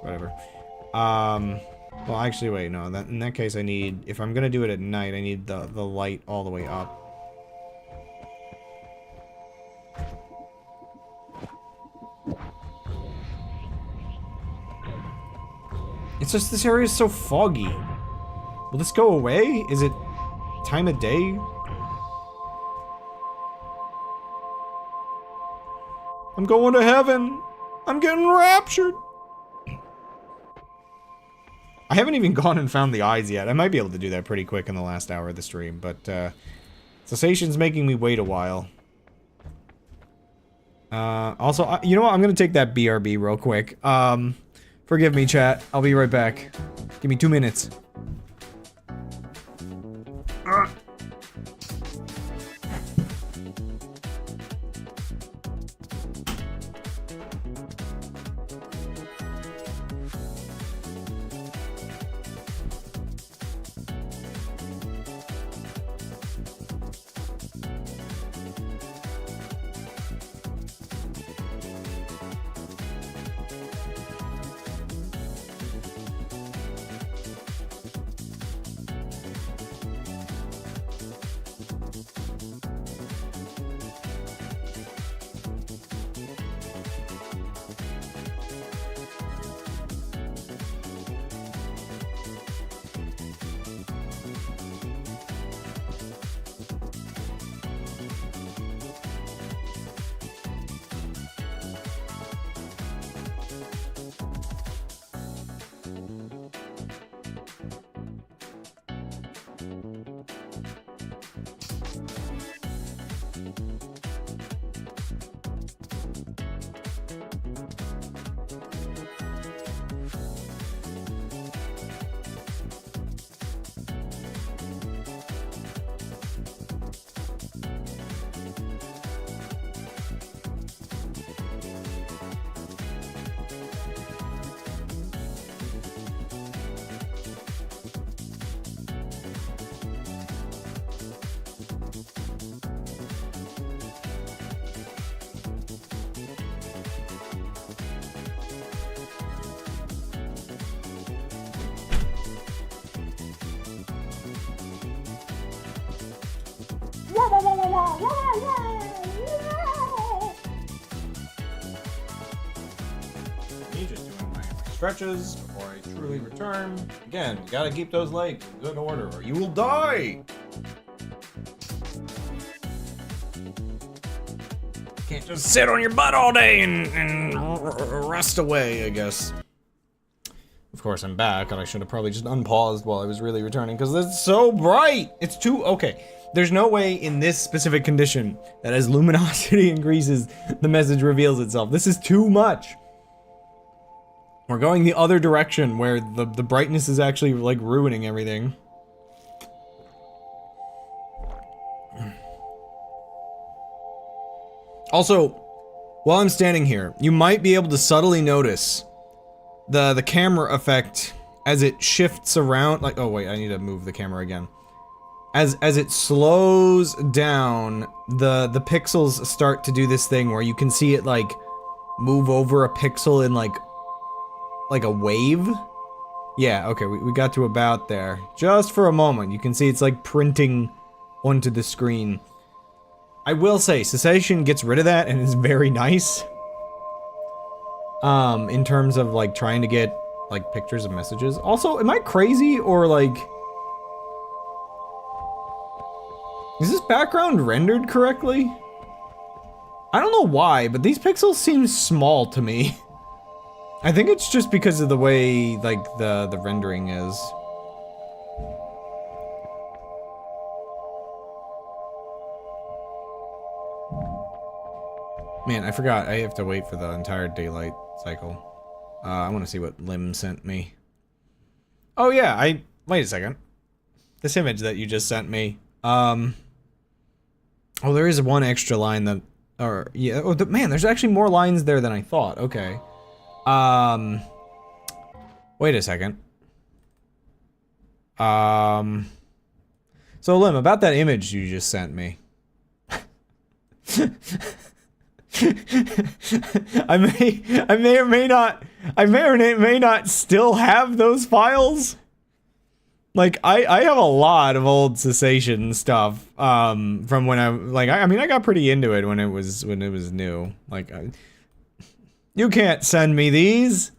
Whatever. Well, actually, wait, no. In that case, I need... If I'm gonna do it at night, I need the light all the way up. It's just this area is so foggy. Will this go away? Is it time of day? I'm going to heaven. I'm getting raptured. I haven't even gone and found the eyes yet. I might be able to do that pretty quick in the last hour of the stream, but cessation's making me wait a while. Also, you know what? I'm gonna take that BRB real quick. Forgive me, chat. I'll be right back. Give me 2 minutes. Me just doing my stretches before I truly return. Again, you gotta keep those legs in good order or you will die! Can't just sit on your butt all day and rust away, I guess. Of course, I'm back, and I should have probably just unpaused while I was really returning, because it's so bright! It's too... Okay, there's no way in this specific condition that as luminosity increases, the message reveals itself. This is too much! We're going the other direction, where the brightness is actually, like, ruining everything. Also, while I'm standing here, you might be able to subtly notice the camera effect as it shifts around, like, oh wait, I need to move the camera again. As it slows down, the pixels start to do this thing where you can see it, like, move over a pixel in, like a wave? Yeah, okay, we got to about there. Just for a moment, you can see it's, like, printing onto the screen. I will say, Cessation gets rid of that and is very nice. In terms of, like, trying to get, like, pictures of messages. Also, am I crazy, or, like... Is this background rendered correctly? I don't know why, but these pixels seem small to me. I think it's just because of the way, like, the rendering is. Man, I forgot. I have to wait for the entire daylight cycle. I want to see what Lim sent me. Oh yeah, wait a second. This image that you just sent me. Oh, there is one extra line that, or yeah. Oh, man, there's actually more lines there than I thought. Okay. Wait a second. So Lim, about that image you just sent me. I may or may not still have those files. Like, I have a lot of old cessation stuff, from when I mean, I got pretty into it when it was new. Like, you can't send me these.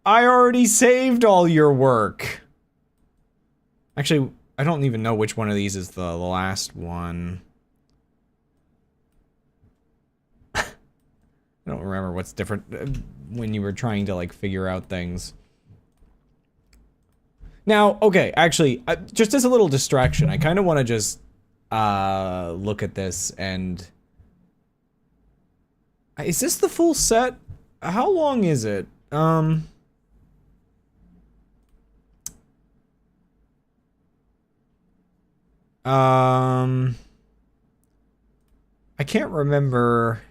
I already saved all your work. Actually, I don't even know which one of these is the last one. I don't remember what's different when you were trying to, like, figure out things. Now, okay, actually, just as a little distraction, I kind of want to just look at this and... Is this the full set? How long is it? I can't remember.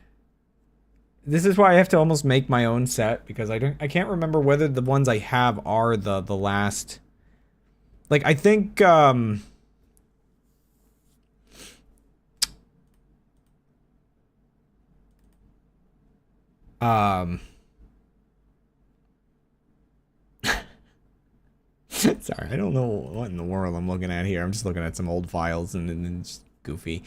This is why I have to almost make my own set, because I can't remember whether the ones I have are the last. Like, I think sorry, I don't know what in the world I'm looking at here. I'm just looking at some old files and it's goofy.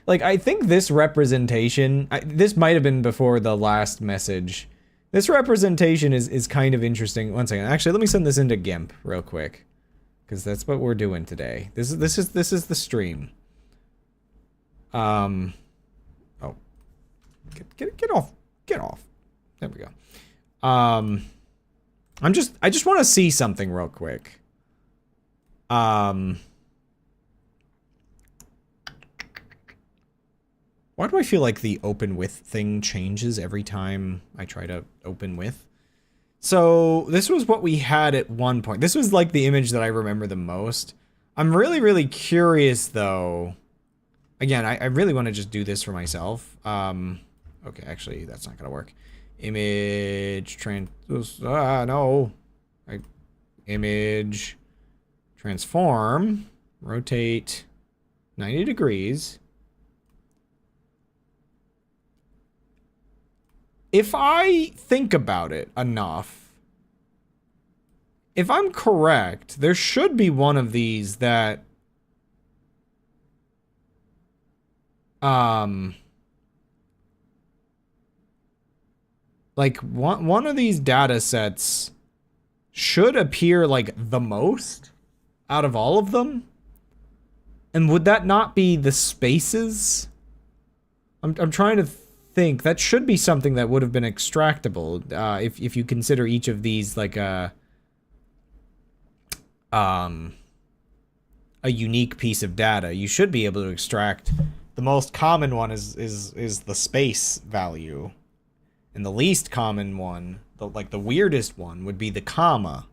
Like, I think this representation, this might have been before the last message. This representation is kind of interesting. One second. Actually, let me send this into GIMP real quick, because that's what we're doing today. This is the stream. Oh, get off. There we go. I just want to see something real quick. Why do I feel like the open with thing changes every time I try to open with? So this was what we had at one point. This was like the image that I remember the most. I'm really, really curious though. Again, I really want to just do this for myself. Okay, actually that's not gonna work. Image no. Image transform, rotate 90 degrees. If I think about it enough, if I'm correct, there should be one of these that like one of these data sets should appear like the most out of all of them. And would that not be the spaces? I'm trying to think. That should be something that would have been extractable, if you consider each of these like a unique piece of data. You should be able to extract. The most common one is the space value, and the least common one, the weirdest one, would be the comma.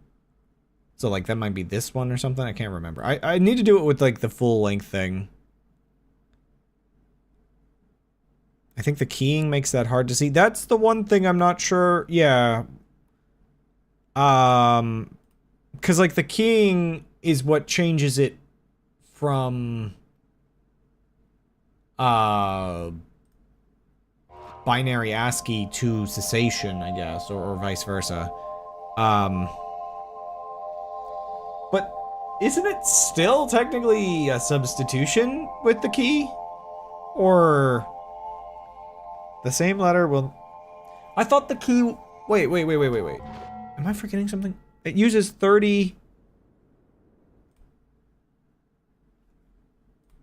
So like that might be this one or something. I can't remember. I need to do it with like the full length thing. I think the keying makes that hard to see. That's the one thing I'm not sure. Yeah. Because like the keying is what changes it from binary ASCII to cessation, I guess, or vice versa. But isn't it still technically a substitution with the key? Or the same letter will... I thought the key... Wait. Am I forgetting something? It uses 30...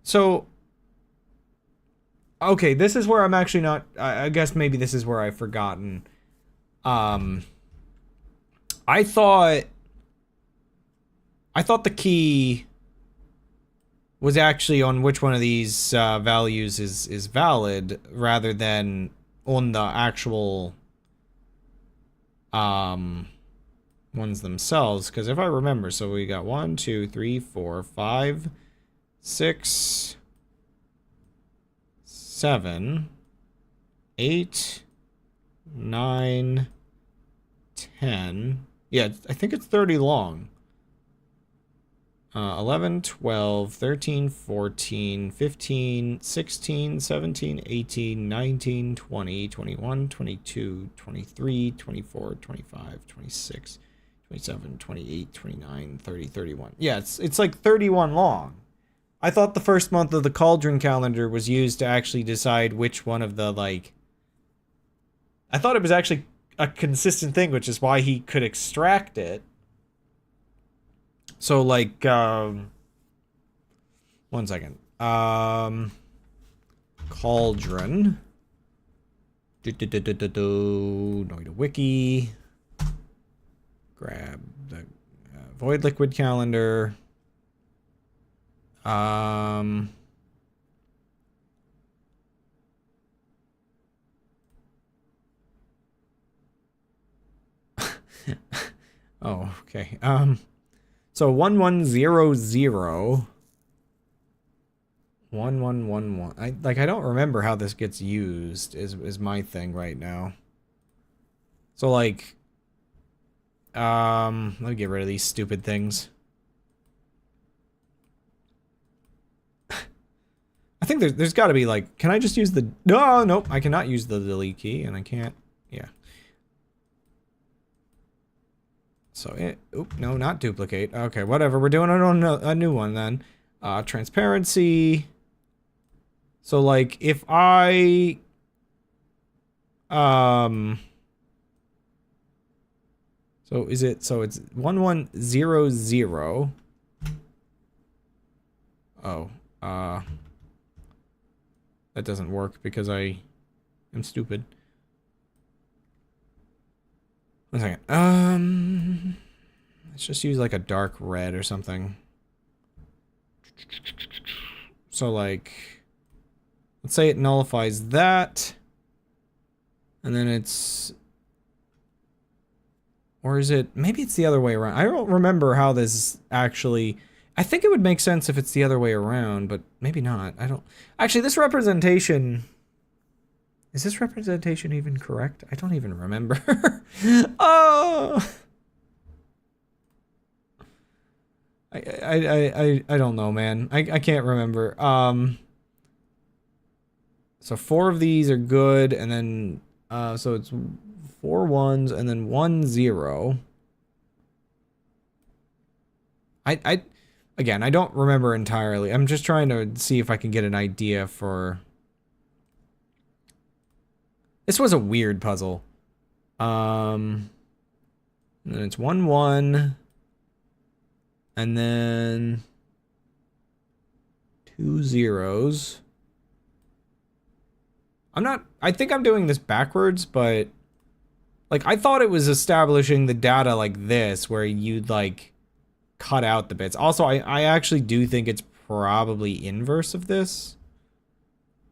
So... Okay, this is where I'm actually not... I guess maybe this is where I've forgotten. I thought the key was actually on which one of these values is valid, rather than on the actual ones themselves, because if I remember, so we got 1, 2, 3, 4, 5, 6, 7, 8, 9, 10. Yeah, I think it's 30 long. 11, 12, 13, 14, 15, 16, 17, 18, 19, 20, 21, 22, 23, 24, 25, 26, 27, 28, 29, 30, 31. Yeah, it's like 31 long. I thought the first month of the Cauldron calendar was used to actually decide which one of the, like... I thought it was actually a consistent thing, which is why he could extract it. So, like, 1 second. Cauldron. Noita Wiki. Grab the Void Liquid calendar. Oh, okay. So 1100. 1111. I don't remember how this gets used is my thing right now. So like let me get rid of these stupid things. I think there's got to be like, can I just use the nope, I cannot use the delete key and I can't. Yeah. So it oop, no, not duplicate. Okay, whatever. We're doing it on a new one then. Transparency. So like if I so is it so it's 1100. Oh, that doesn't work because I am stupid. 1 second. Let's just use like a dark red or something. So like let's say it nullifies that. And then it's... Or is it... Maybe it's the other way around. I don't remember how this actually... I think it would make sense if it's the other way around, but maybe not. I don't... Actually, this representation... Is this representation even correct? I don't even remember. Oh! I don't know, man. I can't remember. So 4 of these are good, and then... so it's 4 ones and then 1 0. Again, I don't remember entirely. I'm just trying to see if I can get an idea for... This was a weird puzzle. And then it's 1 1. And then 2 zeros. I think I'm doing this backwards, but like I thought it was establishing the data like this, where you'd like cut out the bits. Also, I actually do think it's probably inverse of this.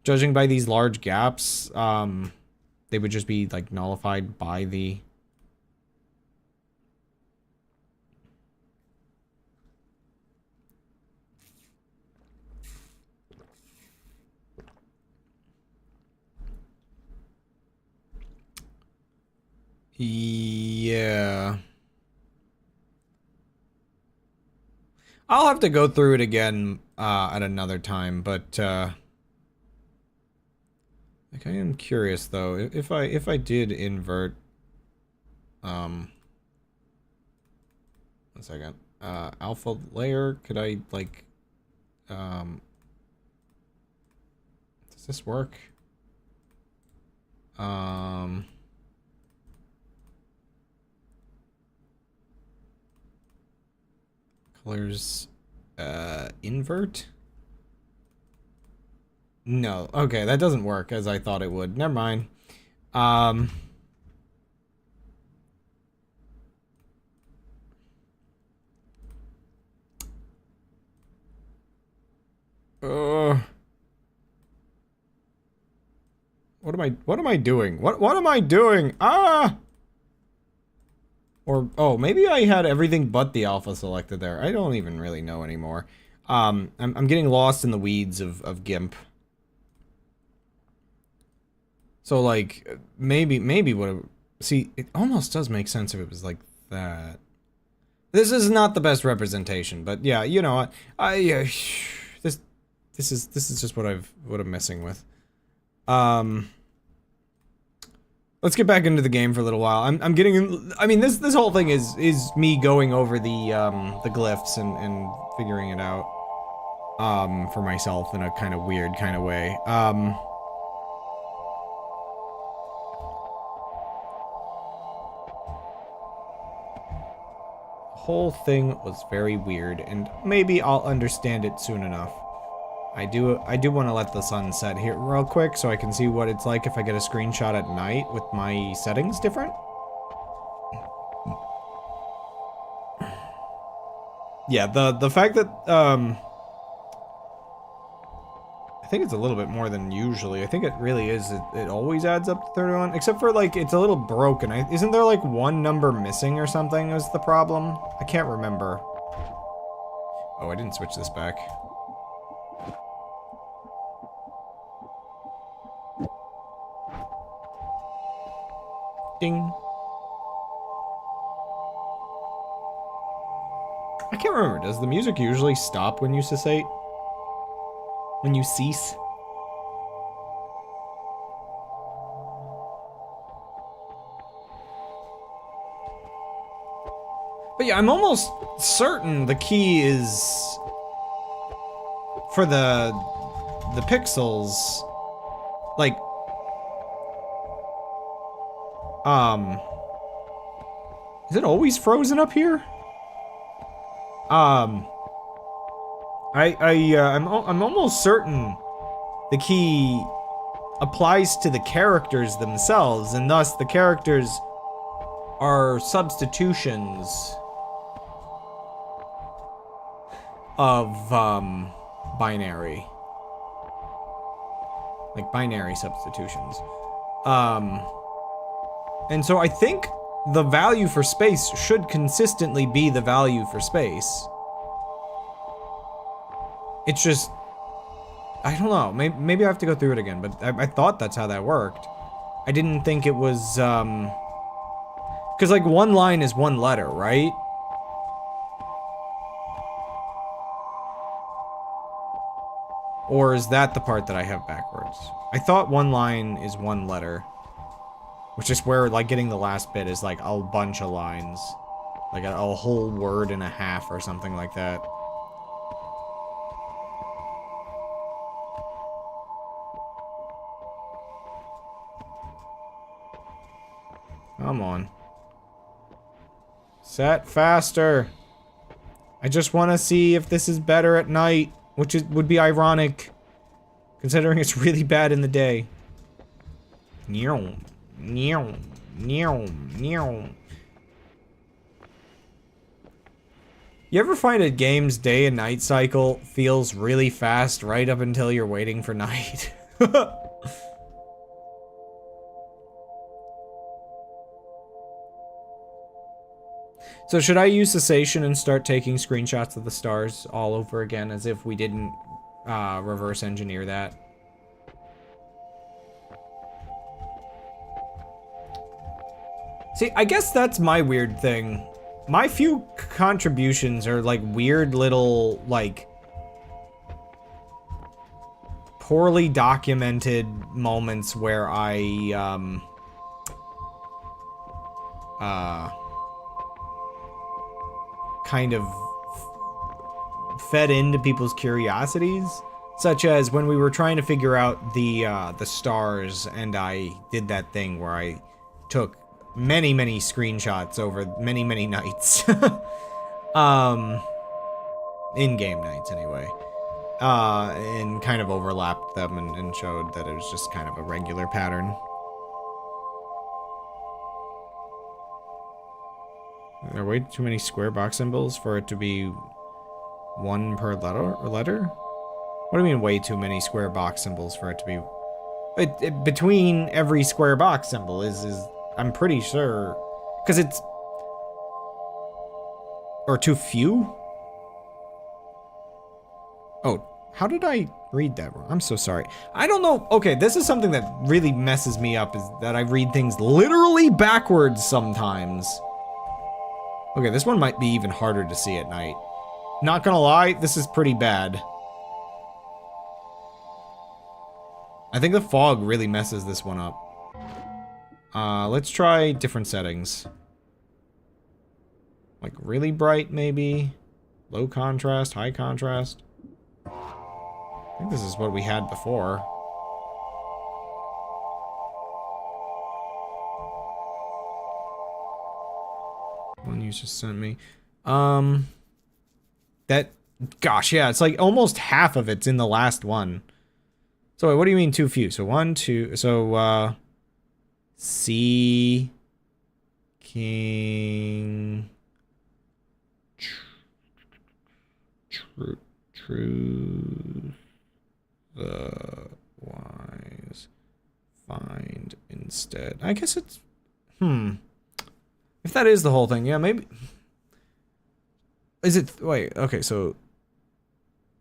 Judging by these large gaps, they would just be like nullified by the... Yeah. I'll have to go through it again at another time, but like I am curious though, if I did invert 1 second. Alpha layer, could I like does this work? Colors, invert? No, okay, that doesn't work as I thought it would. Never mind. What am I doing? What am I doing? Ah! Or, oh, maybe I had everything but the alpha selected there. I don't even really know anymore. I'm getting lost in the weeds of GIMP. So, like, maybe what it, see, it almost does make sense if it was like that. This is not the best representation, but yeah, you know, this is just what I'm messing with. Let's get back into the game for a little while. I'm getting, I mean, this whole thing is me going over the glyphs and figuring it out, for myself in a kind of weird kind of way. Whole thing was very weird, and maybe I'll understand it soon enough. I do want to let the sun set here real quick so I can see what it's like if I get a screenshot at night with my settings different. Yeah, the fact that I think it's a little bit more than usually. I think it really is. It always adds up to 31, except for like it's a little broken. Isn't there like one number missing or something is the problem? I can't remember. Oh, I didn't switch this back. Ding. I can't remember. Does the music usually stop when you cessate? When you cease? But yeah, I'm almost certain the key is for the pixels, like, is it always frozen up here? I'm almost certain the key applies to the characters themselves, and thus the characters are substitutions of binary, like binary substitutions. And so I think the value for space should consistently be the value for space. It's just, I don't know, maybe I have to go through it again, but I thought that's how that worked. I didn't think it was, because like one line is one letter, right? Or is that the part that I have backwards? I thought one line is one letter. Which is where, like, getting the last bit is, like, a bunch of lines. Like, a whole word and a half or something like that. Come on. Set faster. I just want to see if this is better at night, which would be ironic, considering it's really bad in the day. Meow. Meow, meow, meow. You ever find a game's day and night cycle feels really fast right up until you're waiting for night? So should I use cessation and start taking screenshots of the stars all over again as if we didn't reverse engineer that? See, I guess that's my weird thing. My few contributions are like weird little, like, poorly documented moments where I, kind of fed into people's curiosities. Such as when we were trying to figure out the stars, and I did that thing where I took many screenshots over many nights. In-game nights anyway. And kind of overlapped them and showed that it was just kind of a regular pattern. There are way too many square box symbols for it to be one per letter? What do you mean way too many square box symbols for it to be Between every square box symbol is I'm pretty sure, because it's, or too few? Oh, how did I read that wrong? I'm so sorry. I don't know. Okay, this is something that really messes me up, is that I read things literally backwards sometimes. Okay, this one might be even harder to see at night. Not gonna lie, this is pretty bad. I think the fog really messes this one up. Let's try different settings. Like really bright, maybe? Low contrast, high contrast? I think this is what we had before. One you just sent me. Gosh, yeah, it's like almost half of it's in the last one. So wait, what do you mean too few? So 1, 2, so, C, King, Truth, the wise, find instead. I guess it's, if that is the whole thing, yeah, maybe. Is it, wait, okay, so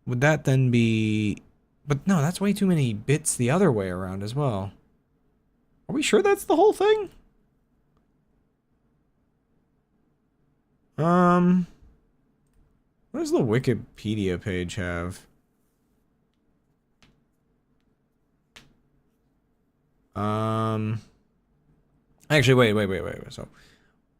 would that then be, but no, that's way too many bits the other way around as well. Are we sure that's the whole thing? What does the Wikipedia page have? Actually, wait. So,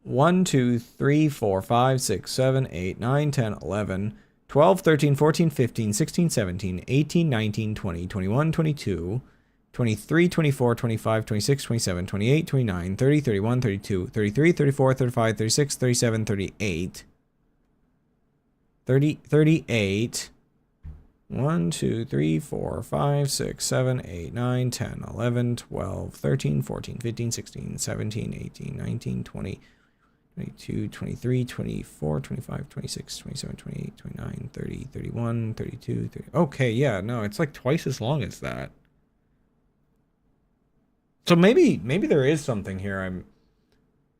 1, 2, 3, 4, 5, 6, 7, 8, 9, 10, 11, 12, 13, 14, 15, 16, 17, 18, 19, 20, 21, 22, 23, 24, 25, 26, 27, 28, 29, 30, 31, 32, 33, 34, 35, 36, 37, 38. 38. 1, 2, 3, 4, 5, 6, 7, 8, 9, 10, 11, 12, 13, 14, 15, 16, 17, 18, 19, 20, 22, 23, 24, 25, 26, 27, 28, 29, 30, 31, 32, 30. Okay, yeah, no, it's like twice as long as that. So maybe there is something here.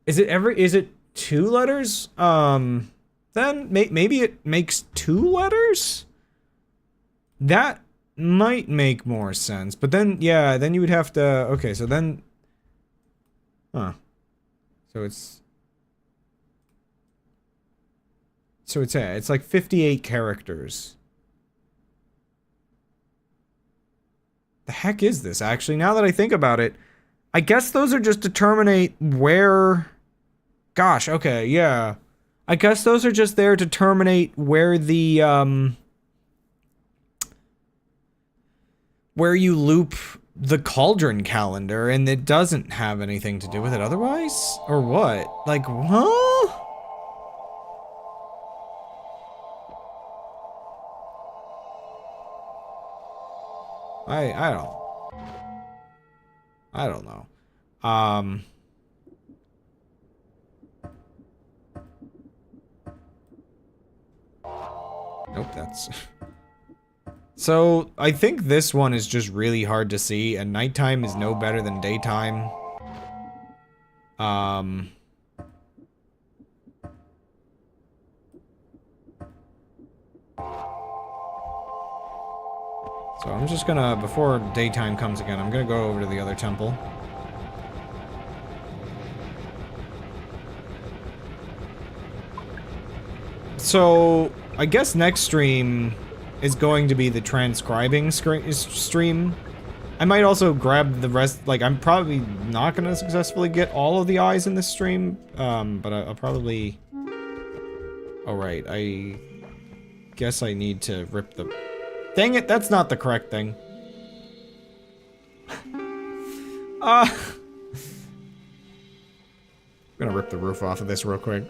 Is it 2 letters? Then maybe it makes 2 letters? That might make more sense. But then, yeah, then you would have to, okay, so then, huh. So it's like 58 characters. The heck is this, actually? Now that I think about it, I guess those are just to terminate where, gosh, okay, yeah. I guess those are just there to terminate where the, where you loop the cauldron calendar, and it doesn't have anything to do with it otherwise? Or what? Like, huh? I don't know. Nope, that's... So, I think this one is just really hard to see, and nighttime is no better than daytime. So I'm just gonna, before daytime comes again, I'm gonna go over to the other temple. So, I guess next stream is going to be the transcribing stream. I might also grab the rest, like, I'm probably not gonna successfully get all of the eyes in this stream, but I'll probably... Oh, right, I guess I need to rip the... Dang it, that's not the correct thing. I'm gonna rip the roof off of this real quick.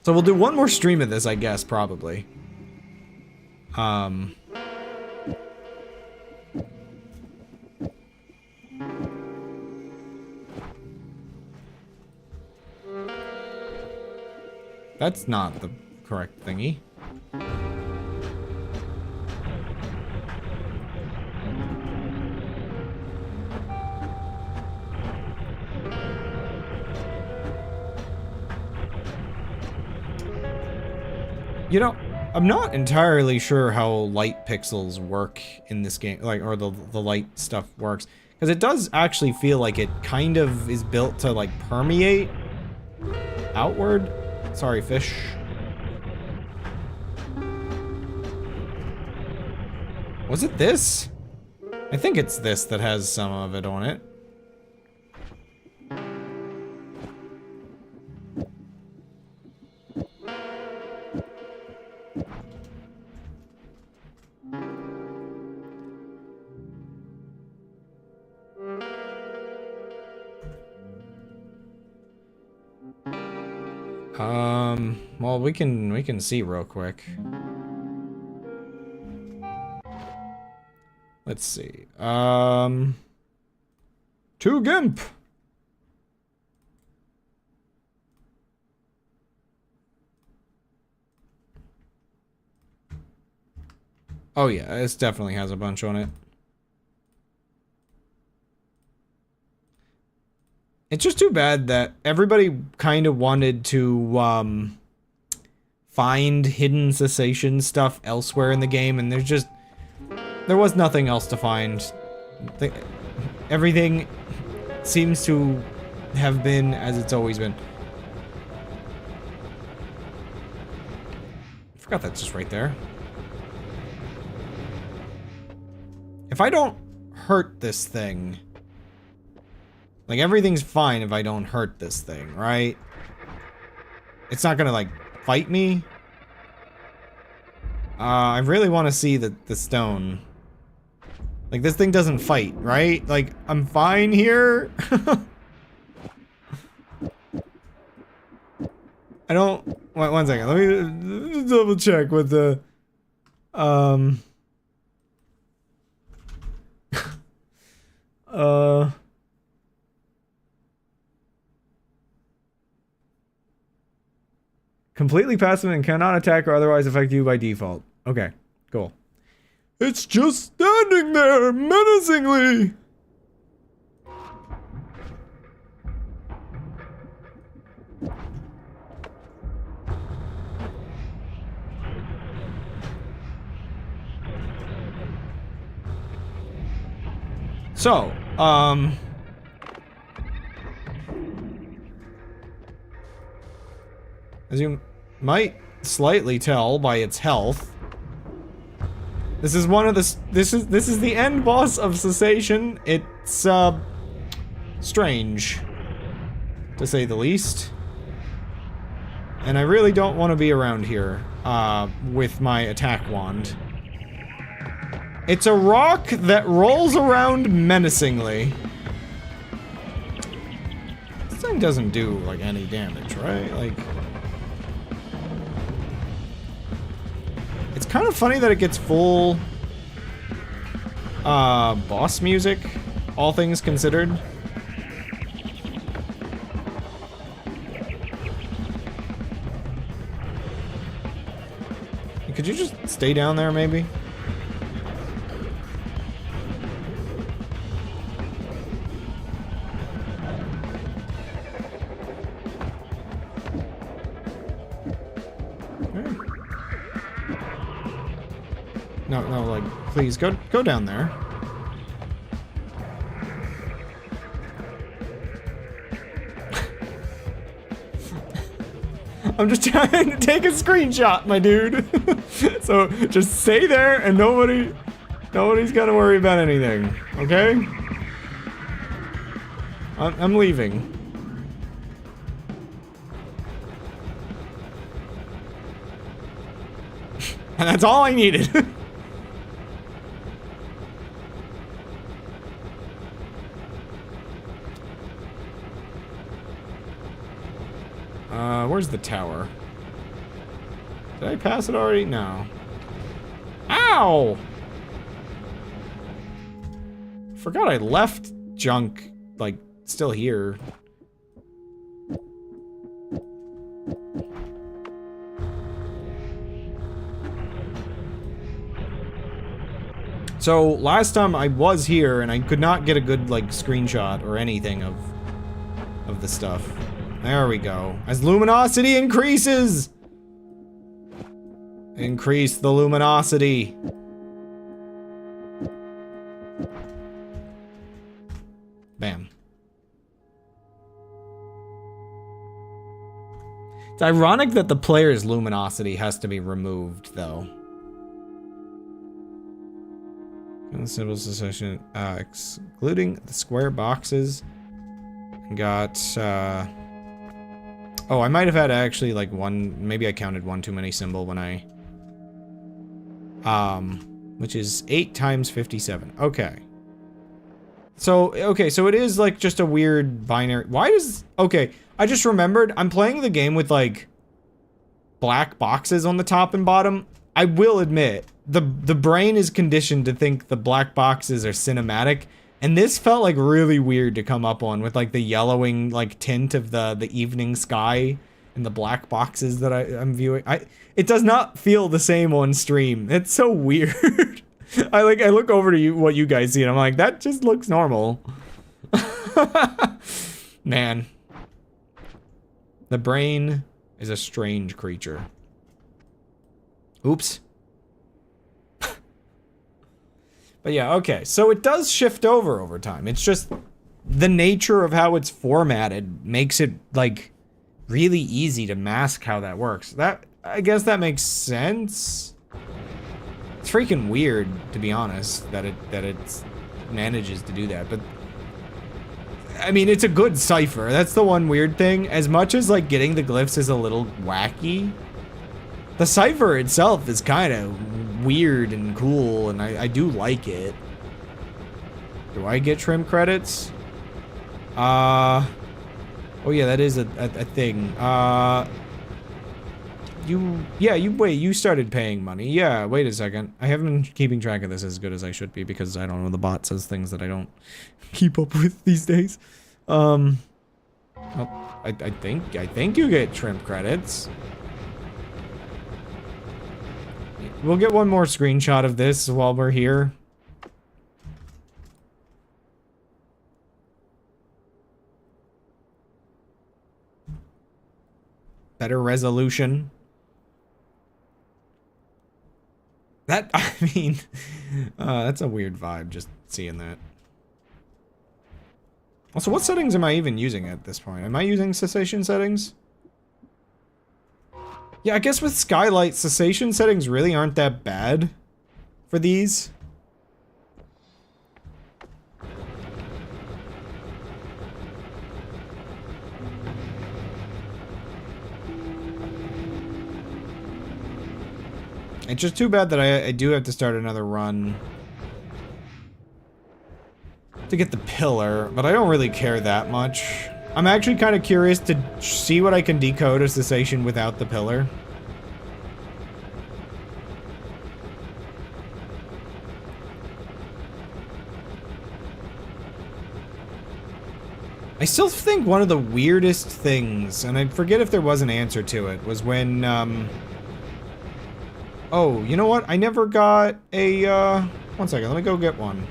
So we'll do one more stream of this, I guess, probably. That's not the correct thingy. You know, I'm not entirely sure how light pixels work in this game, like, or the light stuff works. Because it does actually feel like it kind of is built to, like, permeate outward. Sorry, fish. Was it this? I think it's this that has some of it on it. Well, we can see real quick. Let's see. To GIMP. Oh yeah, this definitely has a bunch on it. It's just too bad that everybody kind of wanted to, find hidden cessation stuff elsewhere in the game, and there was nothing else to find. Everything seems to have been as it's always been. I forgot that's just right there. If I don't hurt this thing... Like, everything's fine if I don't hurt this thing, right? It's not gonna, like, fight me. I really want to see the stone. Like, this thing doesn't fight, right? Like, I'm fine here. I don't... Wait, one second. Let me double check with the... Completely passive and cannot attack or otherwise affect you by default. Okay, cool. It's just standing there menacingly. So, as you might slightly tell by its health, this is one of the this is the end boss of Cessation. It's strange, to say the least. And I really don't want to be around here with my attack wand. It's a rock that rolls around menacingly. This thing doesn't do like any damage, right? Like, it's kind of funny that it gets full boss music, all things considered. Could you just stay down there, maybe? No, like, please, go down there. I'm just trying to take a screenshot, my dude. So, just stay there and nobody's gotta worry about anything, okay? I'm leaving. And that's all I needed. Where's the tower? Did I pass it already? No. Ow! Forgot I left junk, like, still here. So, last time I was here and I could not get a good, like, screenshot or anything of the stuff. There we go. As luminosity increases! Increase the luminosity. Bam. It's ironic that the player's luminosity has to be removed, though. Symbol secession, excluding the square boxes. Got, oh, I might have had actually, like, one, maybe I counted one too many symbol when I, which is 8 times 57. Okay. So, okay, so it is, like, just a weird binary. Why does, okay, I just remembered, I'm playing the game with, like, black boxes on the top and bottom. I will admit, the brain is conditioned to think the black boxes are cinematic, and this felt like really weird to come up on with like the yellowing like tint of the evening sky and the black boxes that I'm viewing. It does not feel the same on stream. It's so weird. I look over to you what you guys see and I'm like, that just looks normal. Man. The brain is a strange creature. Oops. But yeah, okay, so it does shift over time. It's just the nature of how it's formatted makes it, like, really easy to mask how that works. I guess that makes sense. It's freaking weird, to be honest, that it manages to do that, but I mean, it's a good cipher. That's the one weird thing. As much as, like, getting the glyphs is a little wacky, the cipher itself is kind of weird and cool, and I do like it. Do I get trim credits? Oh yeah, that is a thing. You started paying money. Yeah, wait a second. I haven't been keeping track of this as good as I should be because I don't know, the bot says things that I don't keep up with these days. Oh, I think you get trim credits. We'll get one more screenshot of this while we're here. Better resolution. That, I mean, that's a weird vibe, just seeing that. Also, what settings am I even using at this point? Am I using cessation settings? Yeah, I guess with Skylight, cessation settings really aren't that bad for these. It's just too bad that I do have to start another run to get the pillar, but I don't really care that much. I'm actually kind of curious to see what I can decode a cessation without the pillar. I still think one of the weirdest things, and I forget if there was an answer to it, was when, oh, you know what? I never got a, one second, let me go get one.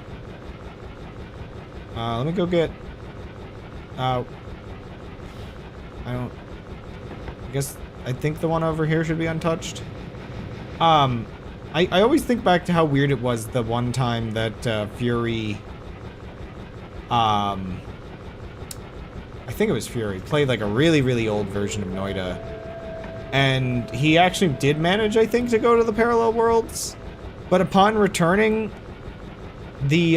Let me go get, I think the one over here should be untouched. I always think back to how weird it was the one time that, Fury, I think it was Fury, played like a really, really old version of Noita. And he actually did manage, I think, to go to the parallel worlds. But upon returning, the,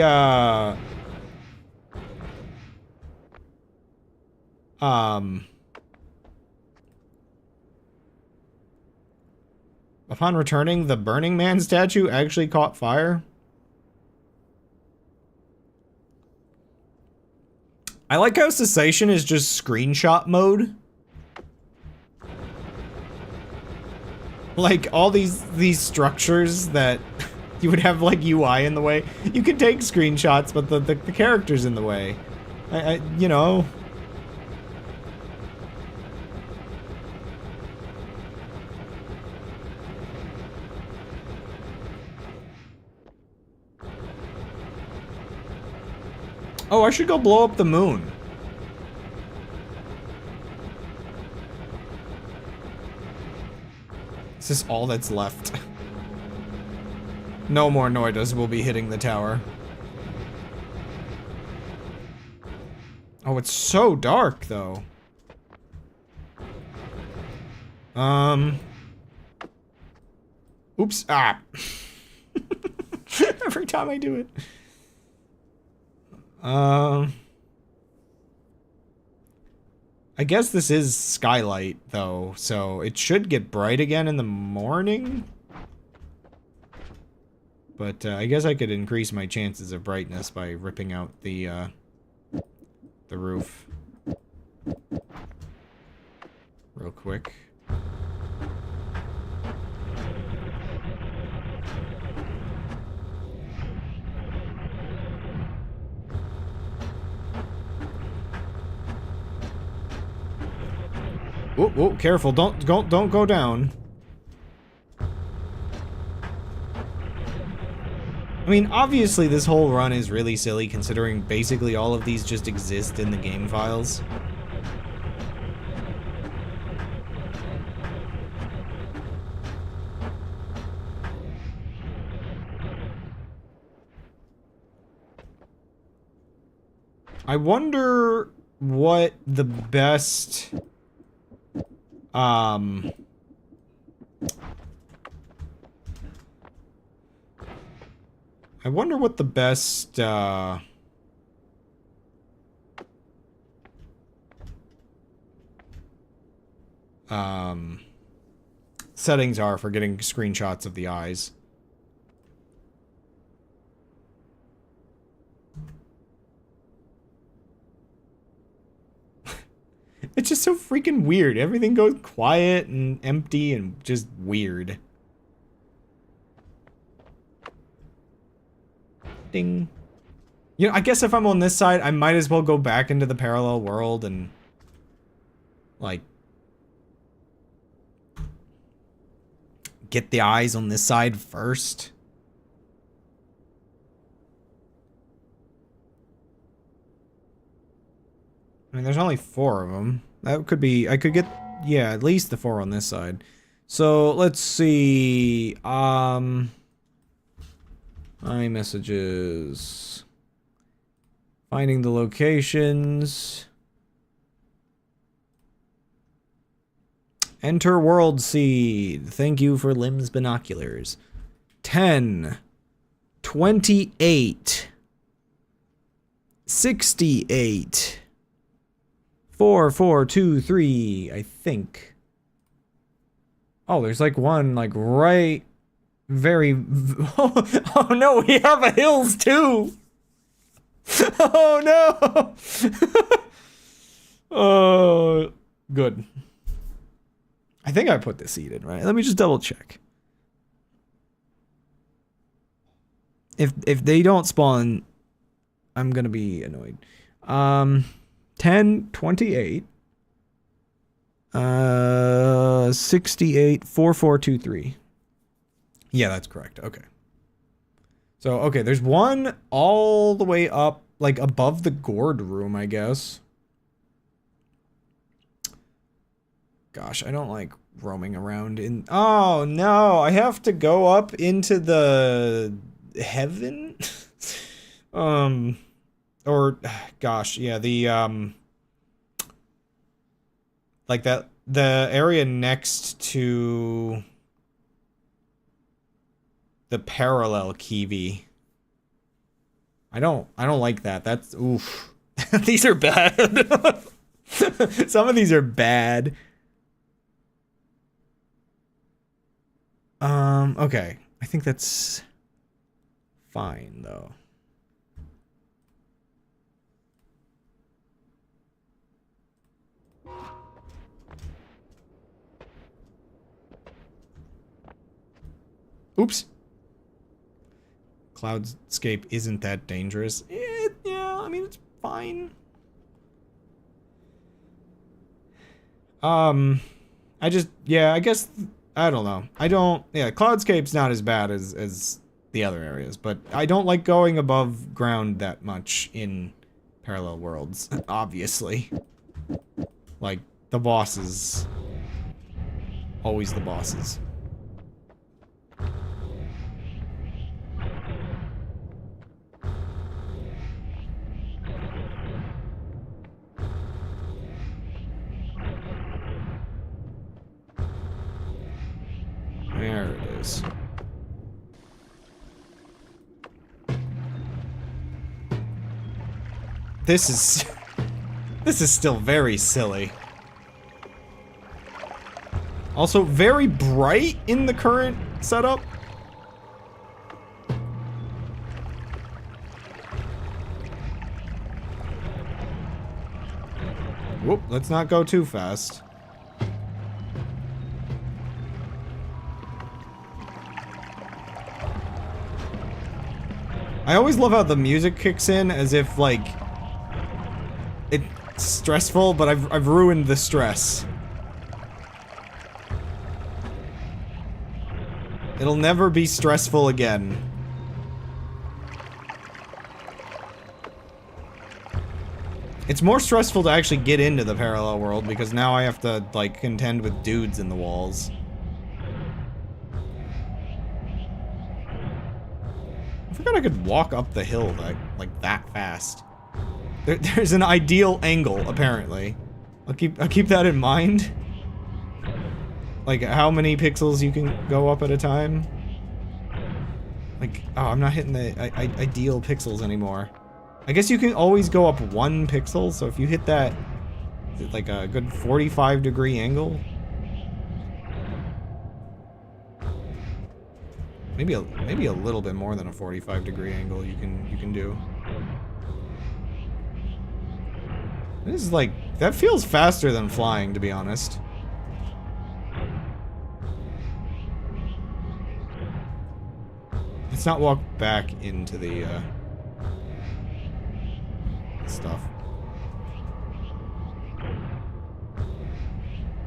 upon returning, the Burning Man statue actually caught fire. I like how cessation is just screenshot mode. Like, all these structures that you would have, like, UI in the way. You could take screenshots, but the character's in the way. You know... Oh, I should go blow up the moon. Is this all that's left? No more Noitas will be hitting the tower. Oh, it's so dark, though. Oops. Ah. Every time I do it. I guess this is skylight, though, so it should get bright again in the morning. But I guess I could increase my chances of brightness by ripping out the roof. Real quick. Whoa, whoa, careful, don't go down. I mean, obviously this whole run is really silly considering basically all of these just exist in the game files. I wonder what the best I wonder what the best, settings are for getting screenshots of the eyes. It's just so freaking weird. Everything goes quiet and empty and just weird. Ding. You know, I guess if I'm on this side, I might as well go back into the parallel world and, like, get the eyes on this side first. I mean, there's only 4 of them. That could be, I could get, yeah, at least the 4 on this side. So, let's see, iMessages. Finding the locations. Enter World Seed. Thank you for Lim's binoculars. 10. 28. 68. 4, 4, 2, 3, I think. Oh, there's like one, like, right... Very... Oh no, we have a hills too! Oh no! Oh, good. I think I put the seed in, right? Let me just double check. If they don't spawn, I'm gonna be annoyed. 10, 28, 68, 4423. Yeah, that's correct. Okay. So, okay, there's one all the way up, like, above the gourd room, I guess. Gosh, I don't like roaming around in... Oh, no, I have to go up into the... heaven? Or, gosh, yeah, the, like that, the area next to... the parallel kiwi. I don't like that. That's oof. These are bad. Some of these are bad. Okay. I think that's fine though. Oops. Cloudscape isn't that dangerous. Yeah, I mean, it's fine. I just, yeah, I guess, I don't know. Yeah, Cloudscape's not as bad as the other areas, but I don't like going above ground that much in parallel worlds, obviously. Like, the bosses. Always the bosses. goes. This is... This is still very silly. Also, very bright in the current setup. Whoop, let's not go too fast. I always love how the music kicks in as if, like, it's stressful, but I've ruined the stress. It'll never be stressful again. It's more stressful to actually get into the parallel world because now I have to, like, contend with dudes in the walls. I forgot I could walk up the hill like that fast. There's an ideal angle, apparently. I'll keep that in mind. Like, how many pixels you can go up at a time? Like, oh, I'm not hitting the ideal pixels anymore. I guess you can always go up 1 pixel, so if you hit that, like a good 45-degree angle. Maybe a little bit more than a 45-degree angle you can do. This is like, that feels faster than flying, to be honest. Let's not walk back into the stuff.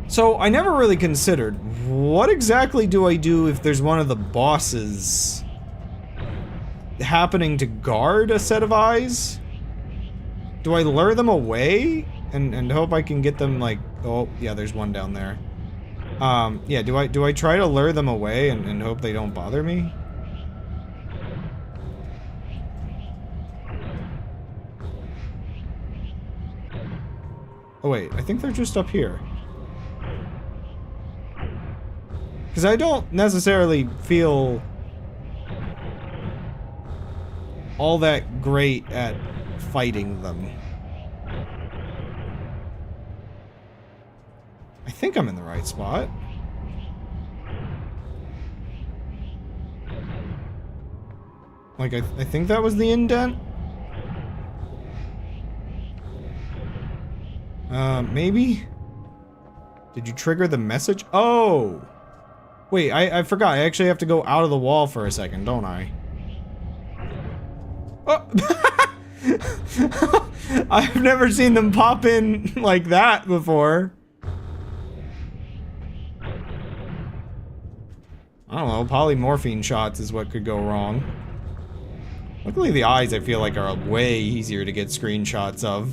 So, I never really considered, what exactly do I do if there's one of the bosses happening to guard a set of eyes? Do I lure them away and hope I can get them, like, oh, yeah, there's one down there. Yeah, do I try to lure them away and hope they don't bother me? Oh wait, I think they're just up here. Because I don't necessarily feel all that great at fighting them. I think I'm in the right spot. Like, I think that was the indent? Maybe? Did you trigger the message? Oh! Wait, I forgot. I actually have to go out of the wall for a second, don't I? Oh! I've never seen them pop in like that before. I don't know, polymorphine shots is what could go wrong. Luckily the eyes I feel like are way easier to get screenshots of.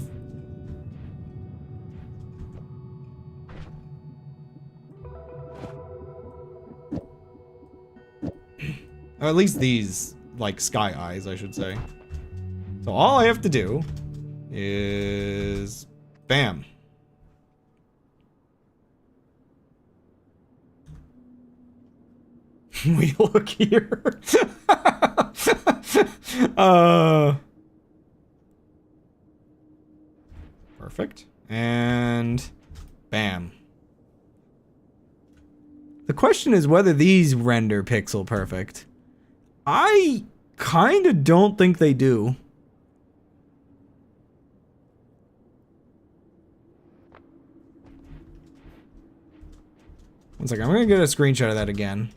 Or at least these, like, sky eyes, I should say. So all I have to do is... bam. We look here. Perfect. And... bam. The question is whether these render pixel perfect. I kinda don't think they do. One second, I'm gonna get a screenshot of that again.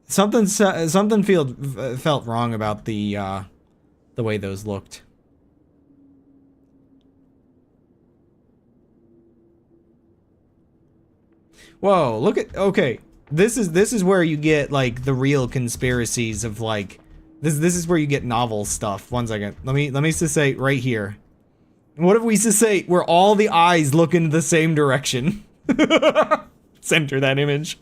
Something felt wrong about the way those looked. Whoa, look at, okay. This is where you get, like, the real conspiracies of, like, this is where you get novel stuff. One second. Let me cessate right here. What if we cessate where all the eyes look in the same direction? Center that image.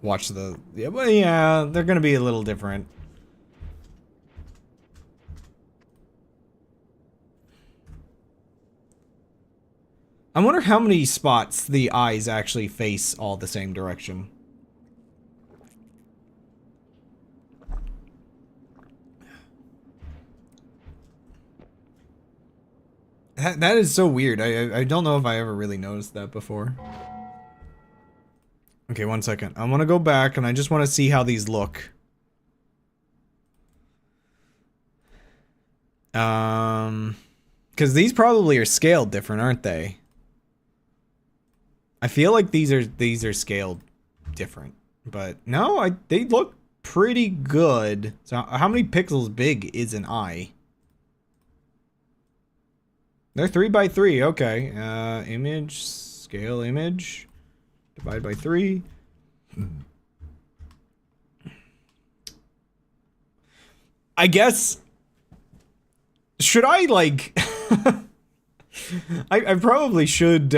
Watch the, yeah, well, yeah, they're gonna be a little different. how many spots the eyes actually face all the same direction. That is so weird. I don't know if I ever really noticed that before. Okay, 1 second. I want to go back and I just want to see how these look. Because these probably are scaled different, aren't they? I feel like these are scaled different, but no, they look pretty good. So how many pixels big is an eye? They're 3 by 3. Okay. Image, scale image, divide by 3. I guess. Should I like? I probably should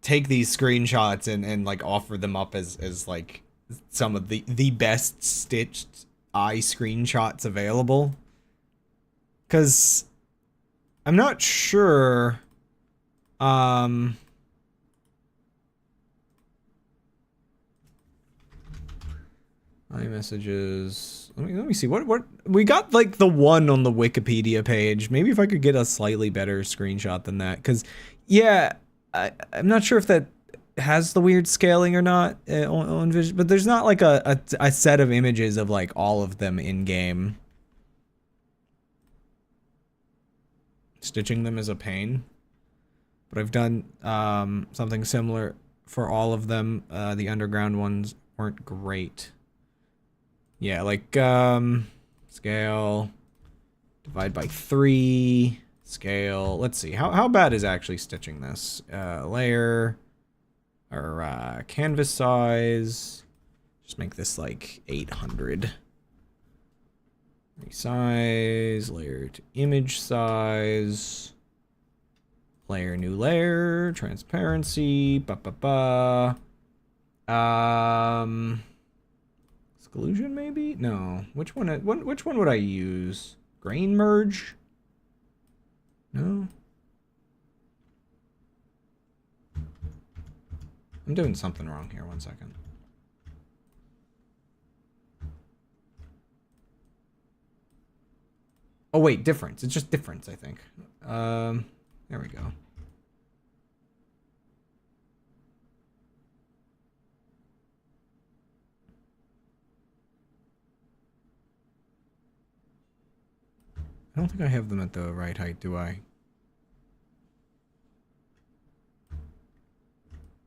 take these screenshots and like offer them up as like some of the best stitched eye screenshots available. 'Cause I'm not sure iMessages. Let me see what we got, like the one on the Wikipedia page. Maybe if I could get a slightly better screenshot than that, because yeah, I'm not sure if that has the weird scaling or not on Vision, but there's not like a set of images of like all of them in game. Stitching them is a pain, but I've done something similar for all of them. The underground ones weren't great. Yeah, like scale, divide by 3, scale. Let's see, how bad is actually stitching this? Layer, or canvas size. Just make this like 800. Resize, layer to image size. Layer, new layer, transparency, exclusion maybe? No. Which one would I use? Grain merge? No. I'm doing something wrong here. 1 second. Oh wait, difference. It's just difference, I think. There we go. I don't think I have them at the right height, do I?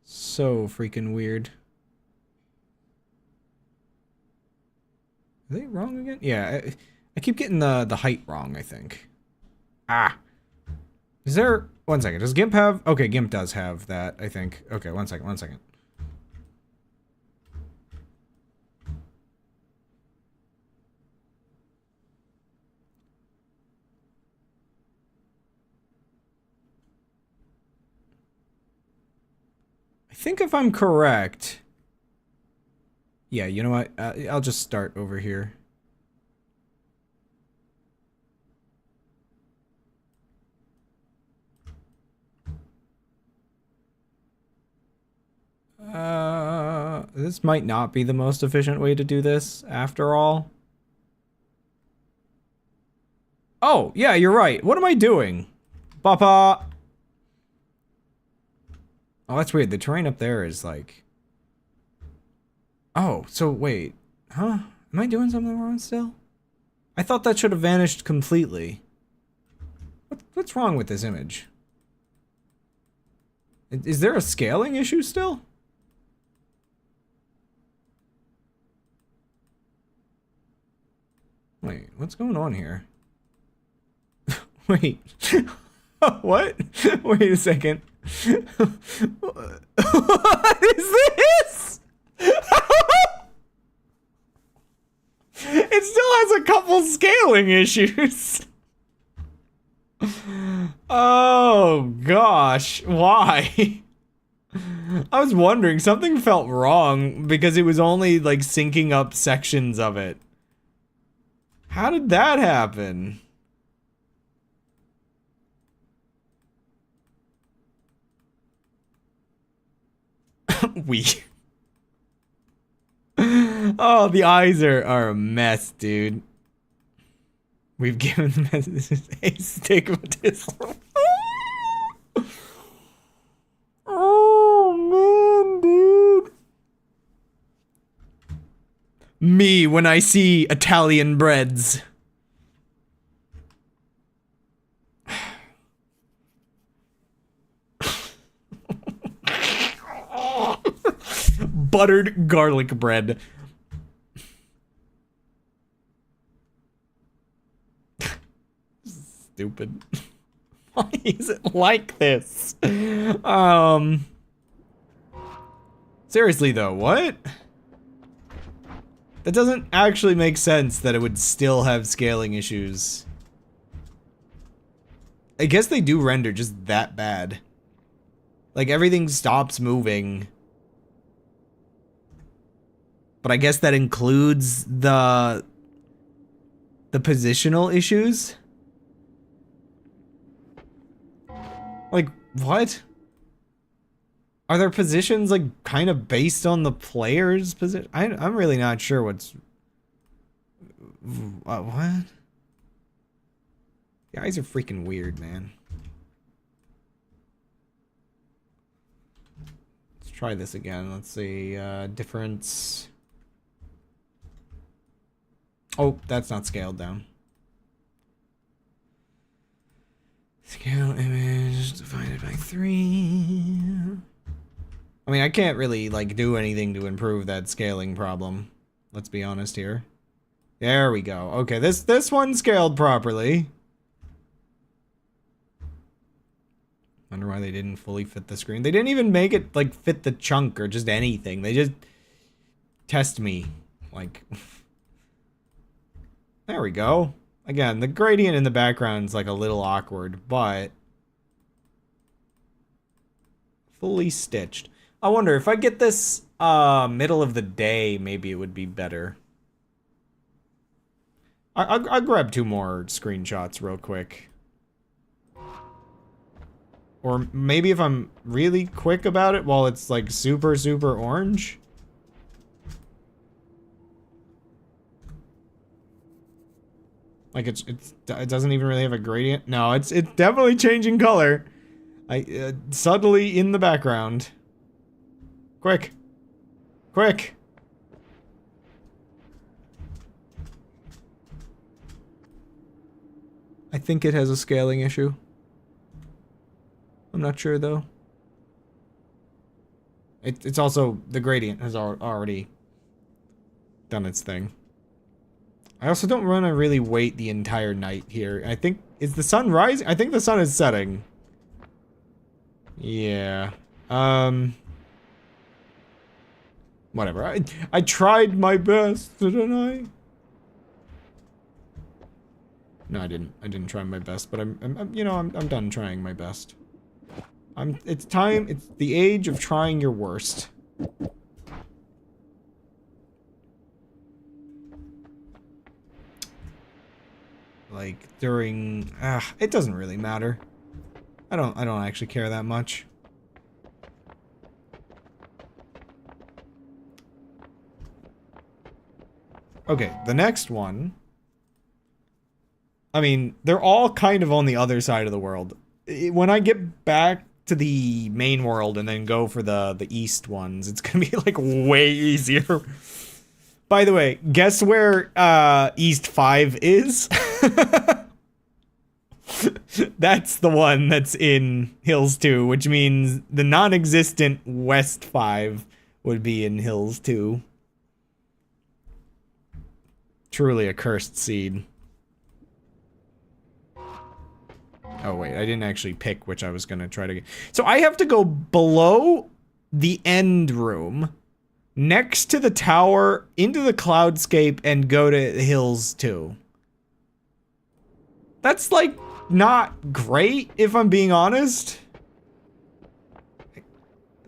So freaking weird. Are they wrong again? Yeah, I keep getting the height wrong, I think. Ah. Is there... 1 second. Does GIMP have... Okay, GIMP does have that, I think. Okay, 1 second, 1 second. I think if I'm correct... Yeah, you know what? I'll just start over here. This might not be the most efficient way to do this, after all. Oh, yeah, you're right. What am I doing? Papa! Oh, that's weird. The terrain up there is like... Oh, so wait. Huh? Am I doing something wrong still? I thought that should have vanished completely. What's wrong with this image? Is there a scaling issue still? Wait, what's going on here? Wait. What? Wait a second. What is this? It still has a couple scaling issues. Oh gosh, why? I was wondering, something felt wrong because it was only like syncing up sections of it. How did that happen? We. Oh, the eyes are a mess, dude. We've given them astigmatism. Oh, man, dude. Me when I see Italian breads. Buttered garlic bread. Stupid. Why is it like this? Seriously though, what? That doesn't actually make sense that it would still have scaling issues. I guess they do render just that bad. Like everything stops moving. But I guess that includes the positional issues? Like, what? Are their positions, like, kind of based on the player's position? I'm really not sure what's... What? The eyes are freaking weird, man. Let's try this again. Let's see, difference... Oh, that's not scaled down. Scale image divided by 3. I mean, I can't really, like, do anything to improve that scaling problem. Let's be honest here. There we go. Okay, this one scaled properly. Wonder why they didn't fully fit the screen. They didn't even make it, like, fit the chunk or just anything. They just test me. Like... There we go. Again, the gradient in the background is like a little awkward, but fully stitched. I wonder if I get this middle of the day, maybe it would be better. I'll grab 2 more screenshots real quick. Or maybe if I'm really quick about it while it's like super, super orange. Like it doesn't even really have a gradient. No, it's definitely changing color. Subtly in the background. Quick. Quick. I think it has a scaling issue. I'm not sure though. It's also, the gradient has already done its thing. I also don't want to really wait the entire night here. I think, is the sun rising? I think the sun is setting. Yeah. Whatever. I tried my best, didn't I? No, I didn't. I didn't try my best, but I'm you know, I'm done trying my best. It's time, it's the age of trying your worst. Like during, it doesn't really matter. I don't actually care that much. Okay, the next one. I mean, they're all kind of on the other side of the world. When I get back to the main world and then go for the east ones, it's gonna be like way easier. By the way, guess where East 5 is? That's the one that's in Hills 2, which means the non-existent West 5 would be in Hills 2. Truly a cursed seed. Oh wait, I didn't actually pick which I was gonna try to get. So I have to go below the end room, next to the tower, into the cloudscape, and go to Hills 2. That's like not great, if I'm being honest.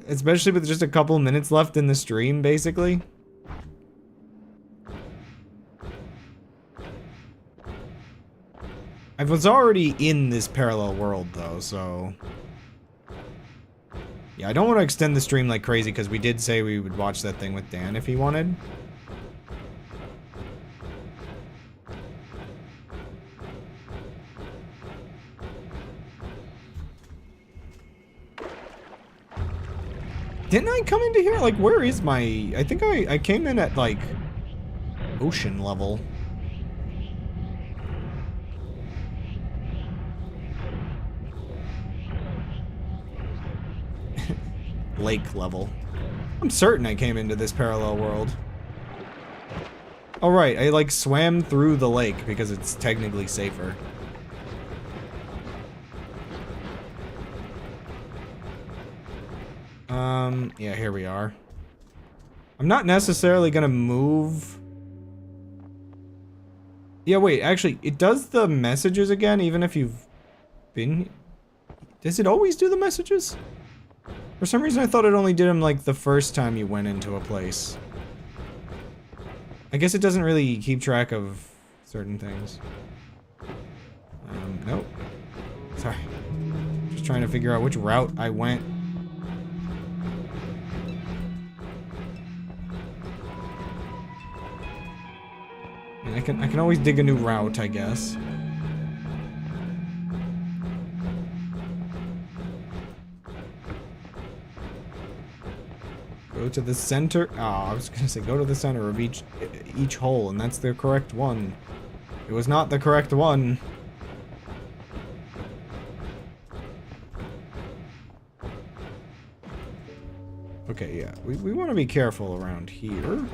Especially with just a couple minutes left in the stream, basically. I was already in this parallel world, though, so... Yeah, I don't want to extend the stream like crazy because we did say we would watch that thing with Dan if he wanted. Didn't I come into here? Like, where is my... I think I came in at, like, ocean level. Lake level. I'm certain I came into this parallel world. Oh, right. I, like, swam through the lake because it's technically safer. Yeah, here we are. I'm not necessarily gonna move. Yeah, wait, actually, it does the messages again, even if you've been... Does it always do the messages? For some reason, I thought it only did them, like, the first time you went into a place. I guess it doesn't really keep track of certain things. Nope. Sorry. Just trying to figure out which route I went. I can always dig a new route, I guess. Go to the center. Oh, I was gonna say go to the center of each hole, and that's the correct one. It was not the correct one. Okay, yeah, we want to be careful around here.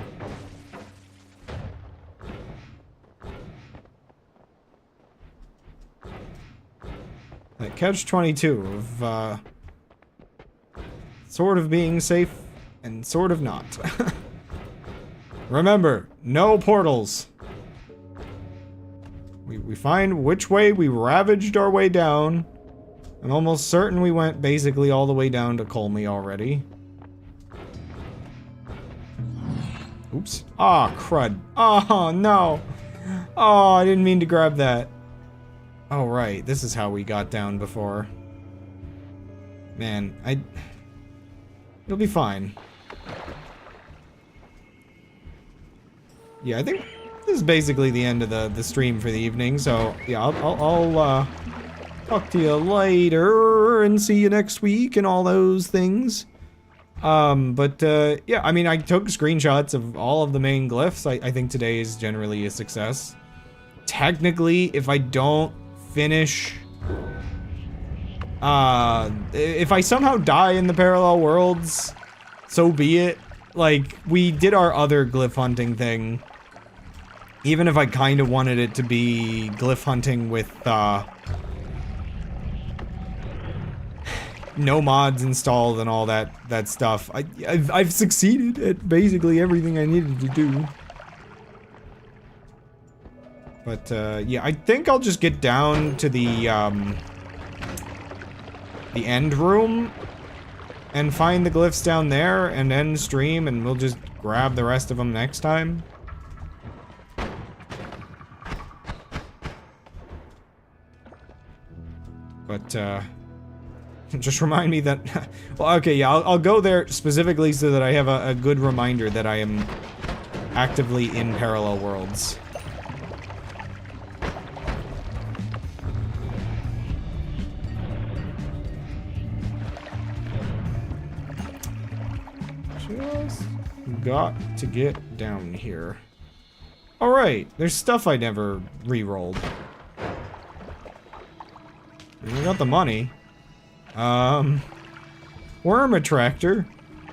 That catch-22 of, sort of being safe and sort of not. Remember, no portals. We find which way we ravaged our way down. I'm almost certain we went basically all the way down to Colmy already. Oops. Ah, oh, crud. Oh, no. Oh, I didn't mean to grab that. Oh, right. This is how we got down before. Man, it'll be fine. Yeah, I think this is basically the end of the stream for the evening, so yeah, I'll talk to you later and see you next week and all those things. Yeah, I mean, I took screenshots of all of the main glyphs. I think today is generally a success. Technically, if I don't finish, if I somehow die in the parallel worlds, so be it. Like, we did our other glyph hunting thing. Even if I kind of wanted it to be glyph hunting with, no mods installed and all that stuff. I've succeeded at basically everything I needed to do. But, yeah, I think I'll just get down to the end room and find the glyphs down there and end stream, and we'll just grab the rest of them next time. But, just remind me that... Well, okay, yeah, I'll go there specifically so that I have a good reminder that I am actively in parallel worlds. Just got to get down here. Alright, there's stuff I never re-rolled. We got the money. Worm attractor.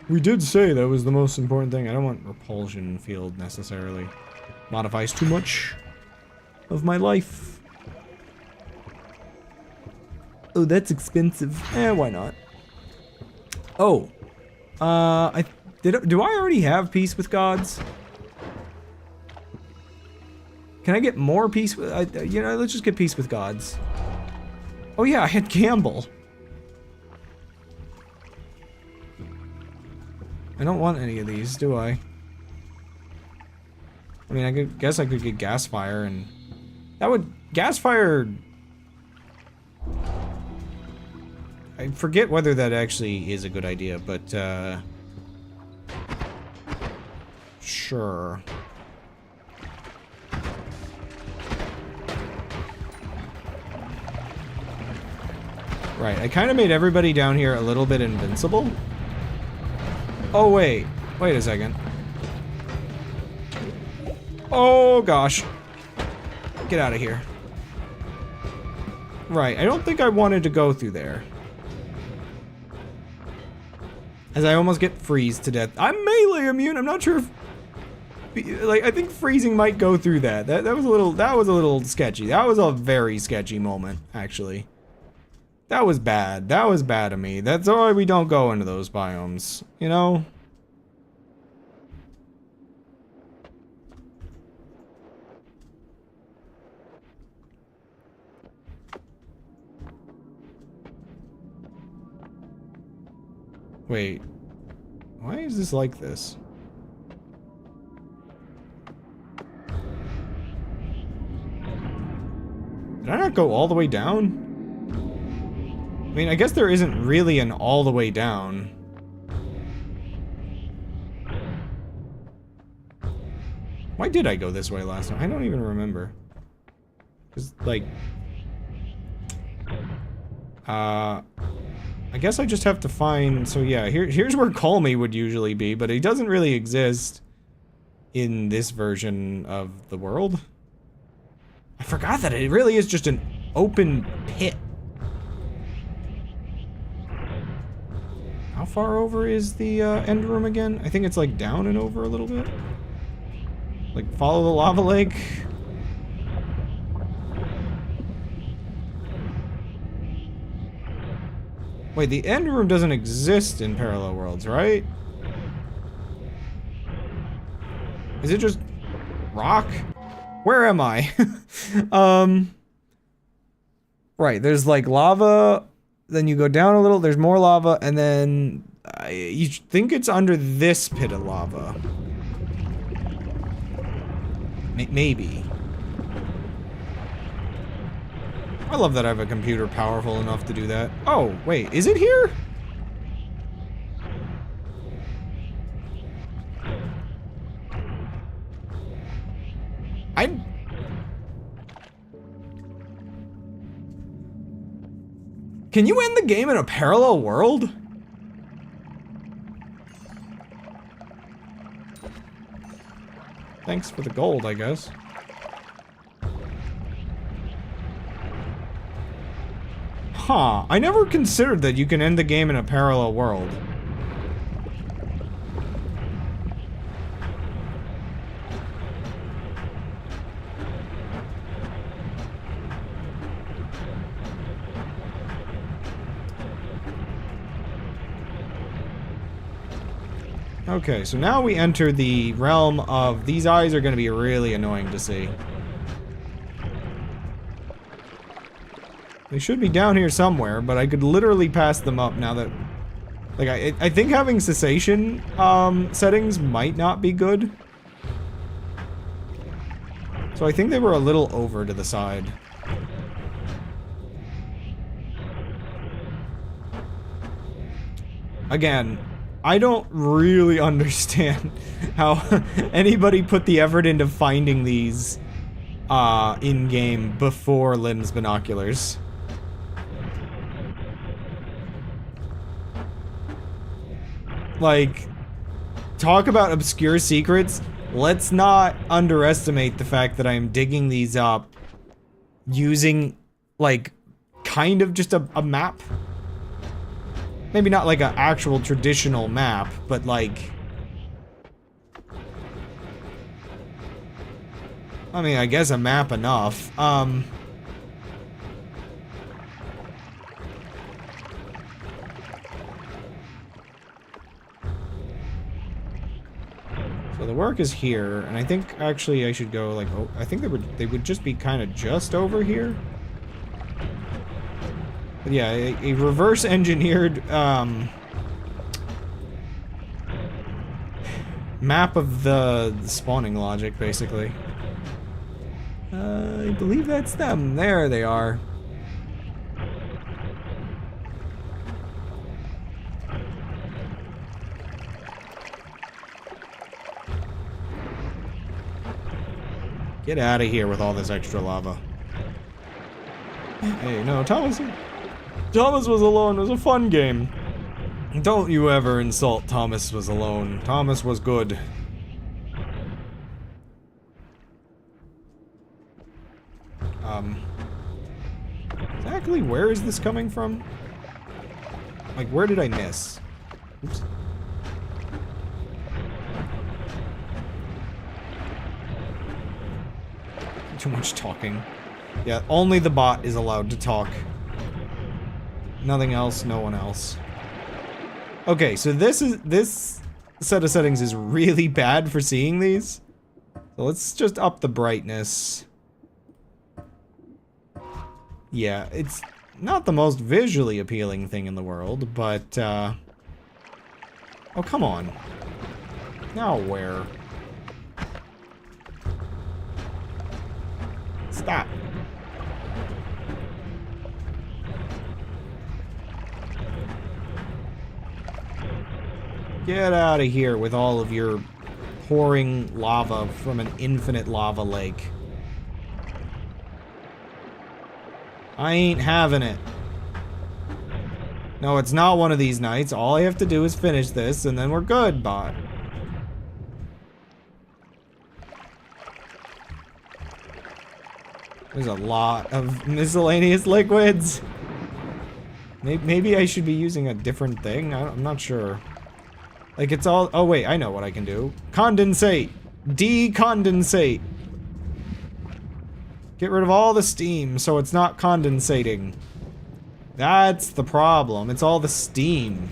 We did say that was the most important thing. I don't want repulsion field necessarily. Modifies too much of my life. Oh, that's expensive. Why not? Oh. Do I already have peace with gods? Can I get more peace with, you know, let's just get peace with gods. Oh yeah, I had gamble. I don't want any of these, do I? I mean, guess I could get gas fire, and that would gas fire. I forget whether that actually is a good idea, but, sure. Right, I kind of made everybody down here a little bit invincible. Oh, wait. Wait a second. Oh, gosh. Get out of here. Right, I don't think I wanted to go through there. As I almost get freeze to death. I'm melee immune, I'm not sure if... Like, I think freezing might go through that. That was a little sketchy. That was a very sketchy moment, actually. That was bad. That was bad of me. That's why we don't go into those biomes, you know? Wait. Why is this like this? Did I not go all the way down? I mean, I guess there isn't really an all the way down. Why did I go this way last time? I don't even remember. Cause, like... I guess I just have to find... So yeah, here's where Call Me would usually be, but it doesn't really exist in this version of the world. I forgot that it really is just an open pit. How far over is the end room again? I think it's like down and over a little bit. Like follow the lava lake. Wait, the end room doesn't exist in Parallel Worlds, right? Is it just rock? Where am I? Right, there's like lava, then you go down a little, there's more lava, and then you think it's under this pit of lava. Maybe. I love that I have a computer powerful enough to do that. Oh, wait, is it here? Can you end the game in a parallel world? Thanks for the gold, I guess. Huh, I never considered that you can end the game in a parallel world. Okay, so now we enter the realm of these eyes are going to be really annoying to see. They should be down here somewhere, but I could literally pass them up now that... Like, I think having cessation settings might not be good. So I think they were a little over to the side. Again, I don't really understand how anybody put the effort into finding these in-game before Lim's binoculars. Like, talk about obscure secrets. Let's not underestimate the fact that I'm digging these up using, like, kind of just a map. Maybe not like an actual traditional map, but like... I mean, I guess a map enough. So the work is here, and I think actually I should go like, oh, I think they would just be kind of just over here. But yeah, a reverse engineered map of the spawning logic, basically. I believe that's them. There they are. Get out of here with all this extra lava. Hey, no, Thomas was alone. It was a fun game. Don't you ever insult Thomas was alone. Thomas was good. Exactly where is this coming from? Like, where did I miss? Oops. Too much talking. Yeah, only the bot is allowed to talk. Nothing else, no one else. Okay, so this set of settings is really bad for seeing these. So let's just up the brightness. Yeah, it's not the most visually appealing thing in the world, but, oh, come on. Now where? Stop. Get out of here with all of your pouring lava from an infinite lava lake. I ain't having it. No, it's not one of these nights. All I have to do is finish this, and then we're good, bot. There's a lot of miscellaneous liquids. Maybe I should be using a different thing? I'm not sure. Like, it's all... Oh, wait, I know what I can do. Condensate! Decondensate! Get rid of all the steam so it's not condensating. That's the problem. It's all the steam.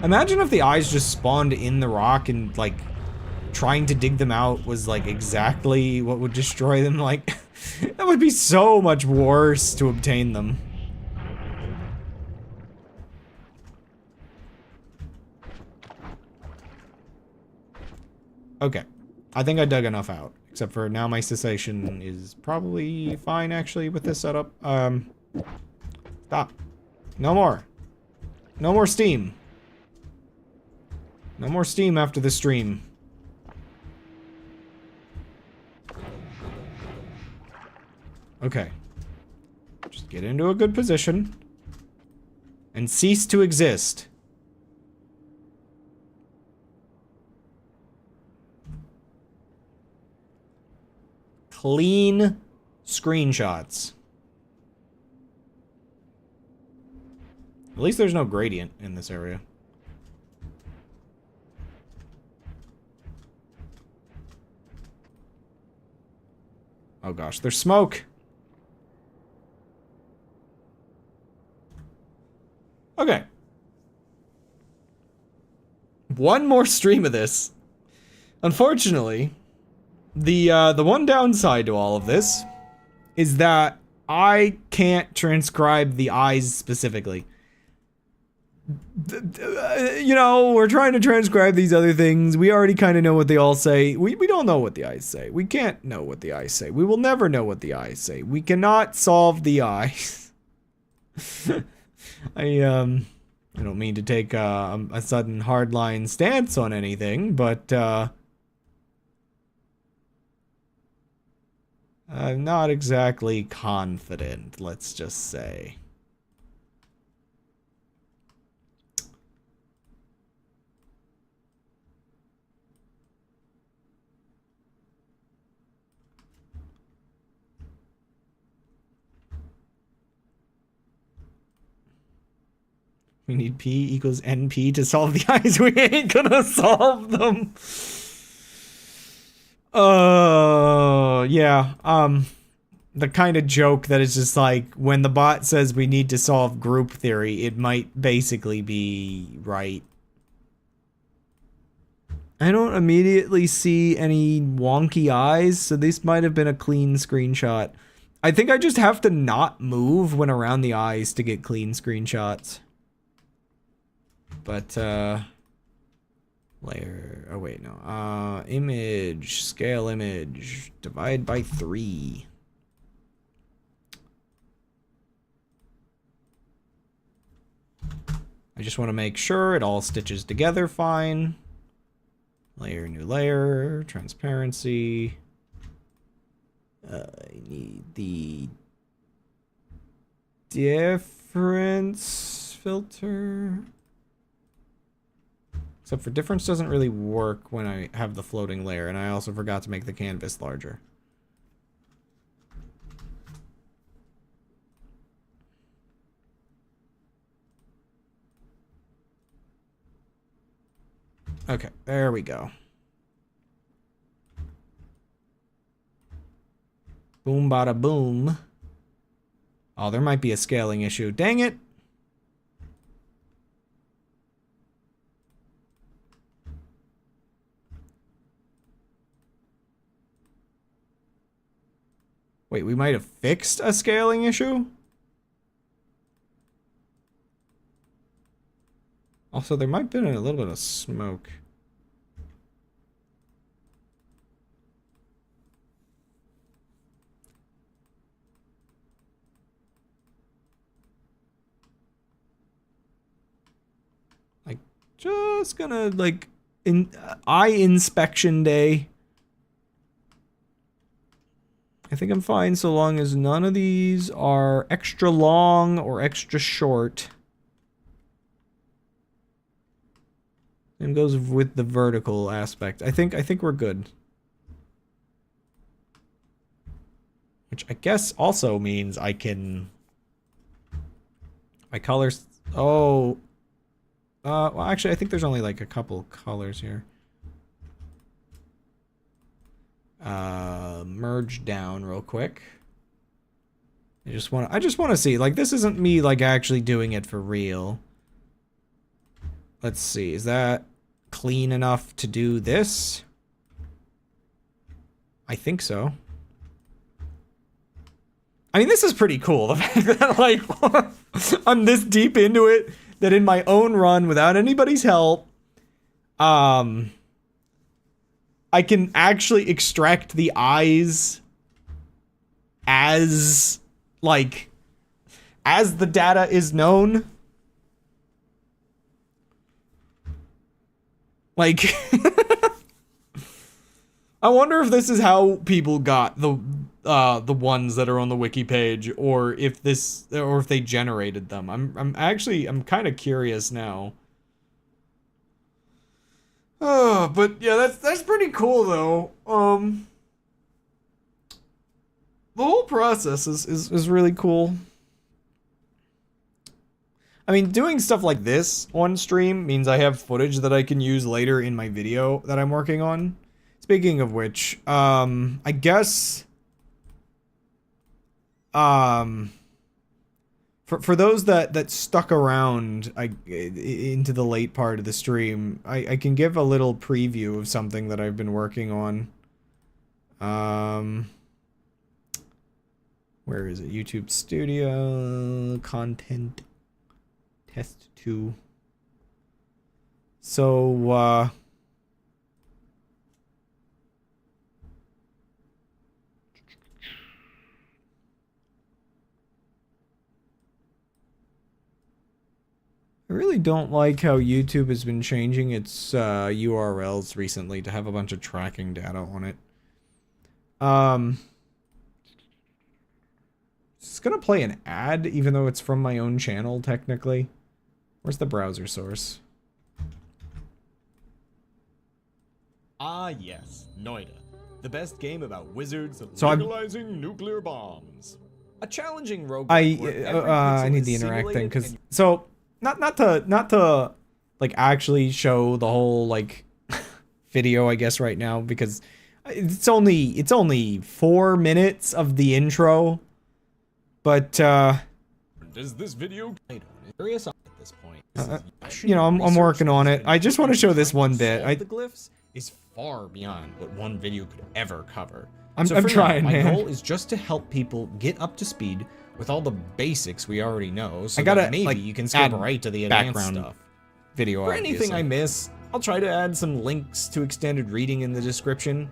Imagine if the eyes just spawned in the rock and, like, trying to dig them out was, like, exactly what would destroy them. Like, that would be so much worse to obtain them. Okay. I think I dug enough out. Except for now my cessation is probably fine, actually, with this setup. Stop. No more. No more steam. No more steam after the stream. Okay. Just get into a good position. And cease to exist. Clean screenshots. At least there's no gradient in this area. Oh gosh, there's smoke! Okay. One more stream of this. Unfortunately, the one downside to all of this is that I can't transcribe the eyes specifically. You know, we're trying to transcribe these other things. We already kind of know what they all say. We don't know what the eyes say. We can't know what the eyes say. We will never know what the eyes say. We cannot solve the eyes. I don't mean to take a sudden hardline stance on anything, but I'm not exactly confident, let's just say. We need P equals NP to solve the eyes. We ain't gonna solve them. Yeah. The kind of joke that is just like, when the bot says we need to solve group theory, it might basically be right. I don't immediately see any wonky eyes, so this might have been a clean screenshot. I think I just have to not move when around the eyes to get clean screenshots. But, layer, oh wait, no, image, scale image, divide by 3. I just want to make sure it all stitches together fine. Layer, new layer, transparency. I need the difference filter. Except for difference doesn't really work when I have the floating layer, and I also forgot to make the canvas larger. Okay, there we go. Boom bada boom. Oh, there might be a scaling issue. Dang it! Wait, we might have fixed a scaling issue? Also, there might have been a little bit of smoke. Like, just gonna, like, eye inspection day. I think I'm fine so long as none of these are extra long or extra short. Same goes with the vertical aspect. I think we're good. Which I guess also means I can... My colors... Oh. Well, actually, I think there's only like a couple colors here. Merge down real quick. I just want to see, like, this isn't me like actually doing it for real. Let's see, is that clean enough to do this? I think so. I mean, this is pretty cool. The fact that, like, I'm this deep into it that in my own run without anybody's help, I can actually extract the eyes as, like, as the data is known. Like, I wonder if this is how people got the ones that are on the wiki page, or if they generated them. I'm kind of curious now. Oh, but yeah, that's pretty cool though. The whole process is really cool. I mean, doing stuff like this on stream means I have footage that I can use later in my video that I'm working on. Speaking of which, I guess, for those that stuck around into the late part of the stream, I can give a little preview of something that I've been working on. Where is it? YouTube Studio, Content, Test 2. So, I really don't like how YouTube has been changing its URLs recently to have a bunch of tracking data on it. It's gonna play an ad, even though it's from my own channel, technically. Where's the browser source? Ah, yes, Noita. The best game about wizards So legalizing nuclear bombs. A challenging roguelike. I need the interact thing, because so not to like actually show the whole like video, I guess, right now, because it's only 4 minutes of the intro, but does this video curious at this point? you know, I'm working on it. I just want to show this one bit. The glyphs is far beyond what one video could ever cover. I'm for trying, now, my man. goal is just to help people get up to speed with all the basics we already know, so I gotta, that maybe like, you can skip add right to the advanced background stuff. video. For anything I miss, I'll try to add some links to extended reading in the description.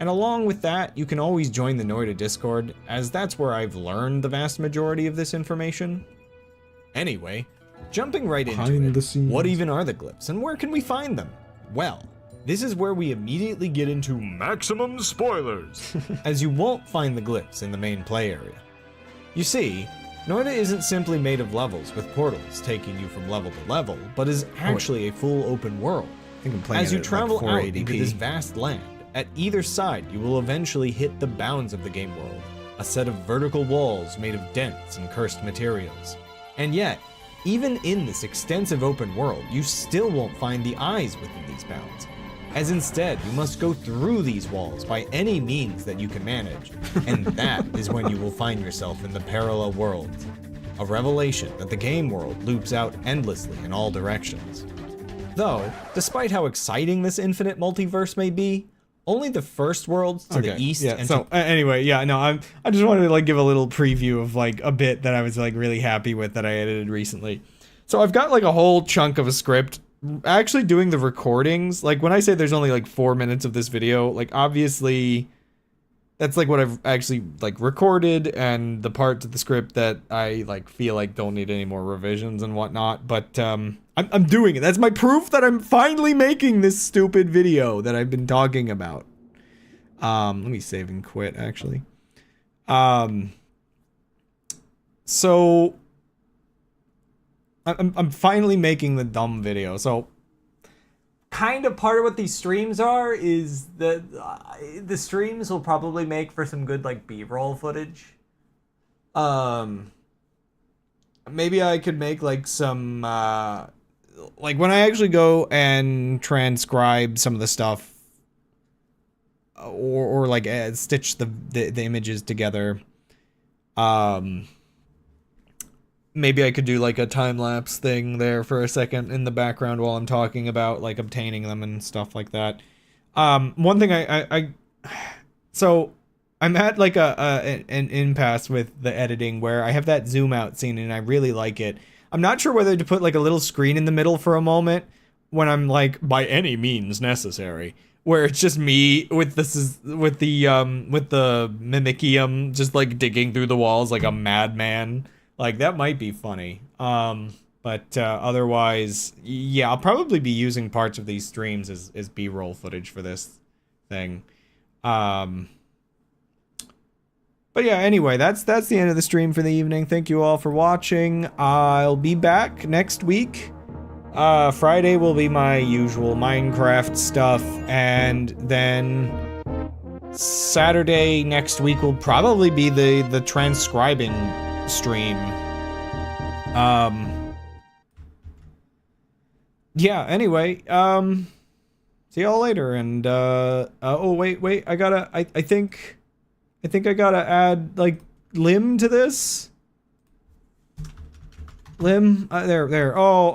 And along with that, you can always join the Noita Discord, as that's where I've learned the vast majority of this information. Anyway, Jumping right into Behind it, the scenes. what even are the glyphs and where can we find them? Well, this is where we immediately get into maximum spoilers, as you won't find the glyphs in the main play area. You see, Noita isn't simply made of levels with portals taking you from level to level, but is actually a full open world. I think I'm playing As you it at, travel like, out 480p. into this vast land, at either side you will eventually hit the bounds of the game world, a set of vertical walls made of dense and cursed materials. And yet, even in this extensive open world, you still won't find the eyes within these bounds, as instead you must go through these walls by any means that you can manage, and that is when you will find yourself in the parallel worlds, a revelation that the game world loops out endlessly in all directions. Though, despite how exciting this infinite multiverse may be, only the first worlds to the east and so anyway, yeah, no, I just wanted to like give a little preview of like a bit that I was like really happy with that I edited recently. So I've got like a whole chunk of a script actually doing the recordings. Like when I say there's only like 4 minutes of this video, like obviously that's like what I've actually like recorded and the parts of the script that I like feel like don't need any more revisions and whatnot. But I'm doing it. That's my proof that I'm finally making this stupid video that I've been talking about. Let me save and quit actually. So I'm finally making the dumb video. So kind of part of what these streams are is that the streams will probably make for some good like B-roll footage. Maybe I could make like some like when I actually go and transcribe some of the stuff or like stitch the images together. Maybe I could do like a time-lapse thing there for a second in the background while I'm talking about like obtaining them and stuff like that. One thing so I'm at like an impasse with the editing where I have that zoom out scene and I really like it. I'm not sure whether to put like a little screen in the middle for a moment when I'm like by any means necessary, where it's just me with the mimicium just like digging through the walls like a madman. Like, that might be funny. But otherwise, yeah, I'll probably be using parts of these streams as B-roll footage for this thing. But yeah, anyway, that's the end of the stream for the evening. Thank you all for watching. I'll be back next week. Friday will be my usual Minecraft stuff, and then Saturday next week will probably be the transcribing stream. Yeah, anyway, see y'all later, and oh wait, I think I gotta add like Lim to this. Lim, there, oh